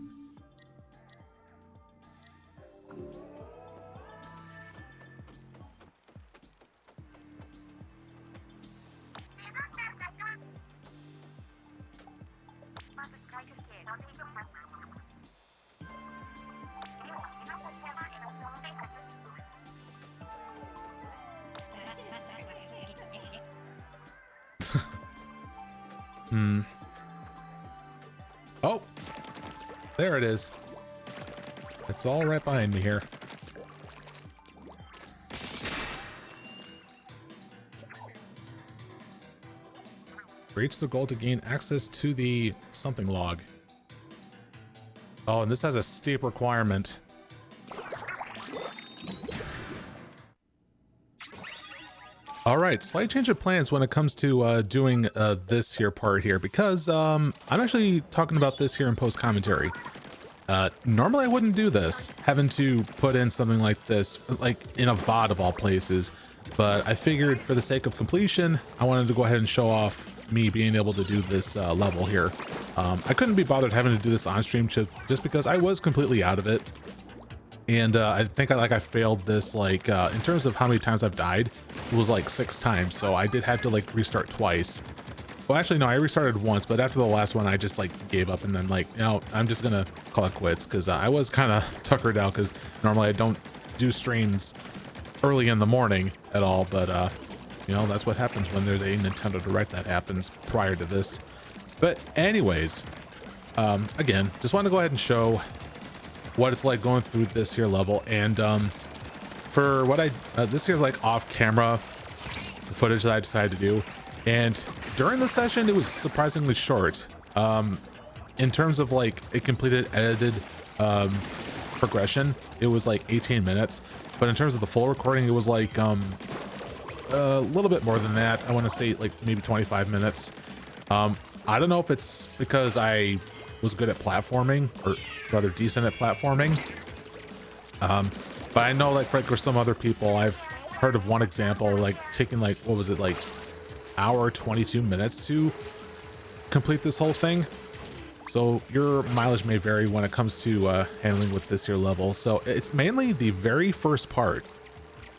Oh, there it is. It's all right behind me here. Reach the goal to gain access to the something log. Oh, and this has a steep requirement. All right, slight change of plans when it comes to doing this here part here, because I'm actually talking about this here in post commentary. Normally I wouldn't do this, having to put in something like this, like in a VOD of all places, but I figured for the sake of completion, I wanted to go ahead and show off me being able to do this level here. I couldn't be bothered having to do this on stream just because I was completely out of it. And I think I failed this, like, in terms of how many times I've died, it was like 6 times. So I did have to like restart twice. Well, actually, no, I restarted once, but after the last one, I just like gave up and then like, you know, I'm just gonna call it quits because I was kind of tuckered out because normally I don't do streams early in the morning at all. But, you know, that's what happens when there's a Nintendo Direct that happens prior to this. But anyways, again, just wanted to go ahead and show what it's like going through this here level. And for what this here's like off camera footage that I decided to do, and during the session it was surprisingly short in terms of like a completed edited progression. It was like 18 minutes, but in terms of the full recording it was like a little bit more than that. I want to say like maybe 25 minutes. I don't know if it's because I was good at platforming, or rather decent at platforming, but I know like for some other people, I've heard of one example like taking like, what was it, like hour 22 minutes to complete this whole thing. So your mileage may vary when it comes to handling with this here level. So it's mainly the very first part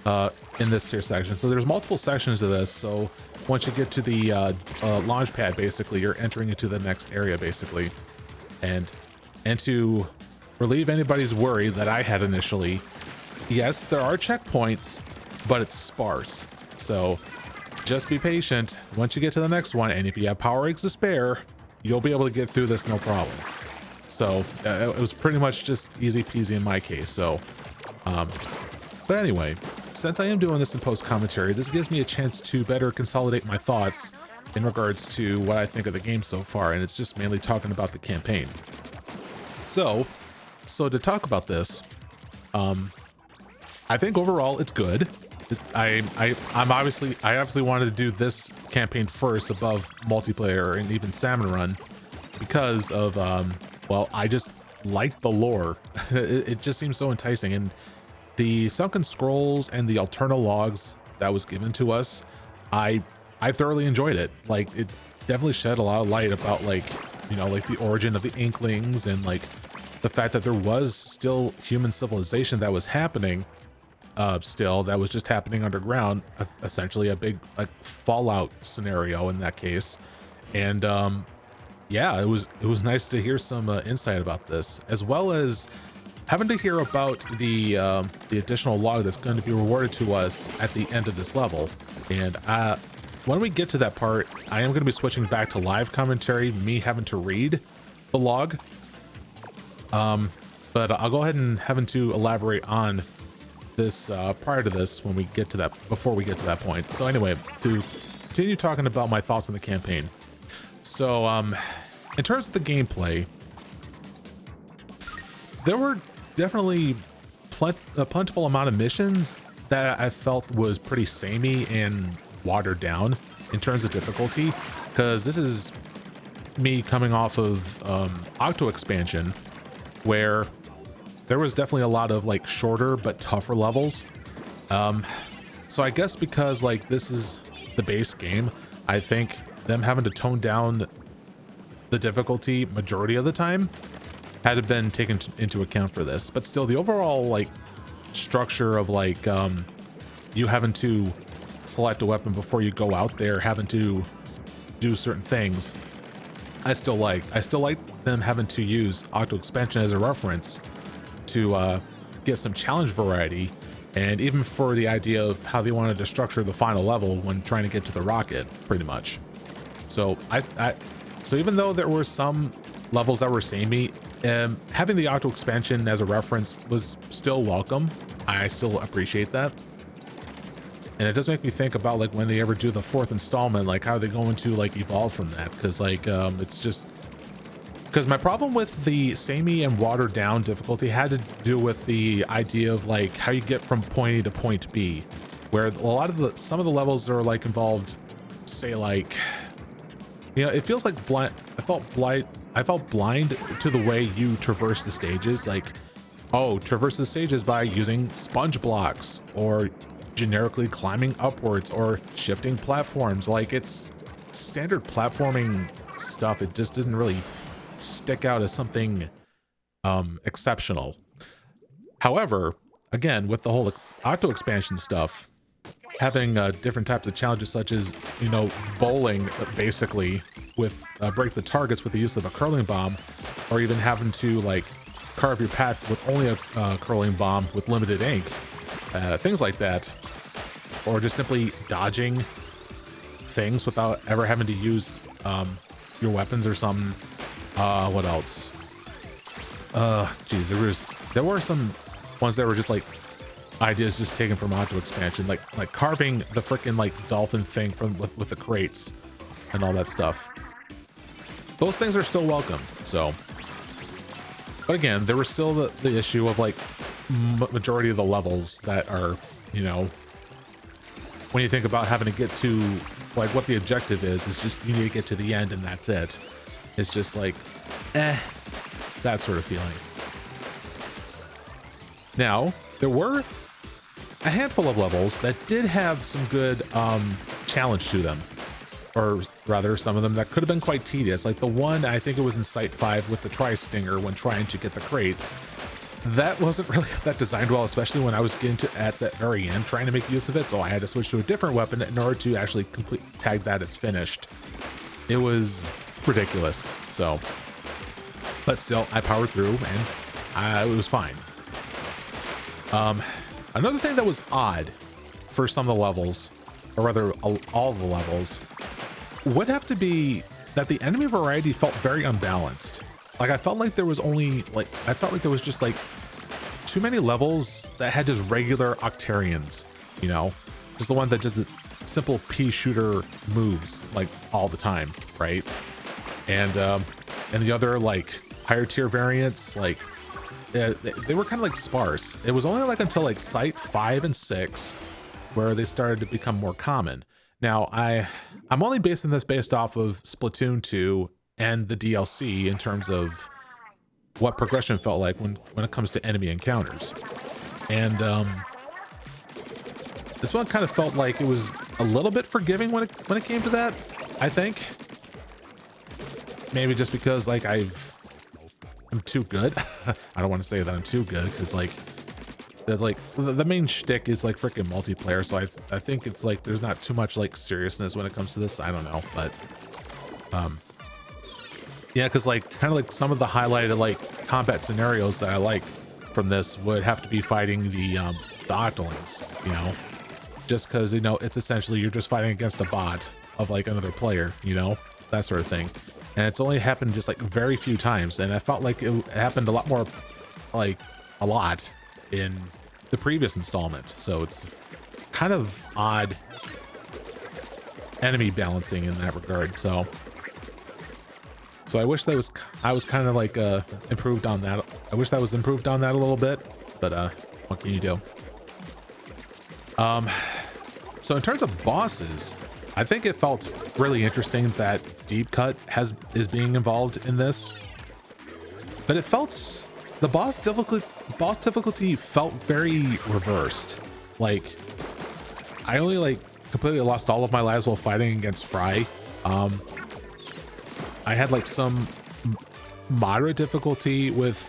in this here section. So there's multiple sections of this. So once you get to the launch pad, basically, you're entering into the next area, basically. And to relieve anybody's worry that I had initially, yes, there are checkpoints, but it's sparse. So just be patient. Once you get to the next one, and if you have power eggs to spare, you'll be able to get through this no problem. So it was pretty much just easy peasy in my case. So, but anyway, since I am doing this in post commentary, this gives me a chance to better consolidate my thoughts in regards to what I think of the game so far, and it's just mainly talking about the campaign. So to talk about this, I think overall it's good. I obviously wanted to do this campaign first above multiplayer and even Salmon Run because of well, I just like the lore. It just seems so enticing, and the sunken scrolls and the alternate logs that was given to us, I thoroughly enjoyed it. Like, it definitely shed a lot of light about, like, you know, like the origin of the Inklings, and like the fact that there was still human civilization that was happening still, that was just happening underground, essentially a big like Fallout scenario in that case. And yeah, it was nice to hear some insight about this, as well as having to hear about the additional log that's going to be rewarded to us at the end of this level. And when we get to that part, I am going to be switching back to live commentary, me having to read the log. But I'll go ahead and having to elaborate on this prior to this when we get to that, before we get to that point. So anyway, to continue talking about my thoughts on the campaign. So in terms of the gameplay, there were definitely a plentiful amount of missions that I felt was pretty samey and watered down in terms of difficulty, because this is me coming off of Octo expansion, where there was definitely a lot of like shorter but tougher levels. So I guess because like this is the base game, I think them having to tone down the difficulty majority of the time had to been taken into account for this. But still, the overall like structure of like you having to select a weapon before you go out there, having to do certain things, I still like them having to use Octo expansion as a reference to get some challenge variety, and even for the idea of how they wanted to structure the final level when trying to get to the rocket, pretty much. So so even though there were some levels that were samey, having the Octo expansion as a reference was still welcome. I still appreciate that. And it does make me think about like when they ever do the fourth installment, like how are they going to like evolve from that? Because like it's just because my problem with the samey and watered down difficulty had to do with the idea of like how you get from point A to point B, where a lot of some of the levels are like involved, say like, you know, it feels like blind. I felt blind to the way you traverse the stages. Like, oh, traverse the stages by using sponge blocks, or generically climbing upwards, or shifting platforms. Like, it's standard platforming stuff. It just doesn't really stick out as something exceptional. However, again, with the whole Octo expansion stuff, having different types of challenges, such as, you know, bowling basically with break the targets with the use of a curling bomb, or even having to like carve your path with only a curling bomb with limited ink, things like that, or just simply dodging things without ever having to use your weapons or something. What else? Geez, there were some ones that were just like ideas just taken from Octo expansion, like carving the freaking like dolphin thing from with the crates and all that stuff. Those things are still welcome. So, but again, there was still the issue of like majority of the levels that are, you know, when you think about having to get to like what the objective is just you need to get to the end and that's it. It's just like, that sort of feeling. Now, there were a handful of levels that did have some good challenge to them, or rather some of them that could have been quite tedious. Like the one, I think it was in Site 5 with the Tri-Stinger when trying to get the crates. that wasn't really that designed well, especially when I was getting to at that very end trying to make use of it. So I had to switch to a different weapon in order to actually tag that as finished. It was ridiculous. So, but still, I powered through and it was fine. Another thing that was odd for some of the levels, or rather all the levels, would have to be that the enemy variety felt very unbalanced. Like I felt like there was just like too many levels that had just regular Octarians, you know, just the one that just the simple pea shooter moves like all the time, right? And the other like higher tier variants, like they were kind of like sparse. It was only like until like Site 5 and 6 where they started to become more common. Now I'm only basing this based off of Splatoon 2 and the DLC in terms of what progression felt like when it comes to enemy encounters. And this one kind of felt like it was a little bit forgiving when it came to that, I think. Maybe just because like I'm too good. I don't want to say that I'm too good because like the main shtick is like freaking multiplayer, so I think it's like there's not too much like seriousness when it comes to this. I don't know, but yeah, because like kind of like some of the highlighted like combat scenarios that I like from this would have to be fighting the Octolings, you know, just because, you know, it's essentially you're just fighting against a bot of like another player, you know, that sort of thing. And it's only happened just like very few times, and I felt like it happened a lot more, like a lot in the previous installment. So it's kind of odd enemy balancing in that regard. So I wish that I was kind of like improved on that. I wish that was improved on that a little bit, but what can you do? So in terms of bosses, I think it felt really interesting that Deep Cut is being involved in this, but it felt the boss difficulty felt very reversed. Like I only like completely lost all of my lives while fighting against Fry. I had like some moderate difficulty with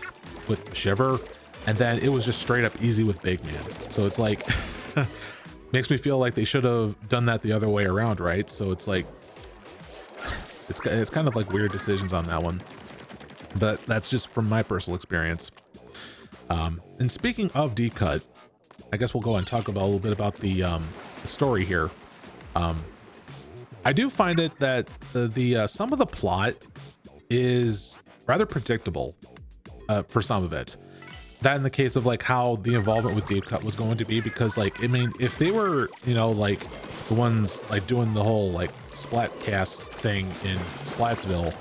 Shiver, and then it was just straight up easy with Big Man. So it's like makes me feel like they should have done that the other way around, right? So it's like it's kind of like weird decisions on that one, but that's just from my personal experience. And speaking of Deep Cut, I guess we'll go and talk about a little bit about the story here. I do find it that the some of the plot is rather predictable for some of it. That in the case of like how the involvement with Deep Cut was going to be, because like, I mean, if they were, you know, like the ones like doing the whole like Splatcast thing in Splatsville,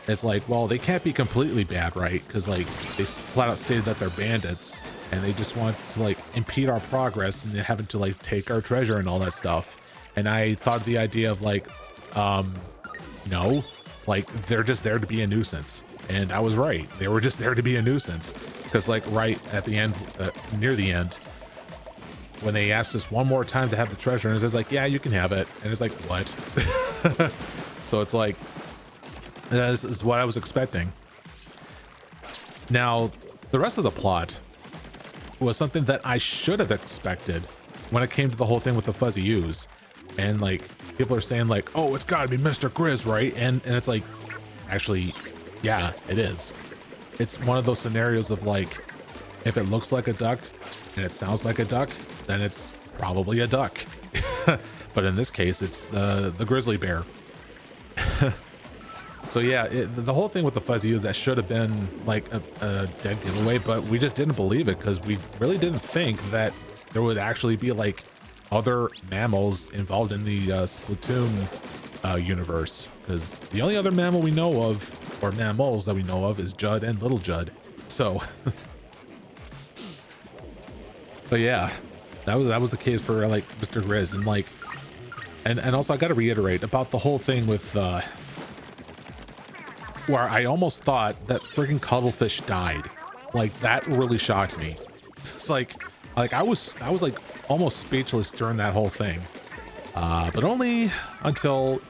it's like, well, they can't be completely bad, right? Because like they flat out stated that they're bandits and they just want to like impede our progress and having to like take our treasure and all that stuff. And I thought the idea of like, no, like they're just there to be a nuisance. And I was right. They were just there to be a nuisance. Because like right at the end, near the end, when they asked us one more time to have the treasure, and it's like, yeah, you can have it. And it's like, what? So it's like, this is what I was expecting. Now, the rest of the plot was something that I should have expected when it came to the whole thing with the fuzzy ooze. And like, people are saying like, oh, it's gotta be Mr. Grizz, right? And it's like, actually, yeah, it is. It's one of those scenarios of like, if it looks like a duck and it sounds like a duck, then it's probably a duck. But in this case, it's the grizzly bear. So yeah, the whole thing with the fuzzy ooze, that should have been like a dead giveaway, but we just didn't believe it because we really didn't think that there would actually be like other mammals involved in the Splatoon universe. Because the only other mammal we know of, or mammals that we know of, is Judd and Little Judd. So, but yeah, that was the case for like Mr. Grizz, and like, and also I got to reiterate about the whole thing with where I almost thought that freaking Cuttlefish died. Like that really shocked me. It's like I was like almost speechless during that whole thing, but only until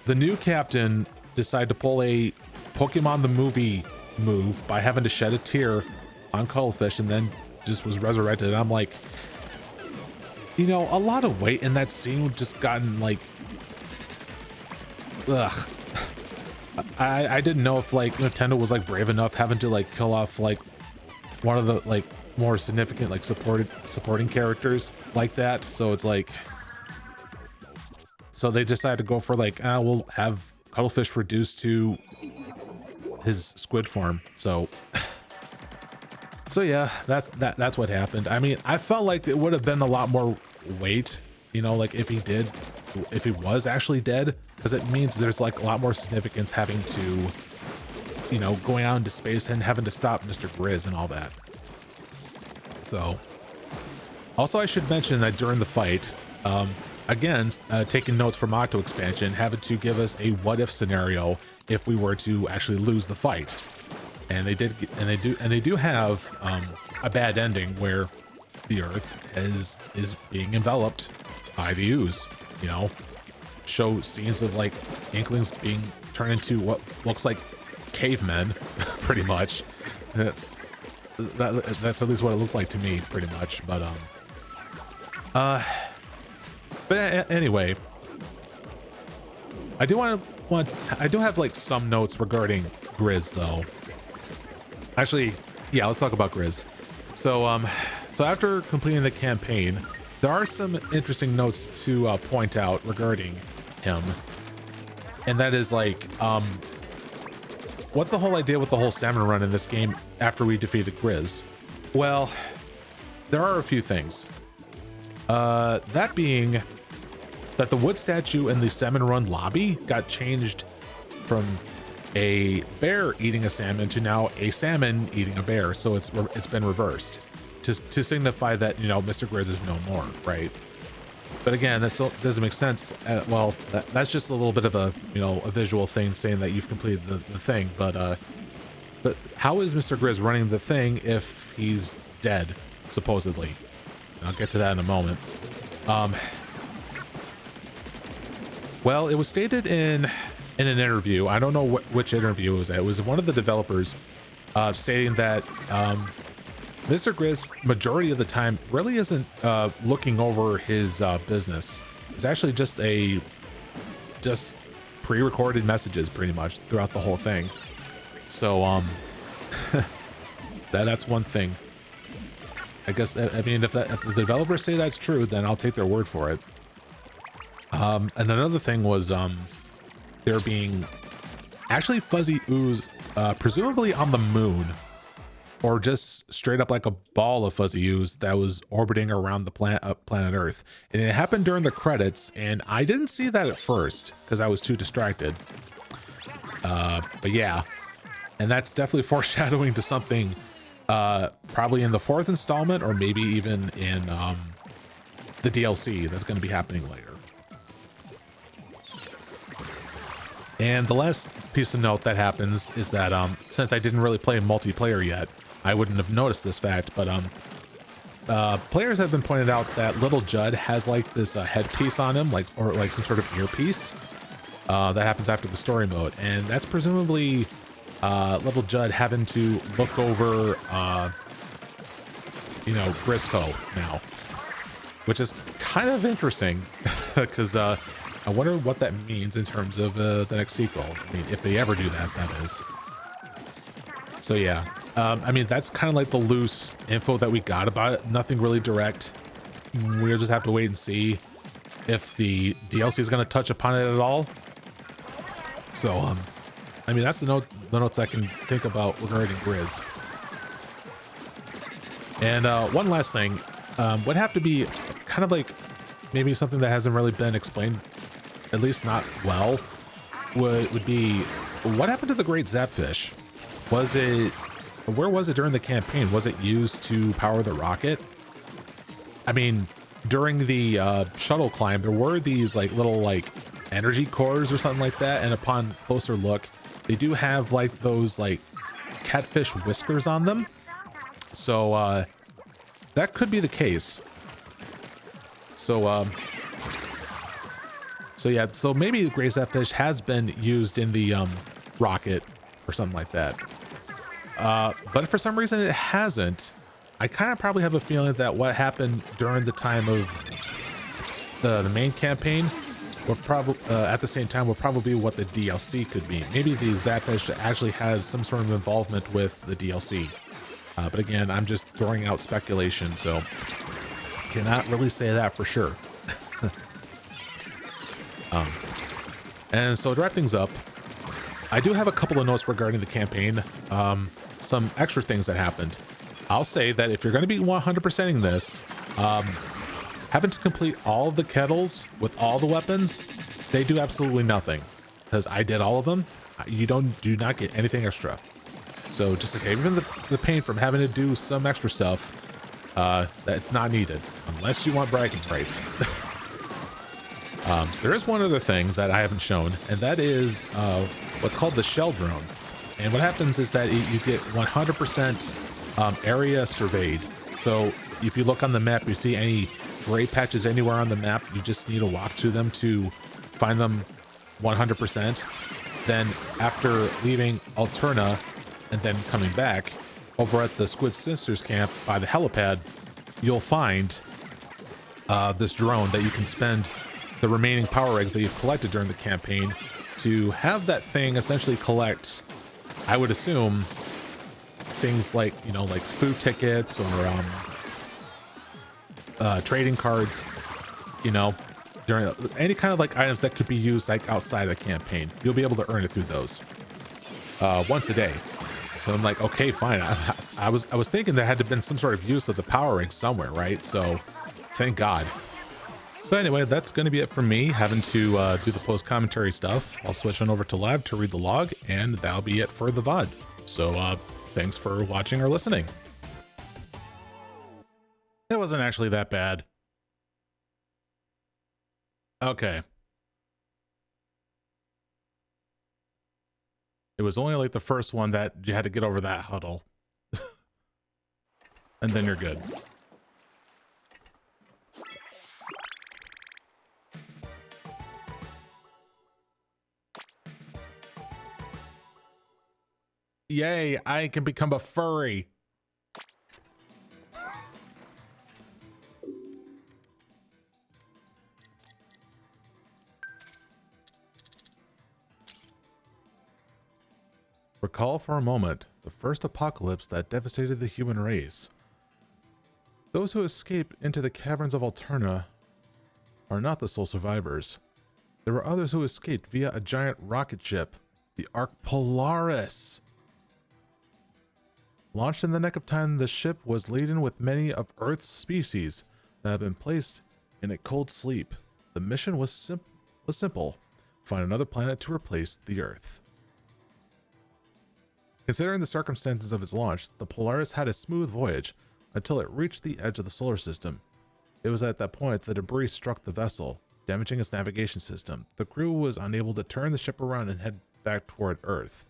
the new captain decided to pull a Pokemon the movie move by having to shed a tear on cuttlefish and then just was resurrected. And I'm like, you know, a lot of weight in that scene just gotten like, ugh. I didn't know if like Nintendo was like brave enough having to like kill off like one of the like more significant like supporting characters like that. So it's like, so they decided to go for like, we'll have cuttlefish reduced to his squid form. So yeah, that's what happened. I mean, I felt like it would have been a lot more weight, you know, like if he was actually dead, because it means there's like a lot more significance having to, you know, going out into space and having to stop Mr. Grizz and all that. So also I should mention that during the fight, again, taking notes from Octo Expansion, having to give us a what if scenario if we were to actually lose the fight. And they do have a bad ending where the Earth is being enveloped by the ooze. You know, show scenes of like Inklings being turned into what looks like cavemen, pretty much. That's at least what it looked like to me, pretty much. But anyway, I do have like some notes regarding Grizz though. Actually, yeah, let's talk about Grizz. So so after completing the campaign, there are some interesting notes to point out regarding him, and that is like, what's the whole idea with the whole salmon run in this game after we defeated Grizz? Well, there are a few things. That being that the wood statue in the salmon run lobby got changed from a bear eating a salmon to now a salmon eating a bear. So it's been reversed to signify that, you know, Mr. Grizz is no more, right? But again, that still doesn't make sense. Well, that's just a little bit of a, you know, a visual thing saying that you've completed the thing. But how is Mr. Grizz running the thing if he's dead, supposedly? I'll get to that in a moment. Well, it was stated in an interview. I don't know which interview it was at. It was one of the developers stating that Mr. Grizz, majority of the time, really isn't looking over his business. It's actually just pre-recorded messages, pretty much, throughout the whole thing. So that's one thing. I guess, I mean, if the developers say that's true, then I'll take their word for it. And another thing was there being actually fuzzy ooze, presumably on the moon, or just straight up like a ball of fuzzy ooze that was orbiting around the planet Earth. And it happened during the credits, and I didn't see that at first because I was too distracted. But yeah, and that's definitely foreshadowing to something probably in the 4th installment, or maybe even in the DLC that's going to be happening later. And the last piece of note that happens is that since I didn't really play multiplayer yet, I wouldn't have noticed this fact, but players have been pointed out that Little Judd has like this headpiece on him, or like some sort of earpiece that happens after the story mode, and that's presumably Little Judd having to look over you know, Grisco now, which is kind of interesting because I wonder what that means in terms of the next sequel. I mean, if they ever do that, that is. So yeah, I mean, that's kind of like the loose info that we got about it. Nothing really direct. We'll just have to wait and see if the DLC is going to touch upon it at all. So, I mean, that's the notes I can think about regarding Grizz. And one last thing, would have to be kind of like maybe something that hasn't really been explained, at least not well, would be what happened to the Great Zapfish? Where was it during the campaign? Was it used to power the rocket? I mean, during the shuttle climb, there were these like little like energy cores or something like that, and upon closer look, they do have like those like catfish whiskers on them. So that could be the case. So so yeah, so maybe the Great Zapfish has been used in the rocket or something like that. But if for some reason it hasn't, I kind of probably have a feeling that what happened during the time of the main campaign will probably at the same time will probably be what the DLC could be. Maybe the Zapfish actually has some sort of involvement with the DLC. But again, I'm just throwing out speculation, so cannot really say that for sure. And so to wrap things up, I do have a couple of notes regarding the campaign. Some extra things that happened. I'll say that if you're going to be 100%ing this, having to complete all of the kettles with all the weapons, they do absolutely nothing. Because I did all of them. You do not get anything extra. So just to save even the pain from having to do some extra stuff, that's not needed. Unless you want bragging rights. There is one other thing that I haven't shown, and that is what's called the shell drone. And what happens is that you get 100% area surveyed. So if you look on the map, you see any gray patches anywhere on the map, you just need to walk to them to find them 100%. Then after leaving Alterna and then coming back, over at the Squid Sisters camp by the helipad, you'll find this drone that you can spend the remaining power eggs that you've collected during the campaign to have that thing essentially collect, I would assume, things like, you know, like food tickets or trading cards, you know, during any kind of like items that could be used like outside of the campaign. You'll be able to earn it through those once a day. So I'm like, okay, fine. I was thinking there had to have been some sort of use of the power egg somewhere, right? So thank God. But anyway, that's going to be it for me having to do the post commentary stuff. I'll switch on over to live to read the log, and that'll be it for the VOD. So thanks for watching or listening. It wasn't actually that bad. Okay. It was only like the first one that you had to get over that huddle. And then you're good. Yay, I can become a furry. Recall for a moment the first apocalypse that devastated the human race. Those who escaped into the caverns of Alterna are not the sole survivors. There were others who escaped via a giant rocket ship, the Ark Polaris. Launched in the nick of time, the ship was laden with many of Earth's species that had been placed in a cold sleep. The mission was simple: find another planet to replace the Earth. Considering the circumstances of its launch, the Polaris had a smooth voyage until it reached the edge of the solar system. It was at that point the debris struck the vessel, damaging its navigation system. The crew was unable to turn the ship around and head back toward Earth.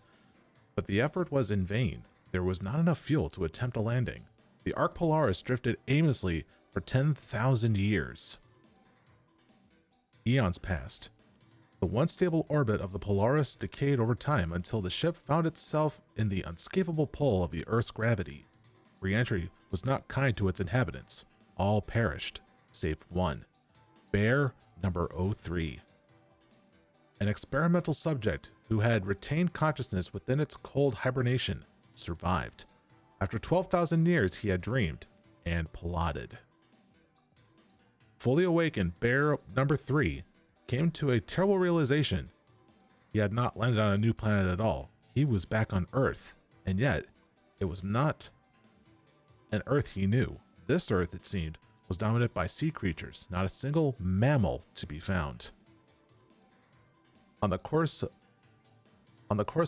But the effort was in vain. There was not enough fuel to attempt a landing. The Ark Polaris drifted aimlessly for 10,000 years. Eons passed. The once stable orbit of the Polaris decayed over time until the ship found itself in the unescapable pull of the Earth's gravity. Re-entry was not kind to its inhabitants. All perished, save one. Bear number 03. An experimental subject who had retained consciousness within its cold hibernation survived. After 12,000 years, he had dreamed and plotted. Fully awakened, Bear number 3 came to a terrible realization. He had not landed on a new planet at all. He was back on Earth, and yet it was not an Earth he knew. This Earth, it seemed, was dominated by sea creatures, not a single mammal to be found. On the course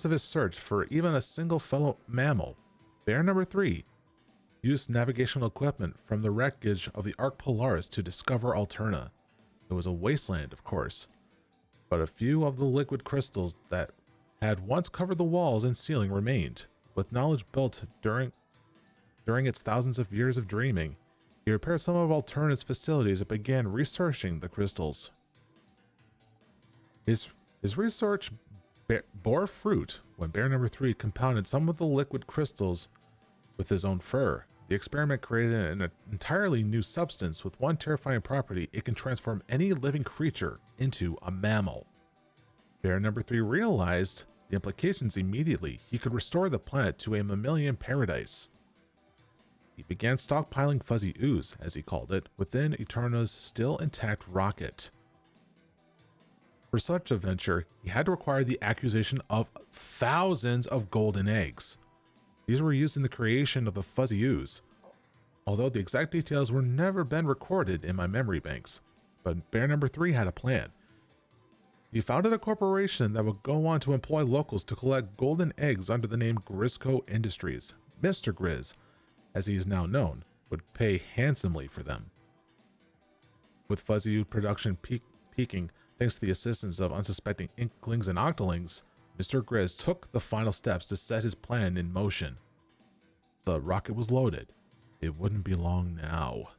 of his search for even a single fellow mammal, Bear number 3 used navigational equipment from the wreckage of the Ark Polaris to discover Alterna. It was a wasteland, of course, but a few of the liquid crystals that had once covered the walls and ceiling remained. With knowledge built during its thousands of years of dreaming, he repaired some of Alterna's facilities and began researching the crystals. His research bore fruit when bear number 3 compounded some of the liquid crystals with his own fur. The experiment created an entirely new substance with one terrifying property: it can transform any living creature into a mammal. Bear number 3 realized the implications immediately. He could restore the planet to a mammalian paradise. He began stockpiling fuzzy ooze, as he called it, within Eterna's still intact rocket. For such a venture, he had to require the accusation of thousands of golden eggs. These were used in the creation of the fuzzy ooze, although the exact details were never been recorded in my memory banks. But bear number 3 had a plan. He founded a corporation that would go on to employ locals to collect golden eggs under the name Grisco Industries. Mr. Grizz, as he is now known, would pay handsomely for them. With fuzzy ooze production peaking thanks to the assistance of unsuspecting inklings and octolings, Mr. Grizz took the final steps to set his plan in motion. The rocket was loaded. It wouldn't be long now.